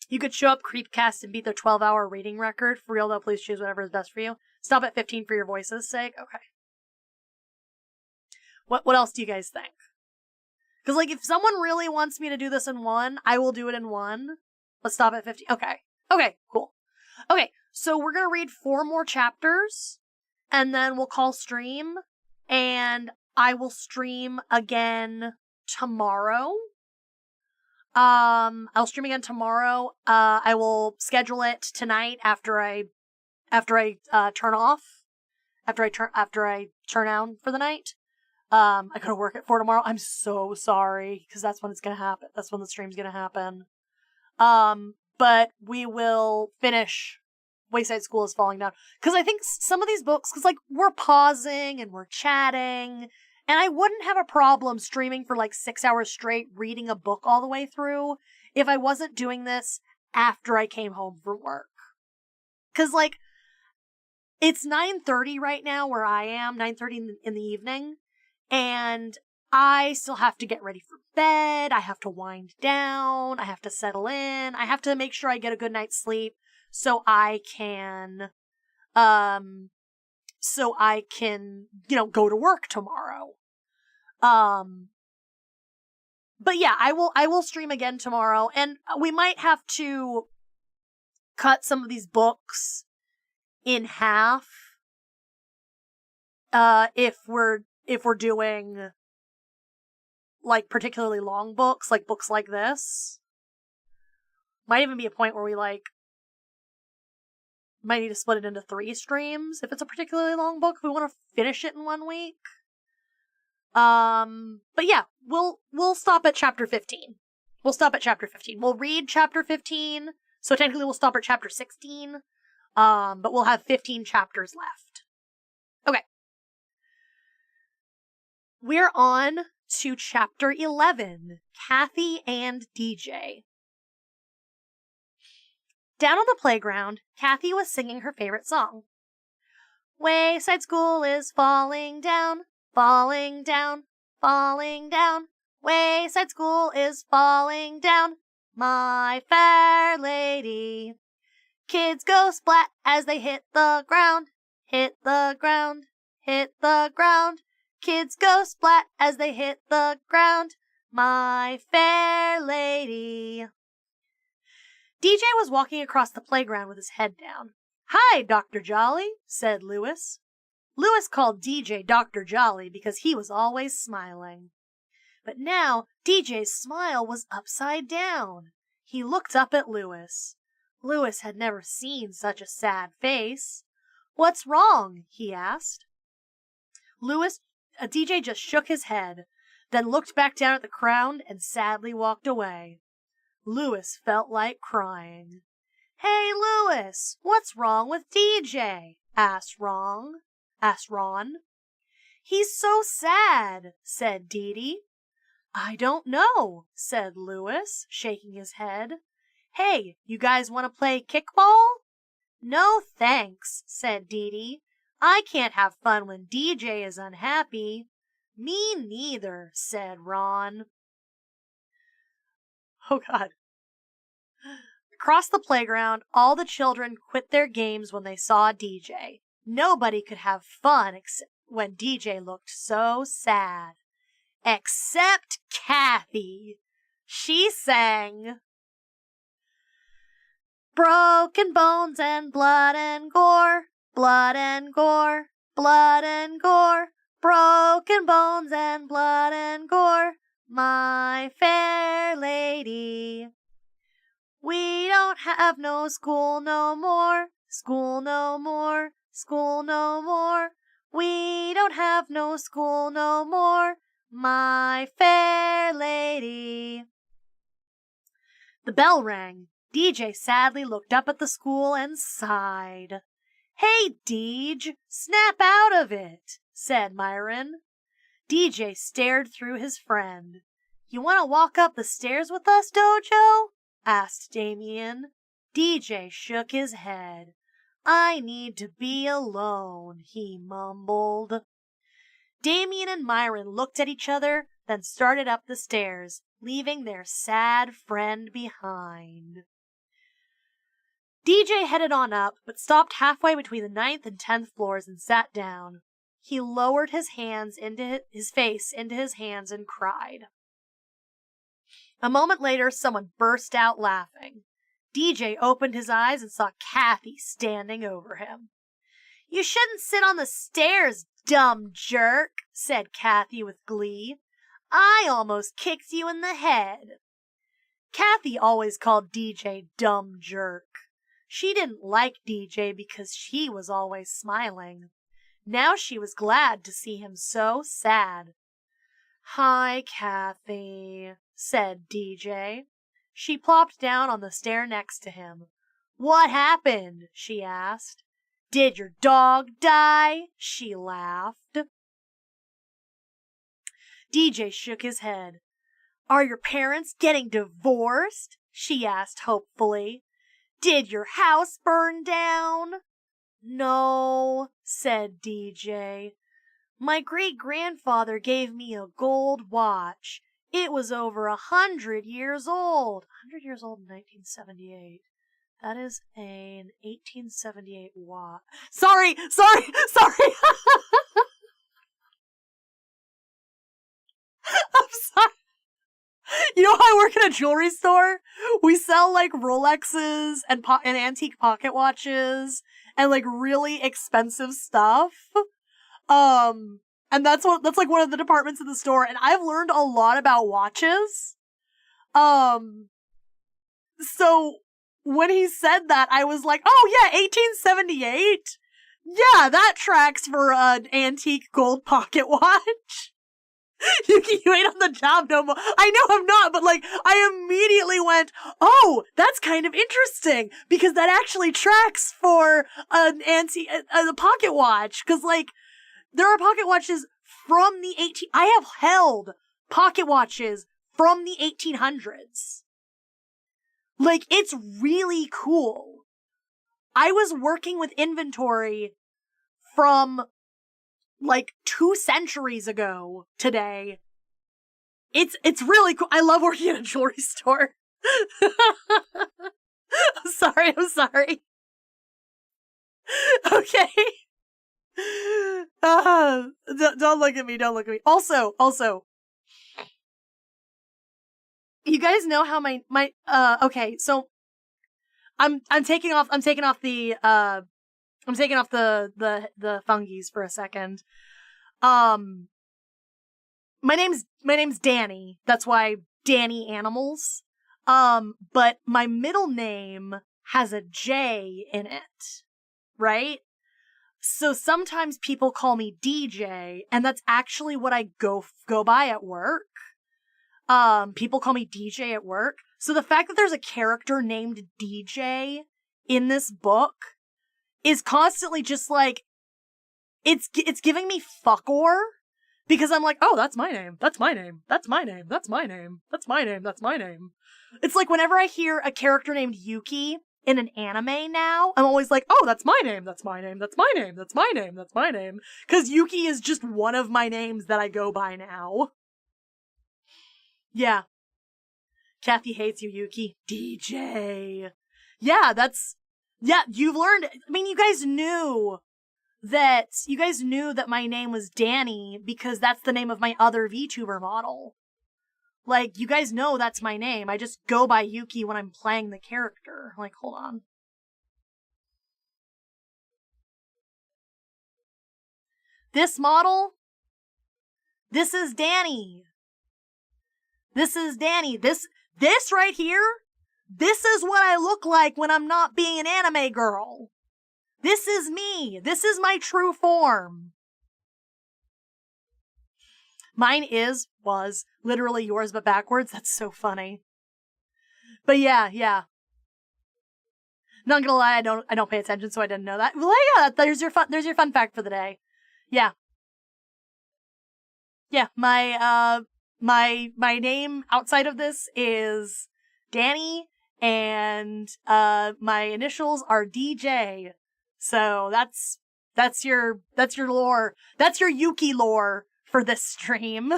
You could show up Creepcast and beat their 12-hour reading record. For real though, please choose whatever is best for you. Stop at 15 for your voice's sake. Okay. What else do you guys think? Because, like, if someone really wants me to do this in one, I will do it in one. Let's stop at 15. Okay. Okay, cool. Okay, so we're going to read 4 more chapters, and then we'll call stream, and I will stream again tomorrow. I'll stream again tomorrow. I will schedule it tonight after I turn off. After I turn down for the night. I gotta work at 4 tomorrow. I'm so sorry, because that's when it's gonna happen. That's when the stream's gonna happen. But we will finish Wayside School is falling down. Because I think some of these books, because, like, we're pausing and we're chatting, and I wouldn't have a problem streaming for, like, 6 hours straight, reading a book all the way through, if I wasn't doing this after I came home from work. Because, like, it's 9:30 right now where I am, 9:30 in the evening, and I still have to get ready for bed, I have to wind down, I have to settle in, I have to make sure I get a good night's sleep so I can, go to work tomorrow. But yeah, I will stream again tomorrow, and we might have to cut some of these books in half, if we're doing, like, particularly long books, like books like this. Might even be a point where we, like, might need to split it into 3 streams if it's a particularly long book, if we want to finish it in 1 week. But yeah, we'll stop at chapter 15. We'll read chapter 15, so technically we'll stop at chapter 16, but we'll have 15 chapters left. Okay. We're on to chapter 11, Kathy and DJ. Down on the playground, Kathy was singing her favorite song. Wayside School is falling down, falling down, falling down. Wayside School is falling down, my fair lady. Kids go splat as they hit the ground, hit the ground, hit the ground. Kids go splat as they hit the ground, my fair lady. DJ was walking across the playground with his head down. Hi, Dr. Jolly, said Lewis. Lewis called DJ Dr. Jolly because he was always smiling. But now DJ's smile was upside down. He looked up at Lewis. Lewis had never seen such a sad face. What's wrong? He asked. DJ just shook his head, then looked back down at the ground and sadly walked away. Lewis felt like crying. Hey, Lewis, what's wrong with DJ? asked Ron. He's so sad, said Dee Dee. I don't know, said Lewis, shaking his head. Hey, you guys want to play kickball? No thanks, said Dee Dee. I can't have fun when DJ is unhappy. Me neither, said Ron. Oh, God. Across the playground, all the children quit their games when they saw DJ. Nobody could have fun when DJ looked so sad. Except Kathy. She sang, broken bones and blood and gore, blood and gore, blood and gore, broken bones and blood and gore, my fair lady. We don't have no school no more, school no more, school no more. We don't have no school no more, my fair lady. The bell rang. DJ sadly looked up at the school and sighed. Hey, Deej, snap out of it, said Myron. DJ stared through his friend. You want to walk up the stairs with us, Dojo? Asked Damien. DJ shook his head. I need to be alone, he mumbled. Damien and Myron looked at each other, then started up the stairs, leaving their sad friend behind. DJ headed on up, but stopped halfway between the 9th and 10th floors and sat down. He lowered his face into his hands and cried. A moment later, someone burst out laughing. DJ opened his eyes and saw Kathy standing over him. You shouldn't sit on the stairs, dumb jerk, said Kathy with glee. I almost kicked you in the head. Kathy always called DJ dumb jerk. She didn't like DJ because she was always smiling. Now she was glad to see him so sad. Hi, Kathy, said DJ. She plopped down on the stair next to him. What happened? She asked. Did your dog die? She laughed. DJ shook his head. Are your parents getting divorced? She asked hopefully. Did your house burn down? No, said DJ. My great-grandfather gave me a gold watch. It was over 100 years old. 100 years old in 1978. That is an 1878 watch. Sorry! I'm sorry. You know how I work in a jewelry store? We sell, like, Rolexes and antique pocket watches and, like, really expensive stuff. And that's like one of the departments of the store, and I've learned a lot about watches. So when he said that, I was like, oh yeah, 1878? Yeah, that tracks for an antique gold pocket watch. Yuki, you ain't on the job no more. I know I'm not, but like, I immediately went, oh, that's kind of interesting, because that actually tracks for an antique, a pocket watch, because like, there are pocket watches from the I have held pocket watches from the 1800s. Like, it's really cool. I was working with inventory from, like, 2 centuries ago today. It's really cool. I love working in a jewelry store. I'm sorry. Okay. Don't look at me. Also, you guys know how okay, so I'm taking off the fungies for a second. My name's Danny. That's why Danny Animals. But my middle name has a J in it, right? So sometimes people call me DJ, and that's actually what I go by at work. People call me DJ at work. So the fact that there's a character named DJ in this book is constantly just like, it's giving me fuckor, because I'm like, oh, that's my name. That's my name. That's my name. That's my name. That's my name. That's my name. It's like whenever I hear a character named Yuki in an anime now, I'm always like, oh, that's my name. That's my name. That's my name. That's my name. That's my name. Because Yuki is just one of my names that I go by now. Yeah. Kathy hates you, Yuki. DJ. Yeah, you've learned. I mean, you guys knew that my name was Danny because that's the name of my other VTuber model. Like, you guys know that's my name. I just go by Yuki when I'm playing the character. Like, hold on. This model? This is Danny. This is Danny. This right here? This is what I look like when I'm not being an anime girl. This is me. This is my true form. Mine was literally yours, but backwards. That's so funny. But yeah. Not gonna lie, I don't pay attention, so I didn't know that. Well, yeah, there's your fun fact for the day. Yeah. Yeah, my name outside of this is Danny, and my initials are DJ. So that's your lore. That's your Yuki lore for this stream.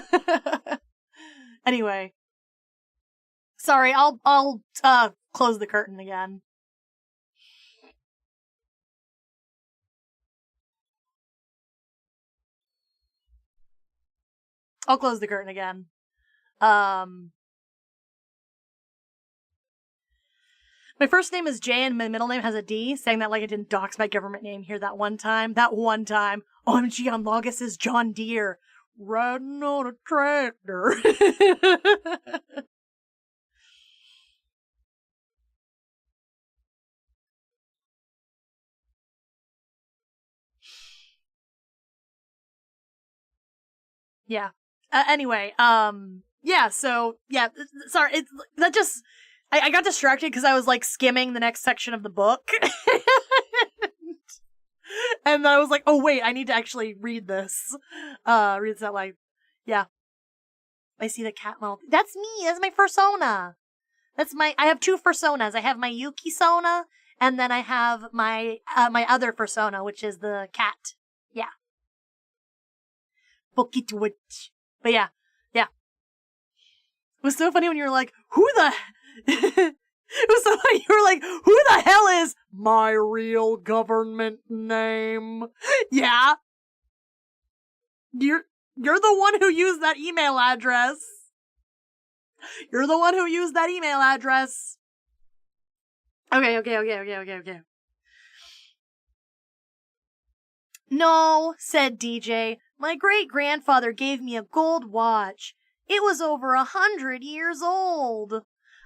Anyway. Sorry, I'll close the curtain again. I'll close the curtain again. My first name is J and my middle name has a D, saying that like I didn't dox my government name here that one time. OMG, on Logos is John Deere. Riding on a tractor. Yeah. Anyway, yeah, so, yeah, sorry, I got distracted because I was like skimming the next section of the book. And then I was like, oh wait, I need to actually read this. Read this out loud. Yeah. I see the cat model. That's me. That's my fursona. I have two fursonas. I have my Yuki sona, and then I have my other fursona, which is the cat. Yeah. Bokitwitch. But yeah. It was so funny when you were like, who the... It was so funny. You were like, who the hell is my real government name? Yeah. You're the one who used that email address. You're the one who used that email address. Okay. No, said DJ. My great-grandfather gave me a gold watch. It was over 100 years old.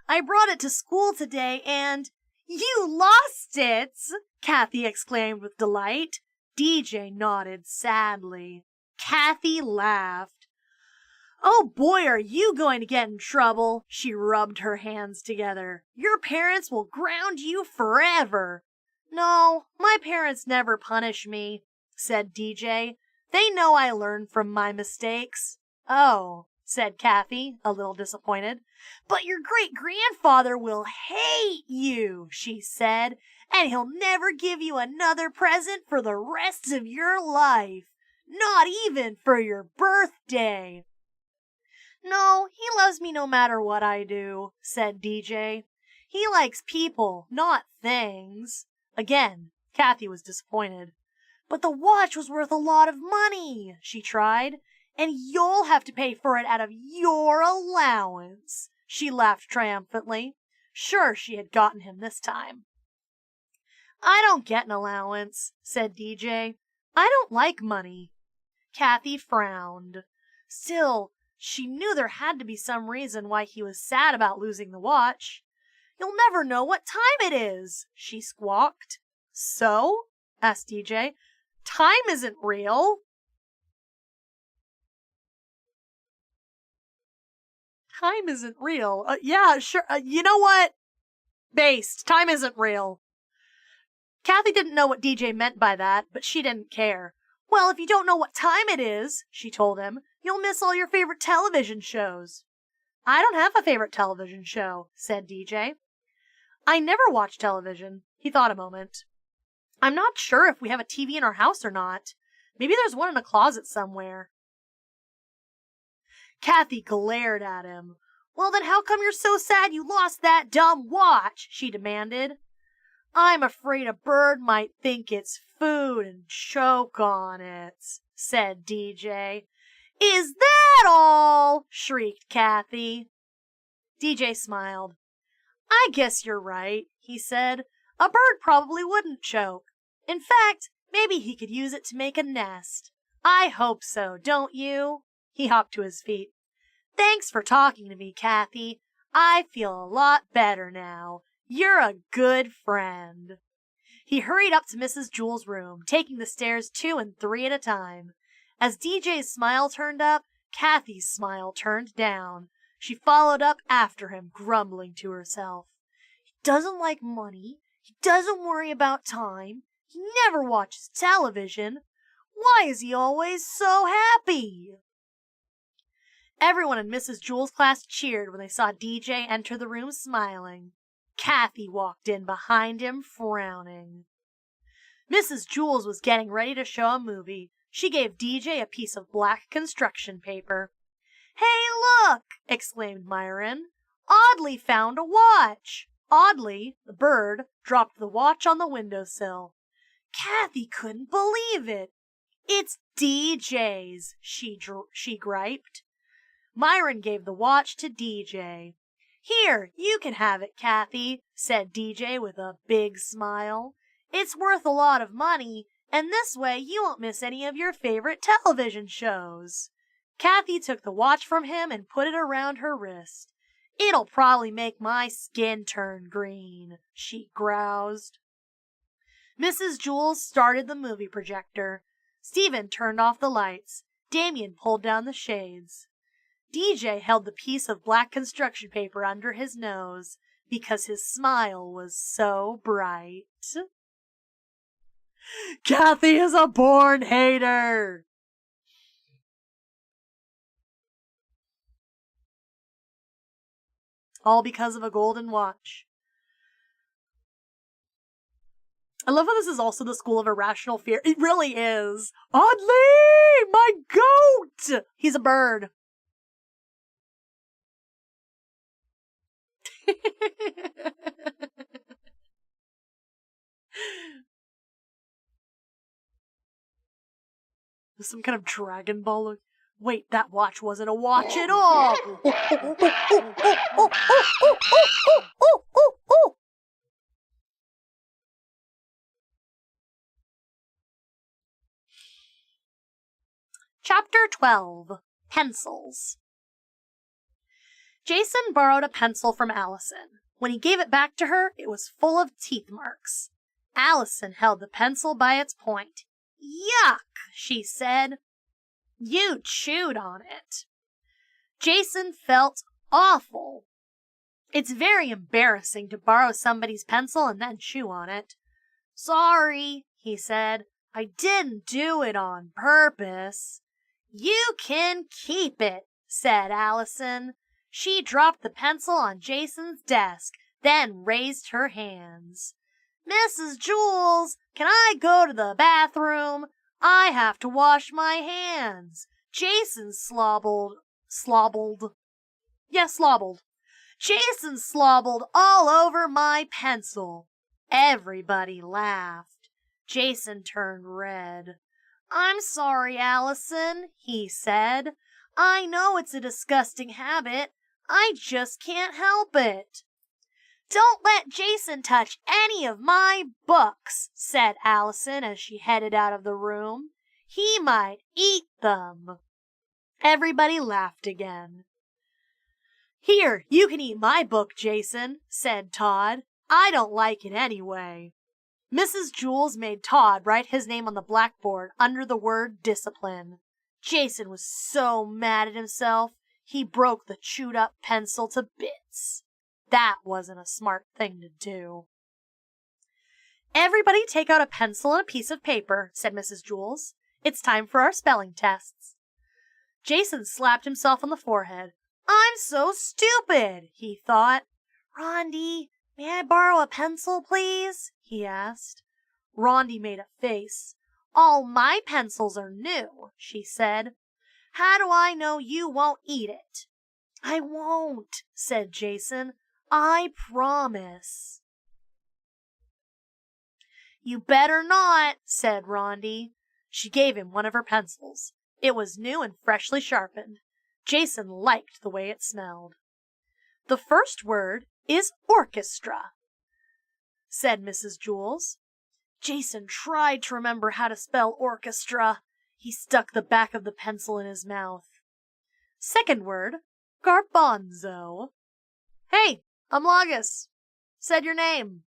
I brought it to school today and... You lost it! Kathy exclaimed with delight. DJ nodded sadly. Kathy laughed. Oh boy, are you going to get in trouble? She rubbed her hands together. Your parents will ground you forever. No, my parents never punish me, said DJ. They know I learn from my mistakes. Oh, said Kathy, a little disappointed. But your great-grandfather will hate you, she said, and he'll never give you another present for the rest of your life. Not even for your birthday. No, he loves me no matter what I do, said DJ. He likes people, not things. Again, Kathy was disappointed. But the watch was worth a lot of money, she tried, and you'll have to pay for it out of your allowance. She laughed triumphantly. Sure, she had gotten him this time. I don't get an allowance, said DJ. I don't like money. Kathy frowned. Still, she knew there had to be some reason why he was sad about losing the watch. You'll never know what time it is, she squawked. So? Asked DJ. Time isn't real. Time isn't real. Yeah, sure. You know what? Based. Time isn't real. Kathy didn't know what DJ meant by that, but she didn't care. Well, if you don't know what time it is, she told him, you'll miss all your favorite television shows. I don't have a favorite television show, said DJ. I never watch television. He thought a moment. I'm not sure if we have a TV in our house or not. Maybe there's one in a closet somewhere. Kathy glared at him. Well, then how come you're so sad you lost that dumb watch? She demanded. I'm afraid a bird might think it's food and choke on it, said DJ. Is that all? Shrieked Kathy. DJ smiled. I guess you're right, he said. A bird probably wouldn't choke. In fact, maybe he could use it to make a nest. I hope so, don't you? He hopped to his feet. Thanks for talking to me, Kathy. I feel a lot better now. You're a good friend. He hurried up to Mrs. Jewell's room, taking the stairs 2 and 3 at a time. As DJ's smile turned up, Kathy's smile turned down. She followed up after him, grumbling to herself. He doesn't like money. He doesn't worry about time. He never watches television. Why is he always so happy? Everyone in Mrs. Jewell's class cheered when they saw DJ enter the room smiling. Kathy walked in behind him, frowning. Mrs. Jewell was getting ready to show a movie. She gave DJ a piece of black construction paper. Hey, look! Exclaimed Myron. Audley found a watch. Audley, the bird, dropped the watch on the windowsill. Kathy couldn't believe it. It's DJ's, she griped. Myron gave the watch to DJ. Here, you can have it, Kathy, said DJ with a big smile. It's worth a lot of money, and this way you won't miss any of your favorite television shows. Kathy took the watch from him and put it around her wrist. It'll probably make my skin turn green, she groused. Mrs. Jewell started the movie projector. Stephen turned off the lights. Damien pulled down the shades. DJ held the piece of black construction paper under his nose. because his smile was so bright. Kathy is a born hater! All because of a golden watch. I love how this is also the school of irrational fear. It really is. Audley! My goat! He's a bird. Some kind of Dragon Ball look. Wait, that watch wasn't a watch at all! Chapter 12. Pencils. Jason borrowed a pencil from Allison. When he gave it back to her, it was full of teeth marks. Allison held the pencil by its point. Yuck, she said. You chewed on it. Jason felt awful. It's very embarrassing to borrow somebody's pencil and then chew on it. Sorry, he said. I didn't do it on purpose. You can keep it, said Allison. She dropped the pencil on Jason's desk, then raised her hands. Mrs. Jules, can I go to the bathroom? I have to wash my hands. Jason slobbled. Jason slobbled all over my pencil. Everybody laughed. Jason turned red. I'm sorry, Allison, he said. I know it's a disgusting habit. I just can't help it. Don't let Jason touch any of my books, said Allison as she headed out of the room. He might eat them. Everybody laughed again. Here, you can eat my book, Jason, said Todd. I don't like it anyway. Mrs. Jules made Todd write his name on the blackboard under the word discipline. Jason was so mad at himself, he broke the chewed-up pencil to bits. That wasn't a smart thing to do. Everybody take out a pencil and a piece of paper, said Mrs. Jules. It's time for our spelling tests. Jason slapped himself on the forehead. I'm so stupid, he thought. Rondi, may I borrow a pencil, please? He asked. Rondi made a face. All my pencils are new, she said. How do I know you won't eat it? I won't, said Jason. I promise. You better not, said Rondi. She gave him one of her pencils. It was new and freshly sharpened. Jason liked the way it smelled. The first word is orchestra, said Mrs. Jules. Jason tried to remember how to spell orchestra. He stuck the back of the pencil in his mouth. Second word, garbanzo. Hey, I'm Lagus. Said your name.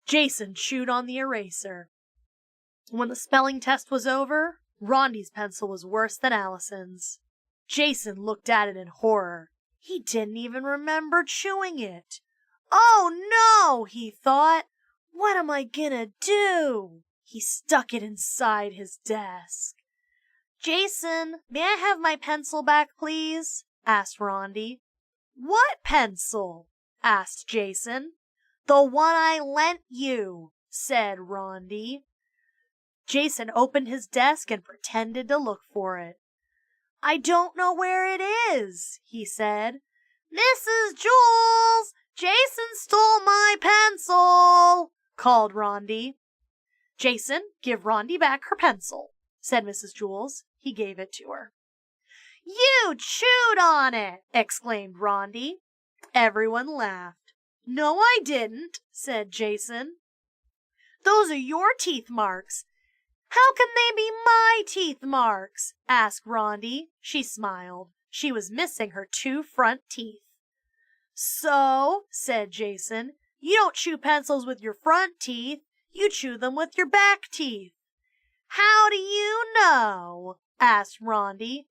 Jason chewed on the eraser. When the spelling test was over, Rondi's pencil was worse than Allison's. Jason looked at it in horror. He didn't even remember chewing it. Oh no, he thought. What am I gonna do? He stuck it inside his desk. Jason, may I have my pencil back, please? Asked Rondi. What pencil? Asked Jason. The one I lent you, said Rondi. Jason opened his desk and pretended to look for it. I don't know where it is, he said. Mrs. Jules, Jason stole my pencil, called Rondi. Jason, give Rondi back her pencil, said Mrs. Jules. He gave it to her. You chewed on it, exclaimed Rondi. Everyone laughed. No, I didn't, said Jason. Those are your teeth marks. How can they be my teeth marks? Asked Rondi. She smiled. She was missing her 2 front teeth. So, said Jason, you don't chew pencils with your front teeth. You chew them with your back teeth. How do you know? Asked Rondi.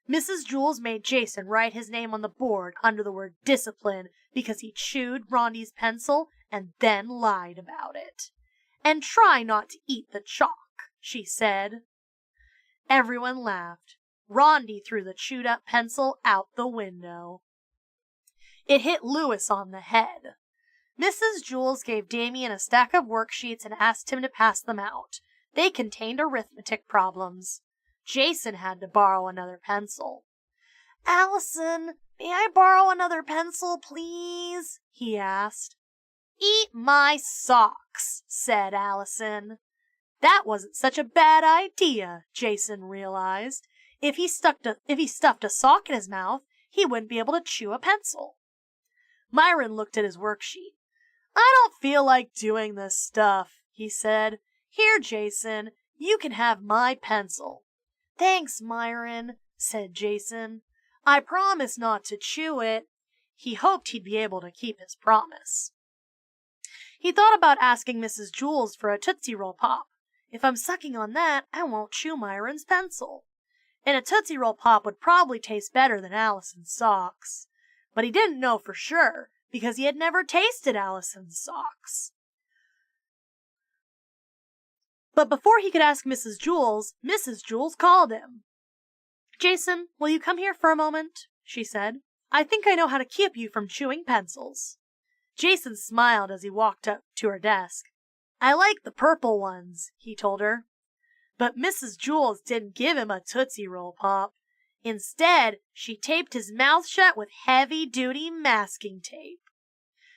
Mrs. Jules made Jason write his name on the board under the word discipline because he chewed Rondi's pencil and then lied about it. And try not to eat the chalk, she said. Everyone laughed. Rondi threw the chewed up pencil out the window. It hit Lewis on the head. Mrs. Jules gave Damien a stack of worksheets and asked him to pass them out. They contained arithmetic problems. Jason had to borrow another pencil. "Allison, may I borrow another pencil, please?" he asked. "Eat my socks," said Allison. That wasn't such a bad idea, Jason realized. If he stuffed a sock in his mouth, he wouldn't be able to chew a pencil. Myron looked at his worksheet. "I don't feel like doing this stuff," he said. "Here, Jason, you can have my pencil." "Thanks, Myron," said Jason. "I promise not to chew it." He hoped he'd be able to keep his promise. He thought about asking Mrs. Jules for a Tootsie Roll Pop. If I'm sucking on that, I won't chew Myron's pencil. And a Tootsie Roll Pop would probably taste better than Allison's socks. But he didn't know for sure, because he had never tasted Allison's socks. But before he could ask Mrs. Jules called him. "Jason, will you come here for a moment?" she said. "I think I know how to keep you from chewing pencils." Jason smiled as he walked up to her desk. "I like the purple ones," he told her. But Mrs. Jules didn't give him a Tootsie Roll Pop. Instead, she taped his mouth shut with heavy-duty masking tape.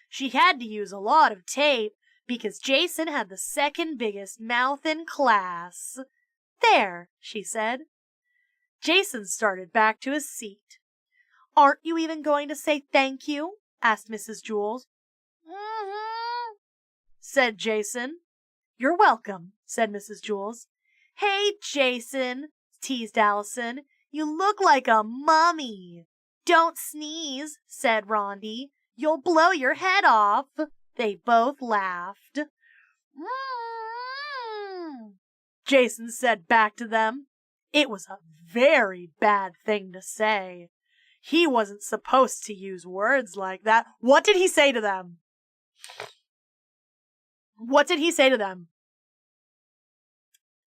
She had to use a lot of tape because Jason had the second biggest mouth in class. "There," she said. Jason started back to his seat. "Aren't you even going to say thank you?" asked Mrs. Jules. "Mm-hmm," said Jason. "You're welcome," said Mrs. Jules. "Hey, Jason," teased Allison. "You look like a mummy." "Don't sneeze," said Rondi. "You'll blow your head off." They both laughed. Jason said back to them. It was a very bad thing to say. He wasn't supposed to use words like that. What did he say to them? What did he say to them?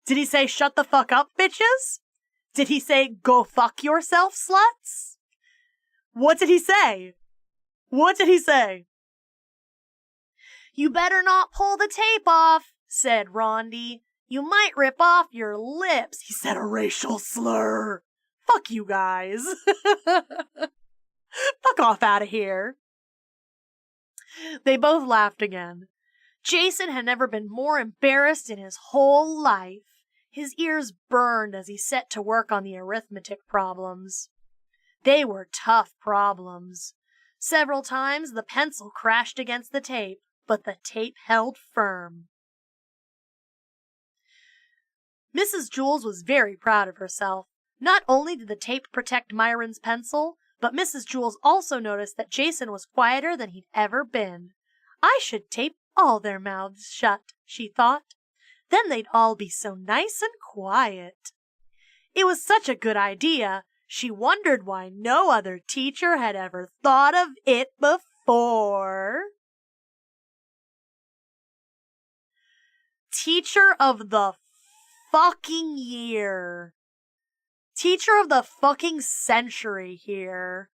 Did he say, "Shut the fuck up, bitches"? Did he say, "Go fuck yourself, sluts"? What did he say? What did he say? "You better not pull the tape off," said Rondi. "You might rip off your lips." He said a racial slur. Fuck you guys. Fuck off out of here. They both laughed again. Jason had never been more embarrassed in his whole life. His ears burned as he set to work on the arithmetic problems. They were tough problems. Several times the pencil crashed against the tape, but the tape held firm. Mrs. Jules was very proud of herself. Not only did the tape protect Myron's pencil, but Mrs. Jules also noticed that Jason was quieter than he'd ever been. "I should tape all their mouths shut," she thought. "Then they'd all be so nice and quiet." It was such a good idea, she wondered why no other teacher had ever thought of it before. Teacher of the fucking year. Teacher of the fucking century here.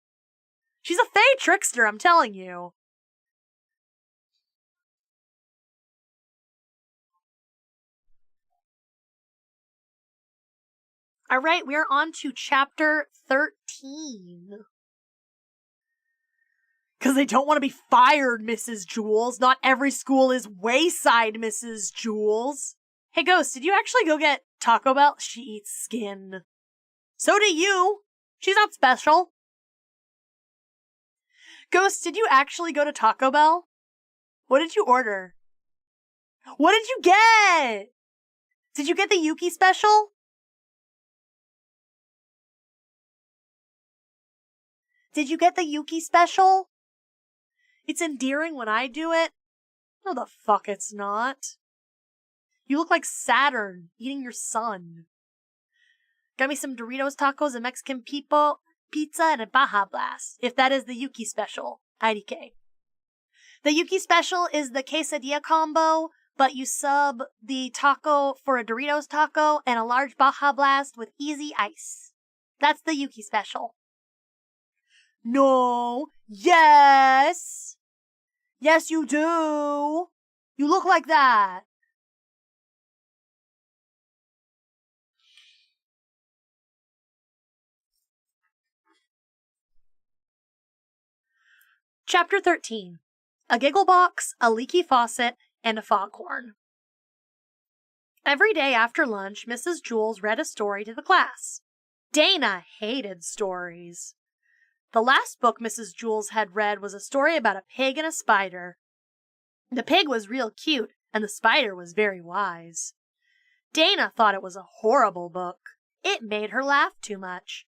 She's a fey trickster, I'm telling you. Alright, we are on to chapter 13. Because they don't want to be fired, Mrs. Jules. Not every school is Wayside, Mrs. Jules. Hey, Ghost, did you actually go get Taco Bell? She eats skin. So do you. She's not special. Ghost, did you actually go to Taco Bell? What did you order? What did you get? Did you get the Yuki special? Did you get the Yuki special? It's endearing when I do it. No, the fuck it's not. You look like Saturn eating your son. Got me some Doritos tacos, a Mexican pizza, and a Baja Blast, if that is the Yuki special. IDK. The Yuki special is the quesadilla combo, but you sub the taco for a Doritos taco and a large Baja Blast with easy ice. That's the Yuki special. No. Yes. Yes, you do. You look like that. Chapter 13. A giggle box, a leaky faucet, and a foghorn. Every day after lunch, Mrs. Jules read a story to the class. Dana hated stories. The last book Mrs. Jules had read was a story about a pig and a spider. The pig was real cute, and the spider was very wise. Dana thought it was a horrible book. It made her laugh too much.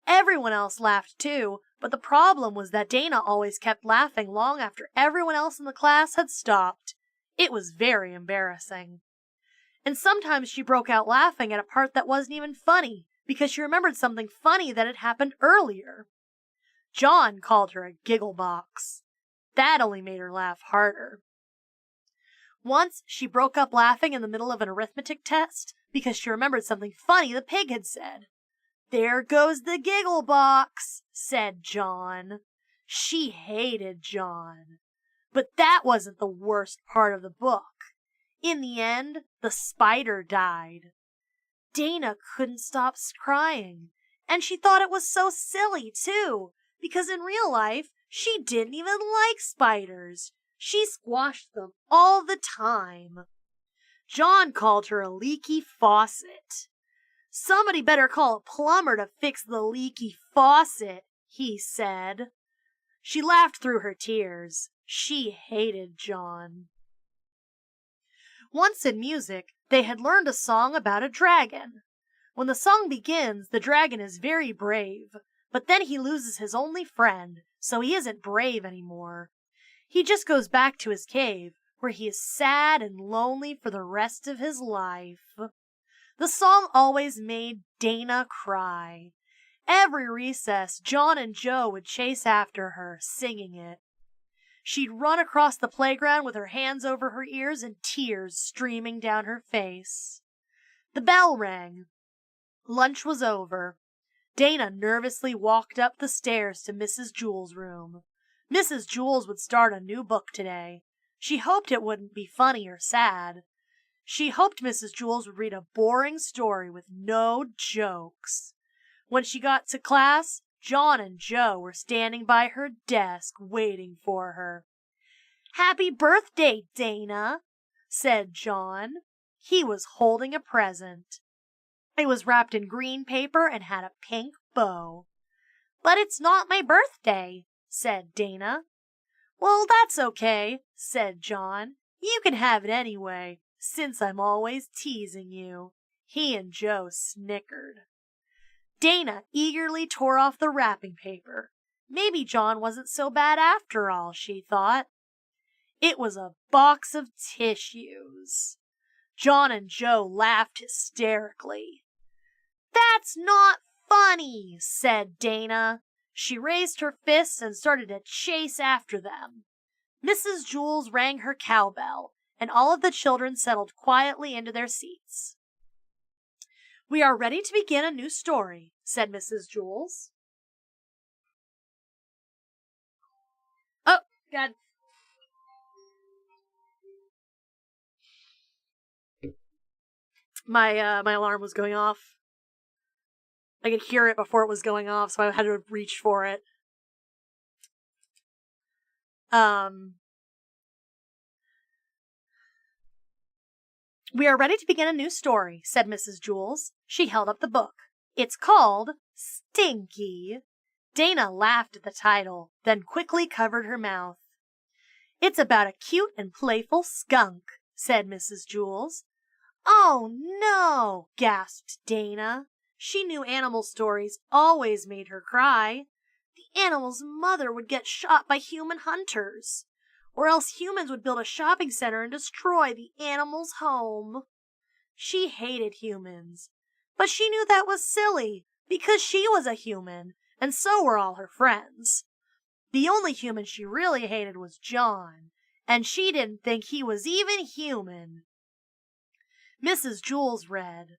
Everyone else laughed too, but the problem was that Dana always kept laughing long after everyone else in the class had stopped. It was very embarrassing. And sometimes she broke out laughing at a part that wasn't even funny, because she remembered something funny that had happened earlier. John called her a giggle box. That only made her laugh harder. Once, she broke up laughing in the middle of an arithmetic test because she remembered something funny the pig had said. "There goes the giggle box," said John. She hated John. But that wasn't the worst part of the book. In the end, the spider died. Dana couldn't stop crying, and she thought it was so silly, too, because in real life, she didn't even like spiders. She squashed them all the time. John called her a leaky faucet. "Somebody better call a plumber to fix the leaky faucet," he said. She laughed through her tears. She hated John. Once in music, they had learned a song about a dragon. When the song begins, the dragon is very brave, but then he loses his only friend, so he isn't brave anymore. He just goes back to his cave, where he is sad and lonely for the rest of his life. The song always made Dana cry. Every recess, John and Joe would chase after her, singing it. She'd run across the playground with her hands over her ears and tears streaming down her face. The bell rang. Lunch was over. Dana nervously walked up the stairs to Mrs. Jules' room. Mrs. Jules would start a new book today. She hoped it wouldn't be funny or sad. She hoped Mrs. Jules would read a boring story with no jokes. When she got to class, John and Joe were standing by her desk waiting for her. "Happy birthday, Dana," said John. He was holding a present. It was wrapped in green paper and had a pink bow. "But it's not my birthday," said Dana. "Well, that's okay," said John. "You can have it anyway, since I'm always teasing you." He and Joe snickered. Dana eagerly tore off the wrapping paper. Maybe John wasn't so bad after all, she thought. It was a box of tissues. John and Joe laughed hysterically. "That's not funny," said Dana. She raised her fists and started to chase after them. Mrs. Jules rang her cowbell, and all of the children settled quietly into their seats. "We are ready to begin a new story," said Mrs. Jules. Oh, God. My alarm was going off. I could hear it before it was going off, so I had to reach for it. "We are ready to begin a new story," said Mrs. Jules. She held up the book. "It's called Stinky." Dana laughed at the title, then quickly covered her mouth. "It's about a cute and playful skunk," said Mrs. Jules. "Oh, no!" gasped Dana. She knew animal stories always made her cry. The animal's mother would get shot by human hunters. Or else humans would build a shopping center and destroy the animal's home. She hated humans. But she knew that was silly, because she was a human, and so were all her friends. The only human she really hated was John, and she didn't think he was even human. Mrs. Jules read,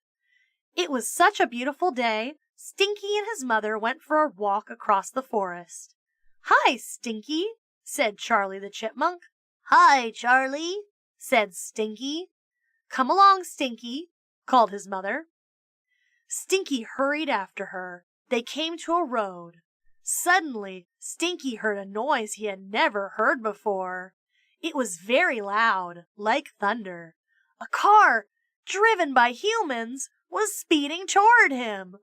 "It was such a beautiful day, Stinky and his mother went for a walk across the forest. 'Hi, Stinky,' said Charlie the Chipmunk. 'Hi, Charlie,' said Stinky. 'Come along, Stinky,' called his mother. Stinky hurried after her. They came to a road. Suddenly, Stinky heard a noise he had never heard before. It was very loud, like thunder. A car, driven by humans, was speeding toward him.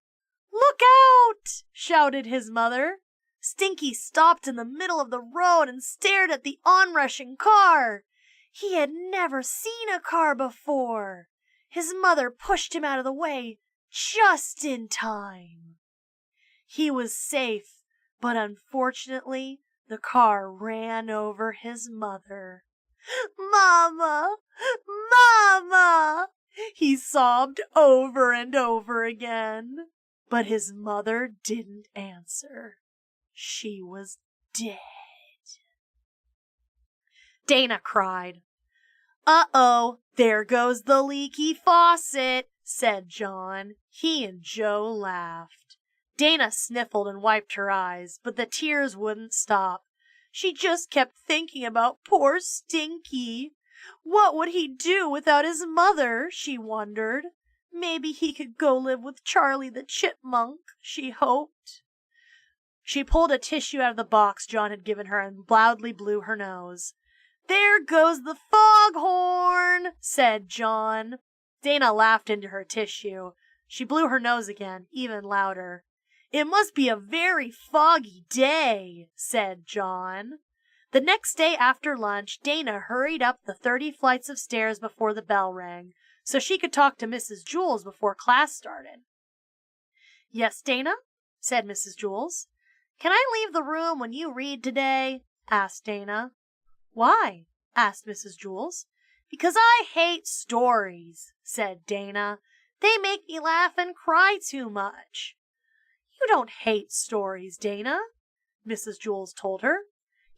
"Look out!" shouted his mother. Stinky stopped in the middle of the road and stared at the onrushing car. He had never seen a car before. His mother pushed him out of the way just in time. He was safe, but unfortunately, the car ran over his mother. "Mama! Mama!" he sobbed over and over again. But his mother didn't answer. She was dead. Dana cried. "Uh-oh, there goes the leaky faucet," said John. He and Joe laughed. Dana sniffled and wiped her eyes, but the tears wouldn't stop. She just kept thinking about poor Stinky. What would he do without his mother, she wondered. Maybe he could go live with Charlie the Chipmunk, she hoped. She pulled a tissue out of the box John had given her and loudly blew her nose. "There goes the foghorn," said John. Dana laughed into her tissue. She blew her nose again, even louder. "It must be a very foggy day," said John. The next day after lunch, Dana hurried up the 30 flights of stairs before the bell rang, so she could talk to Mrs. Jules before class started. "Yes, Dana?" said Mrs. Jules. "Can I leave the room when you read today?" asked Dana. "Why?" asked Mrs. Jules. "Because I hate stories," said Dana. "They make me laugh and cry too much." "You don't hate stories, Dana," Mrs. Jules told her.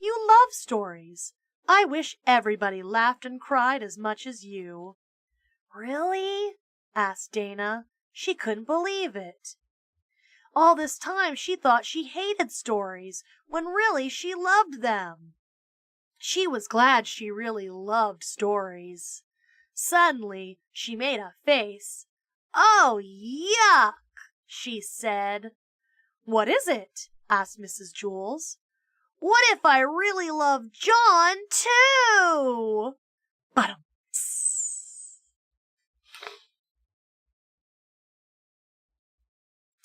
"You love stories. I wish everybody laughed and cried as much as you." "Really?" asked Dana. She couldn't believe it. All this time she thought she hated stories, when really she loved them. She was glad she really loved stories. Suddenly, she made a face. "Oh, yuck!" she said. "What is it?" asked Mrs. Jules. "What if I really love John, too?" Ba-dum.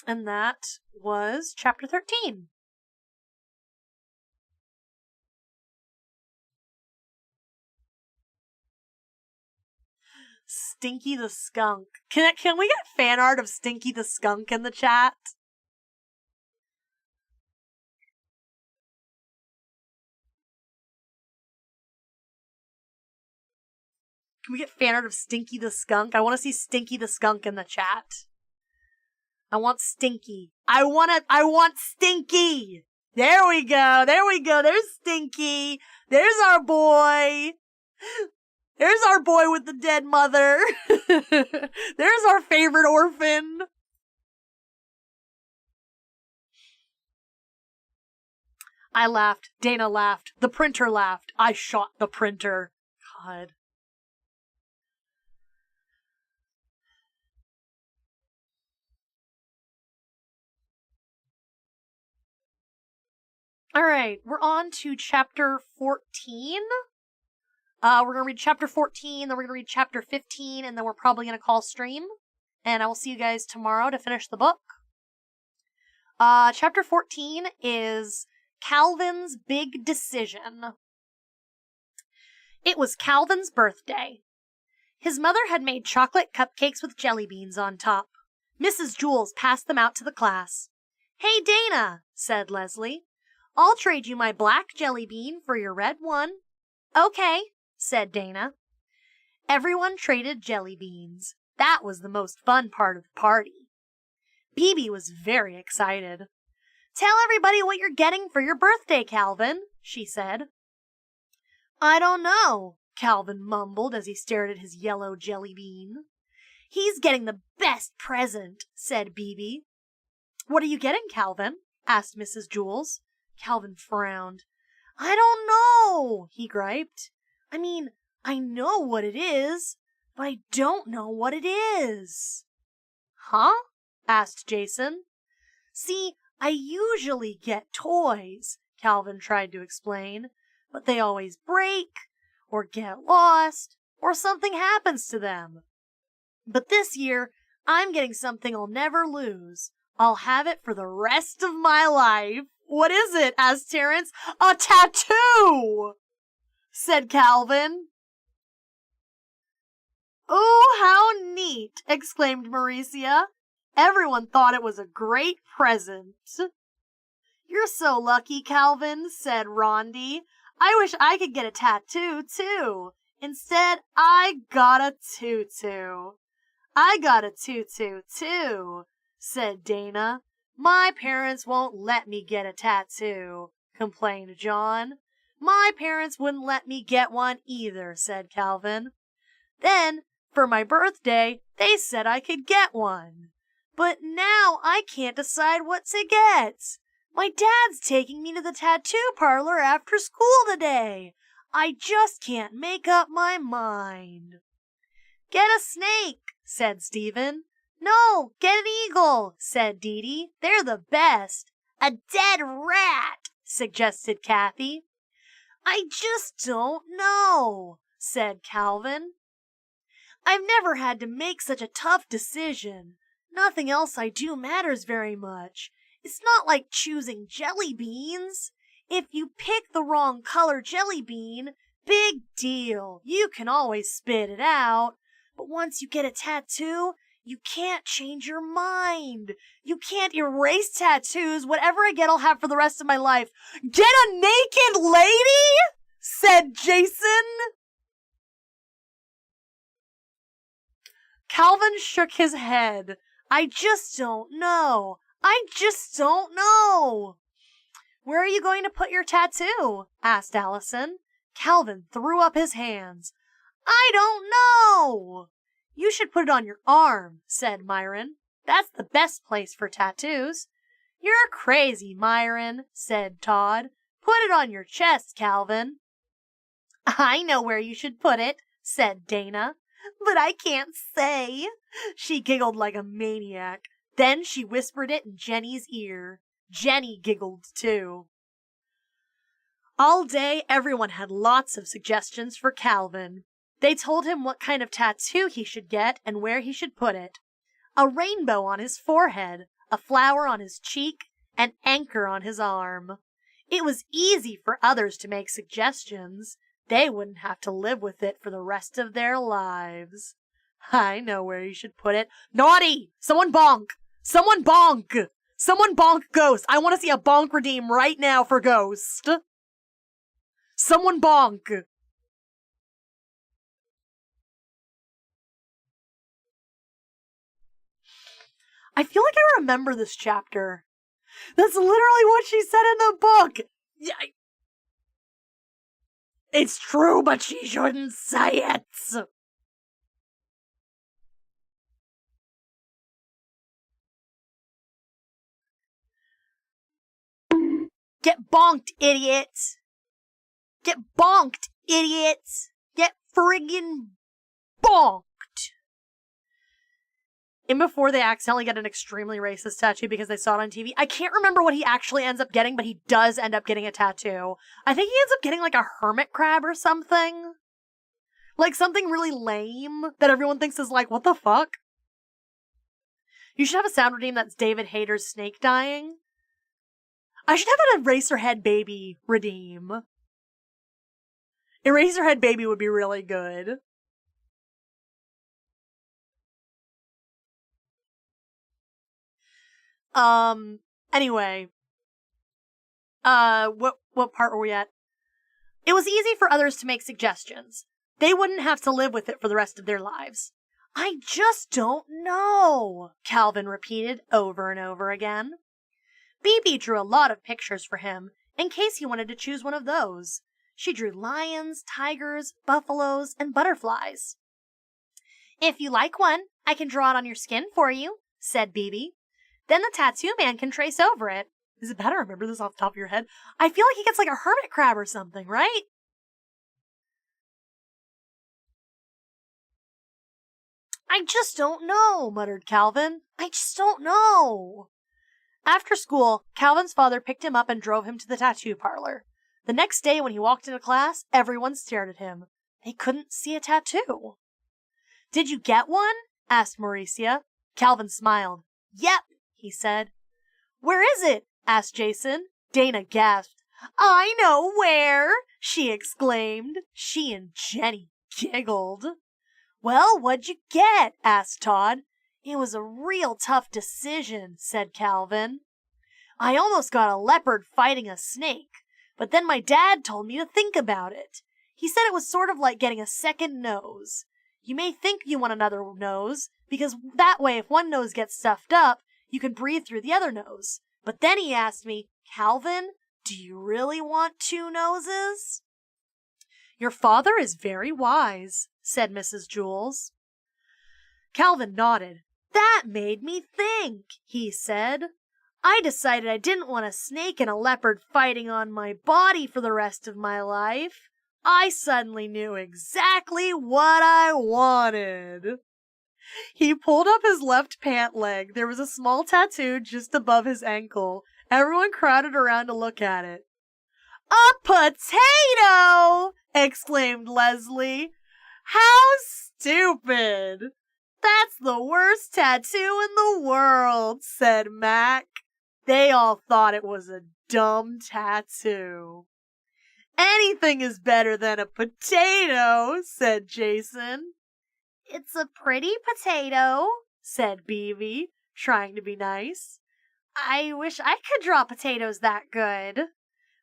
And that was chapter 13. Stinky the Skunk. Can we get fan art of Stinky the Skunk in the chat? Can we get fan art of Stinky the Skunk? I want to see Stinky the Skunk in the chat. I want Stinky. I want Stinky! There we go. There's Stinky. There's our boy. There's our boy with the dead mother. There's our favorite orphan. I laughed. Dana laughed. The printer laughed. I shot the printer. God. Alright, we're on to chapter 14. We're going to read chapter 14, then we're going to read chapter 15, and then we're probably going to call stream. And I will see you guys tomorrow to finish the book. Chapter 14 is Calvin's Big Decision. It was Calvin's birthday. His mother had made chocolate cupcakes with jelly beans on top. Mrs. Jules passed them out to the class. "Hey, Dana," said Leslie. "I'll trade you my black jelly bean for your red one." "Okay," said Dana. Everyone traded jelly beans. That was the most fun part of the party. BB was very excited. "Tell everybody what you're getting for your birthday, Calvin," she said. "I don't know," Calvin mumbled as he stared at his yellow jelly bean. "He's getting the best present," said BB. "What are you getting, Calvin?" asked Mrs. Jules. Calvin frowned. "I don't know," he griped. "I mean, I know what it is, but I don't know what it is." "Huh?" asked Jason. "See, I usually get toys," Calvin tried to explain, "but they always break, or get lost, or something happens to them. But this year, I'm getting something I'll never lose. I'll have it for the rest of my life." "What is it?" asked Terrence. "A tattoo!" said Calvin. "Oh, how neat!" exclaimed Mauricia. Everyone thought it was a great present. "You're so lucky, Calvin," said Rondi. "I wish I could get a tattoo, too. Instead, I got a tutu." "I got a tutu, too," said Dana. "My parents won't let me get a tattoo," complained John. "My parents wouldn't let me get one either," said Calvin. "Then, for my birthday, they said I could get one. But now I can't decide what to get. My dad's taking me to the tattoo parlor after school today. I just can't make up my mind." "Get a snake," said Stephen. "No, get an eagle," said Dee Dee. "They're the best." "A dead rat," suggested Kathy. "I just don't know," said Calvin. "I've never had to make such a tough decision. Nothing else I do matters very much. It's not like choosing jelly beans. If you pick the wrong color jelly bean, big deal. You can always spit it out. But once you get a tattoo, you can't change your mind. You can't erase tattoos. Whatever I get, I'll have for the rest of my life." "Get a naked lady?" said Jason. Calvin shook his head. "I just don't know. I just don't know." "Where are you going to put your tattoo?" asked Allison. Calvin threw up his hands. "I don't know." "You should put it on your arm," said Myron. "That's the best place for tattoos." "You're crazy, Myron," said Todd. "Put it on your chest, Calvin." "I know where you should put it," said Dana. "But I can't say." She giggled like a maniac. Then she whispered it in Jenny's ear. Jenny giggled too. All day, everyone had lots of suggestions for Calvin. They told him what kind of tattoo he should get and where he should put it. A rainbow on his forehead, a flower on his cheek, an anchor on his arm. It was easy for others to make suggestions. They wouldn't have to live with it for the rest of their lives. "I know where you should put it." "Naughty! Someone bonk! Someone bonk! Someone bonk Ghost! I want to see a bonk redeem right now for Ghost! Someone bonk!" I feel like I remember this chapter. That's literally what she said in the book! Yeah, it's true, but she shouldn't say it! Get bonked, idiot! Get bonked, idiot! Get friggin' bonked! And before they accidentally get an extremely racist tattoo because they saw it on TV. I can't remember what he actually ends up getting, but he does end up getting a tattoo. I think he ends up getting like a hermit crab or something. Like something really lame that everyone thinks is like, what the fuck? You should have a sound redeem that's David Hayter's snake dying. I should have an Eraserhead Baby redeem. Eraserhead Baby would be really good. Anyway. What part were we at? It was easy for others to make suggestions. They wouldn't have to live with it for the rest of their lives. I just don't know, Calvin repeated over and over again. BB drew a lot of pictures for him, in case he wanted to choose one of those. She drew lions, tigers, buffaloes, and butterflies. If you like one, I can draw it on your skin for you, said BB. Then the tattoo man can trace over it. Is it better? Remember this off the top of your head? I feel like he gets like a hermit crab or something, right? I just don't know, muttered Calvin. I just don't know. After school, Calvin's father picked him up and drove him to the tattoo parlor. The next day when he walked into class, everyone stared at him. They couldn't see a tattoo. Did you get one? Asked Mauricia. Calvin smiled. Yep, he said. Where is it? Asked Jason. Dana gasped. I know where, she exclaimed. She and Jenny giggled. Well, what'd you get? Asked Todd. It was a real tough decision, said Calvin. I almost got a leopard fighting a snake, but then my dad told me to think about it. He said it was sort of like getting a second nose. You may think you want another nose, because that way if one nose gets stuffed up, you can breathe through the other nose. But then he asked me, Calvin, do you really want two noses? Your father is very wise, said Mrs. Jules. Calvin nodded. That made me think, he said. I decided I didn't want a snake and a leopard fighting on my body for the rest of my life. I suddenly knew exactly what I wanted. He pulled up his left pant leg. There was a small tattoo just above his ankle. Everyone crowded around to look at it. A potato! Exclaimed Leslie. How stupid! That's the worst tattoo in the world, said Mac. They all thought it was a dumb tattoo. Anything is better than a potato, said Jason. It's a pretty potato, said Beavy, trying to be nice. I wish I could draw potatoes that good.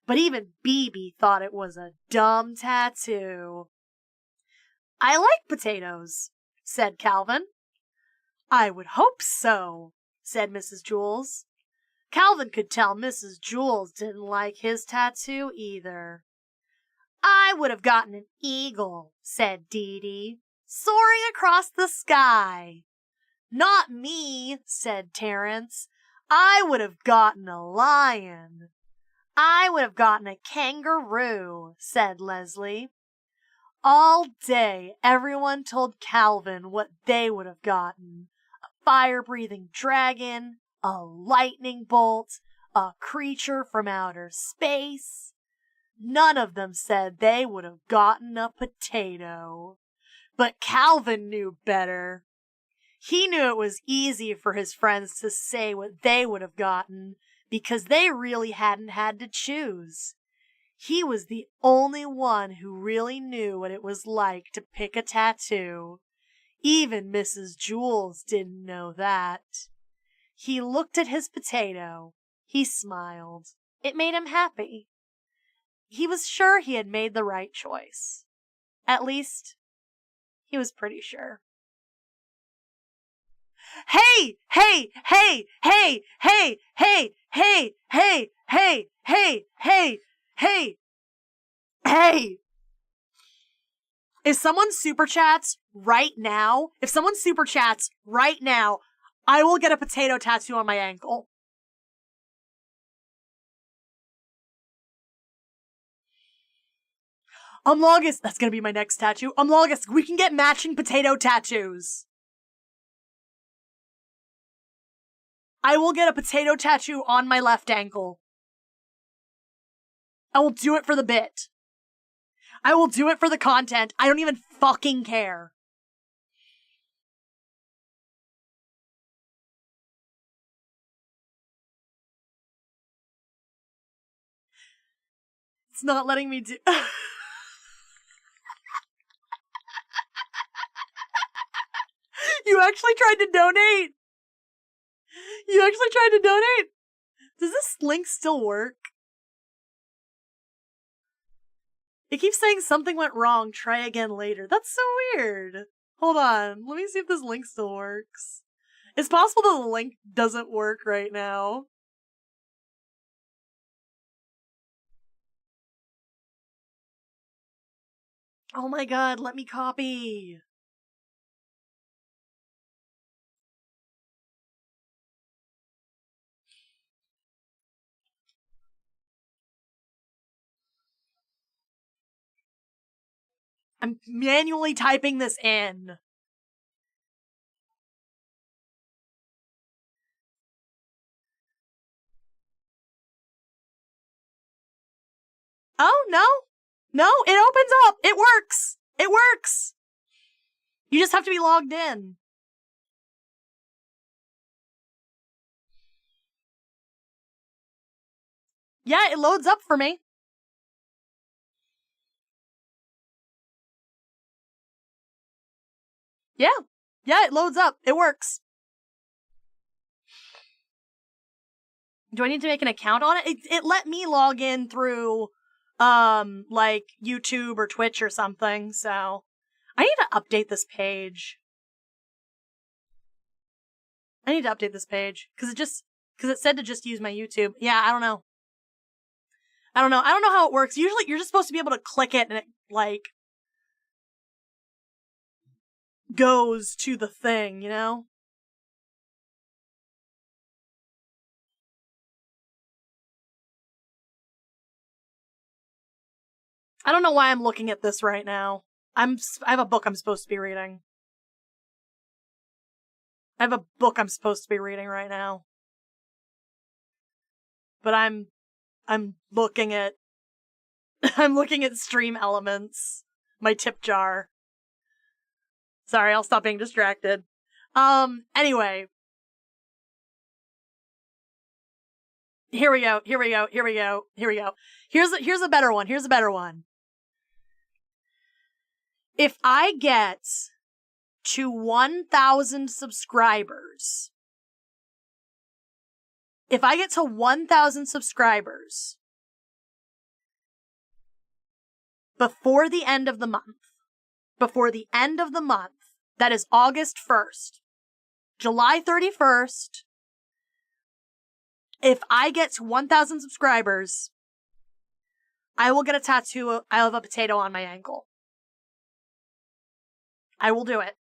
But even Beebe thought it was a dumb tattoo. I like potatoes, said Calvin. I would hope so, said Mrs. Jules. Calvin could tell Mrs. Jules didn't like his tattoo either. I would have gotten an eagle, said Dee Dee, soaring across the sky. Not me, said Terrence. I would have gotten a lion. I would have gotten a kangaroo, said Leslie. All day, everyone told Calvin what they would have gotten. A fire-breathing dragon, a lightning bolt, a creature from outer space. None of them said they would have gotten a potato. But Calvin knew better. He knew it was easy for his friends to say what they would have gotten because they really hadn't had to choose. He was the only one who really knew what it was like to pick a tattoo. Even Mrs. Jules didn't know that. He looked at his potato. He smiled. It made him happy. He was sure he had made the right choice. At least, he was pretty sure. Hey, hey, hey, hey, hey, hey, hey, hey, hey, hey, hey, hey, hey. If someone super chats right now, I will get a potato tattoo on my ankle. August, that's gonna be my next tattoo. August, we can get matching potato tattoos. I will get a potato tattoo on my left ankle. I will do it for the bit. I will do it for the content. I don't even fucking care. It's not letting me do... You actually tried to donate. Does this link still work? It keeps saying something went wrong. Try again later. That's so weird. Hold on. Let me see if this link still works. It's possible that the link doesn't work right now. Oh my god, let me copy. I'm manually typing this in. Oh, no. No, it opens up. It works. It works. You just have to be logged in. Yeah, it loads up for me. Yeah. Yeah, it loads up. It works. Do I need to make an account on it? It let me log in through, like, YouTube or Twitch or something, so... I need to update this page. Because it said to just use my YouTube. Yeah, I don't know. I don't know how it works. Usually, you're just supposed to be able to click it and it, like, goes to the thing, you know? I don't know why I'm looking at this right now. I have a book I'm supposed to be reading. Right now. But I'm looking at I'm looking at Stream Elements, my tip jar. Sorry, I'll stop being distracted. Anyway. Here we go. Here's a better one. If I get to 1,000 subscribers, before the end of the month, that is August 1st, July 31st, if I get to 1,000 subscribers, I will get a tattoo of a potato on my ankle. I will do it.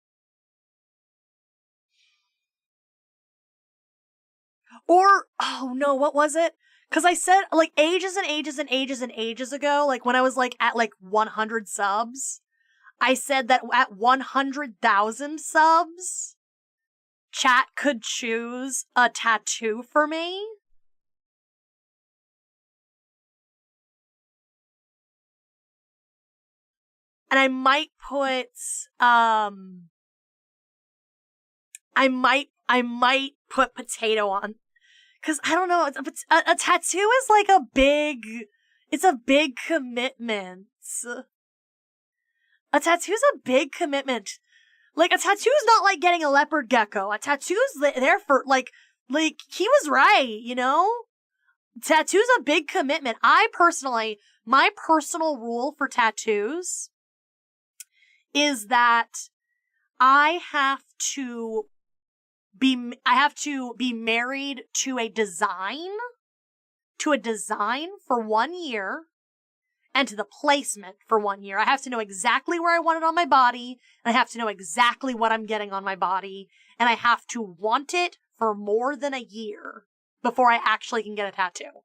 Or, oh no, what was it? Because I said, like, ages ago, like, when I was, like, at, like, 100 subs, I said that at 100,000 subs, chat could choose a tattoo for me. And I might put, I might put potato on. Cause I don't know, a tattoo is like it's a big commitment. A tattoo's a big commitment. Like, a tattoo's not like getting a leopard gecko. A tattoo's there for, like, he was right, you know? Tattoo's a big commitment. My personal rule for tattoos is that I have to be married to a design for 1 year, and to the placement for 1 year. I have to know exactly where I want it on my body, and I have to know exactly what I'm getting on my body, and I have to want it for more than a year before I actually can get a tattoo.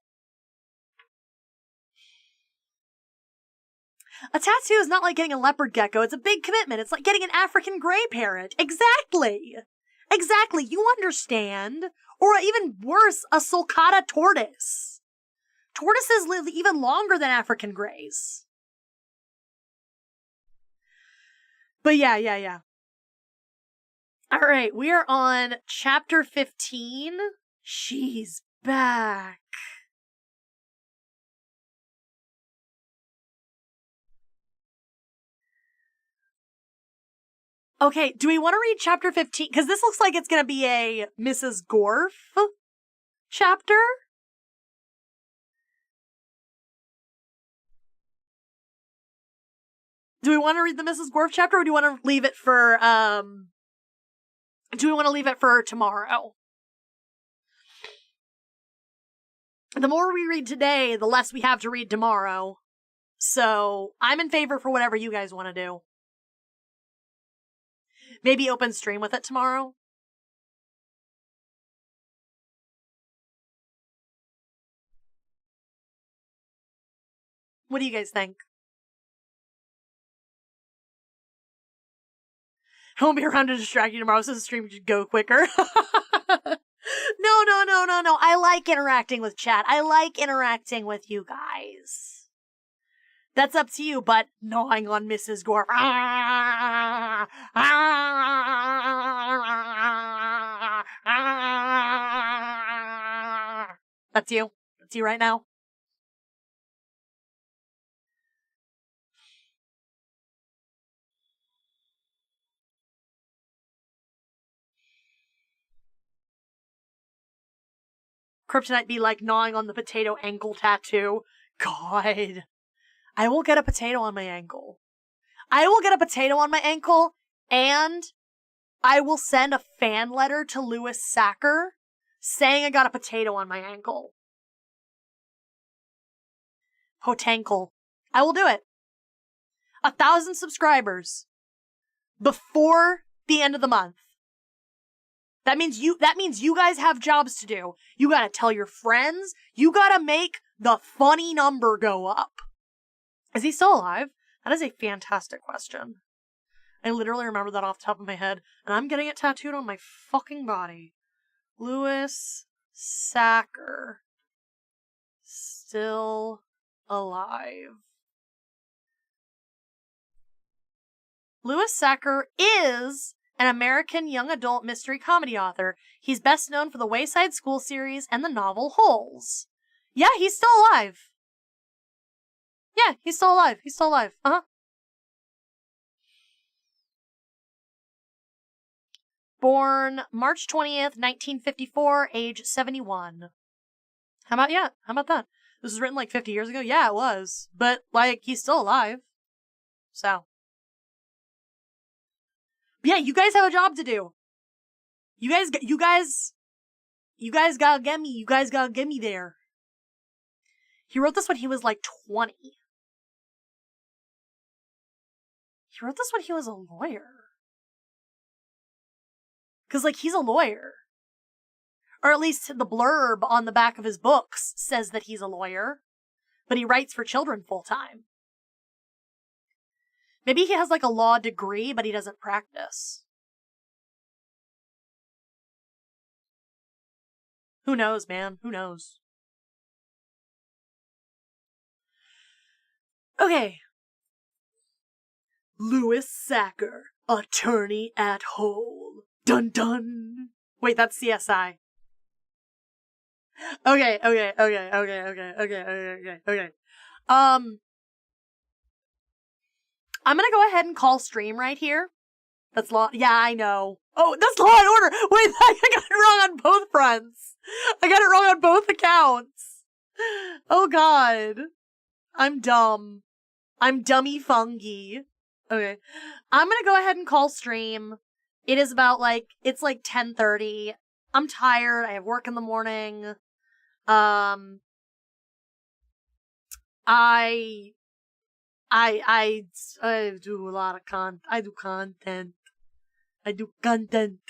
A tattoo is not like getting a leopard gecko. It's a big commitment. It's like getting an African gray parrot. Exactly. You understand. Or even worse, a sulcata tortoise. Tortoises live even longer than African greys. But yeah. Alright, we are on chapter 15. She's back. Okay, do we want to read chapter 15? Because this looks like it's going to be a Mrs. Gorf chapter. Do we want to read the Mrs. Gorf chapter, or do we want to leave it for, tomorrow? The more we read today, the less we have to read tomorrow. So, I'm in favor for whatever you guys want to do. Maybe open stream with it tomorrow? What do you guys think? I won't be around to distract you tomorrow, so the stream should go quicker. No. I like interacting with chat. I like interacting with you guys. That's up to you, but gnawing on Mrs. Gore. That's you. That's you right now. Kryptonite be like gnawing on the potato ankle tattoo. God. I will get a potato on my ankle. I will get a potato on my ankle, and I will send a fan letter to Lewis Sacker saying I got a potato on my ankle. Potankle. I will do it. 1,000 subscribers before the end of the month. That means you guys have jobs to do. You gotta tell your friends. You gotta make the funny number go up. Is he still alive? That is a fantastic question. I literally remember that off the top of my head, and I'm getting it tattooed on my fucking body. Lewis Sacker. Still alive. Lewis Sacker is an American young adult mystery comedy author. He's best known for the Wayside School series and the novel Holes. Yeah, he's still alive. Yeah, he's still alive. He's still alive. Uh-huh. Born March 20th, 1954, age 71. How about that? This was written like 50 years ago? Yeah, it was. But, like, he's still alive. So. But yeah, you guys have a job to do. You guys gotta get me. You guys gotta get me there. He wrote this when he was like 20. He wrote this when he was a lawyer. Cause like, he's a lawyer. Or at least the blurb on the back of his books says that he's a lawyer. But he writes for children full time. Maybe he has like a law degree, but he doesn't practice. Who knows, man? Who knows? Okay. Lewis Sacker, attorney at Hole. Dun dun. Wait, that's CSI. Okay. I'm gonna go ahead and call stream right here. That's Law. Yeah, I know. Oh, that's Law and Order. Wait, I got it wrong on both fronts. I got it wrong on both accounts. Oh God, I'm dumb. I'm dummy fungy. Okay, I'm gonna go ahead and call stream. It is about it's like 10:30. I'm tired. I have work in the morning. I do a lot of I do content.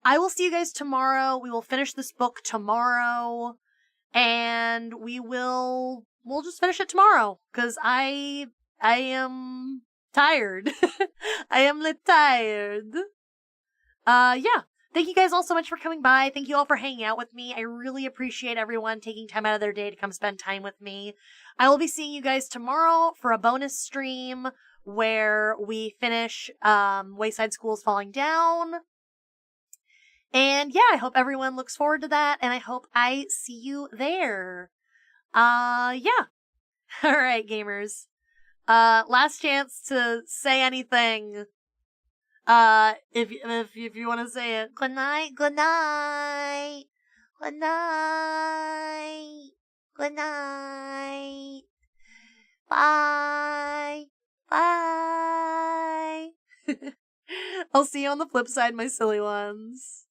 I will see you guys tomorrow. We will finish this book tomorrow. And we'll just finish it tomorrow. Cause I am tired. I am tired. Yeah. Thank you guys all so much for coming by. Thank you all for hanging out with me. I really appreciate everyone taking time out of their day to come spend time with me. I will be seeing you guys tomorrow for a bonus stream where we finish Wayside School's Falling Down. And yeah, I hope everyone looks forward to that, and I hope I see you there. Yeah. Alright, gamers. Last chance to say anything. If you want to say it. Good night. Good night. Good night. Good night. Bye. Bye. I'll see you on the flip side, my silly ones.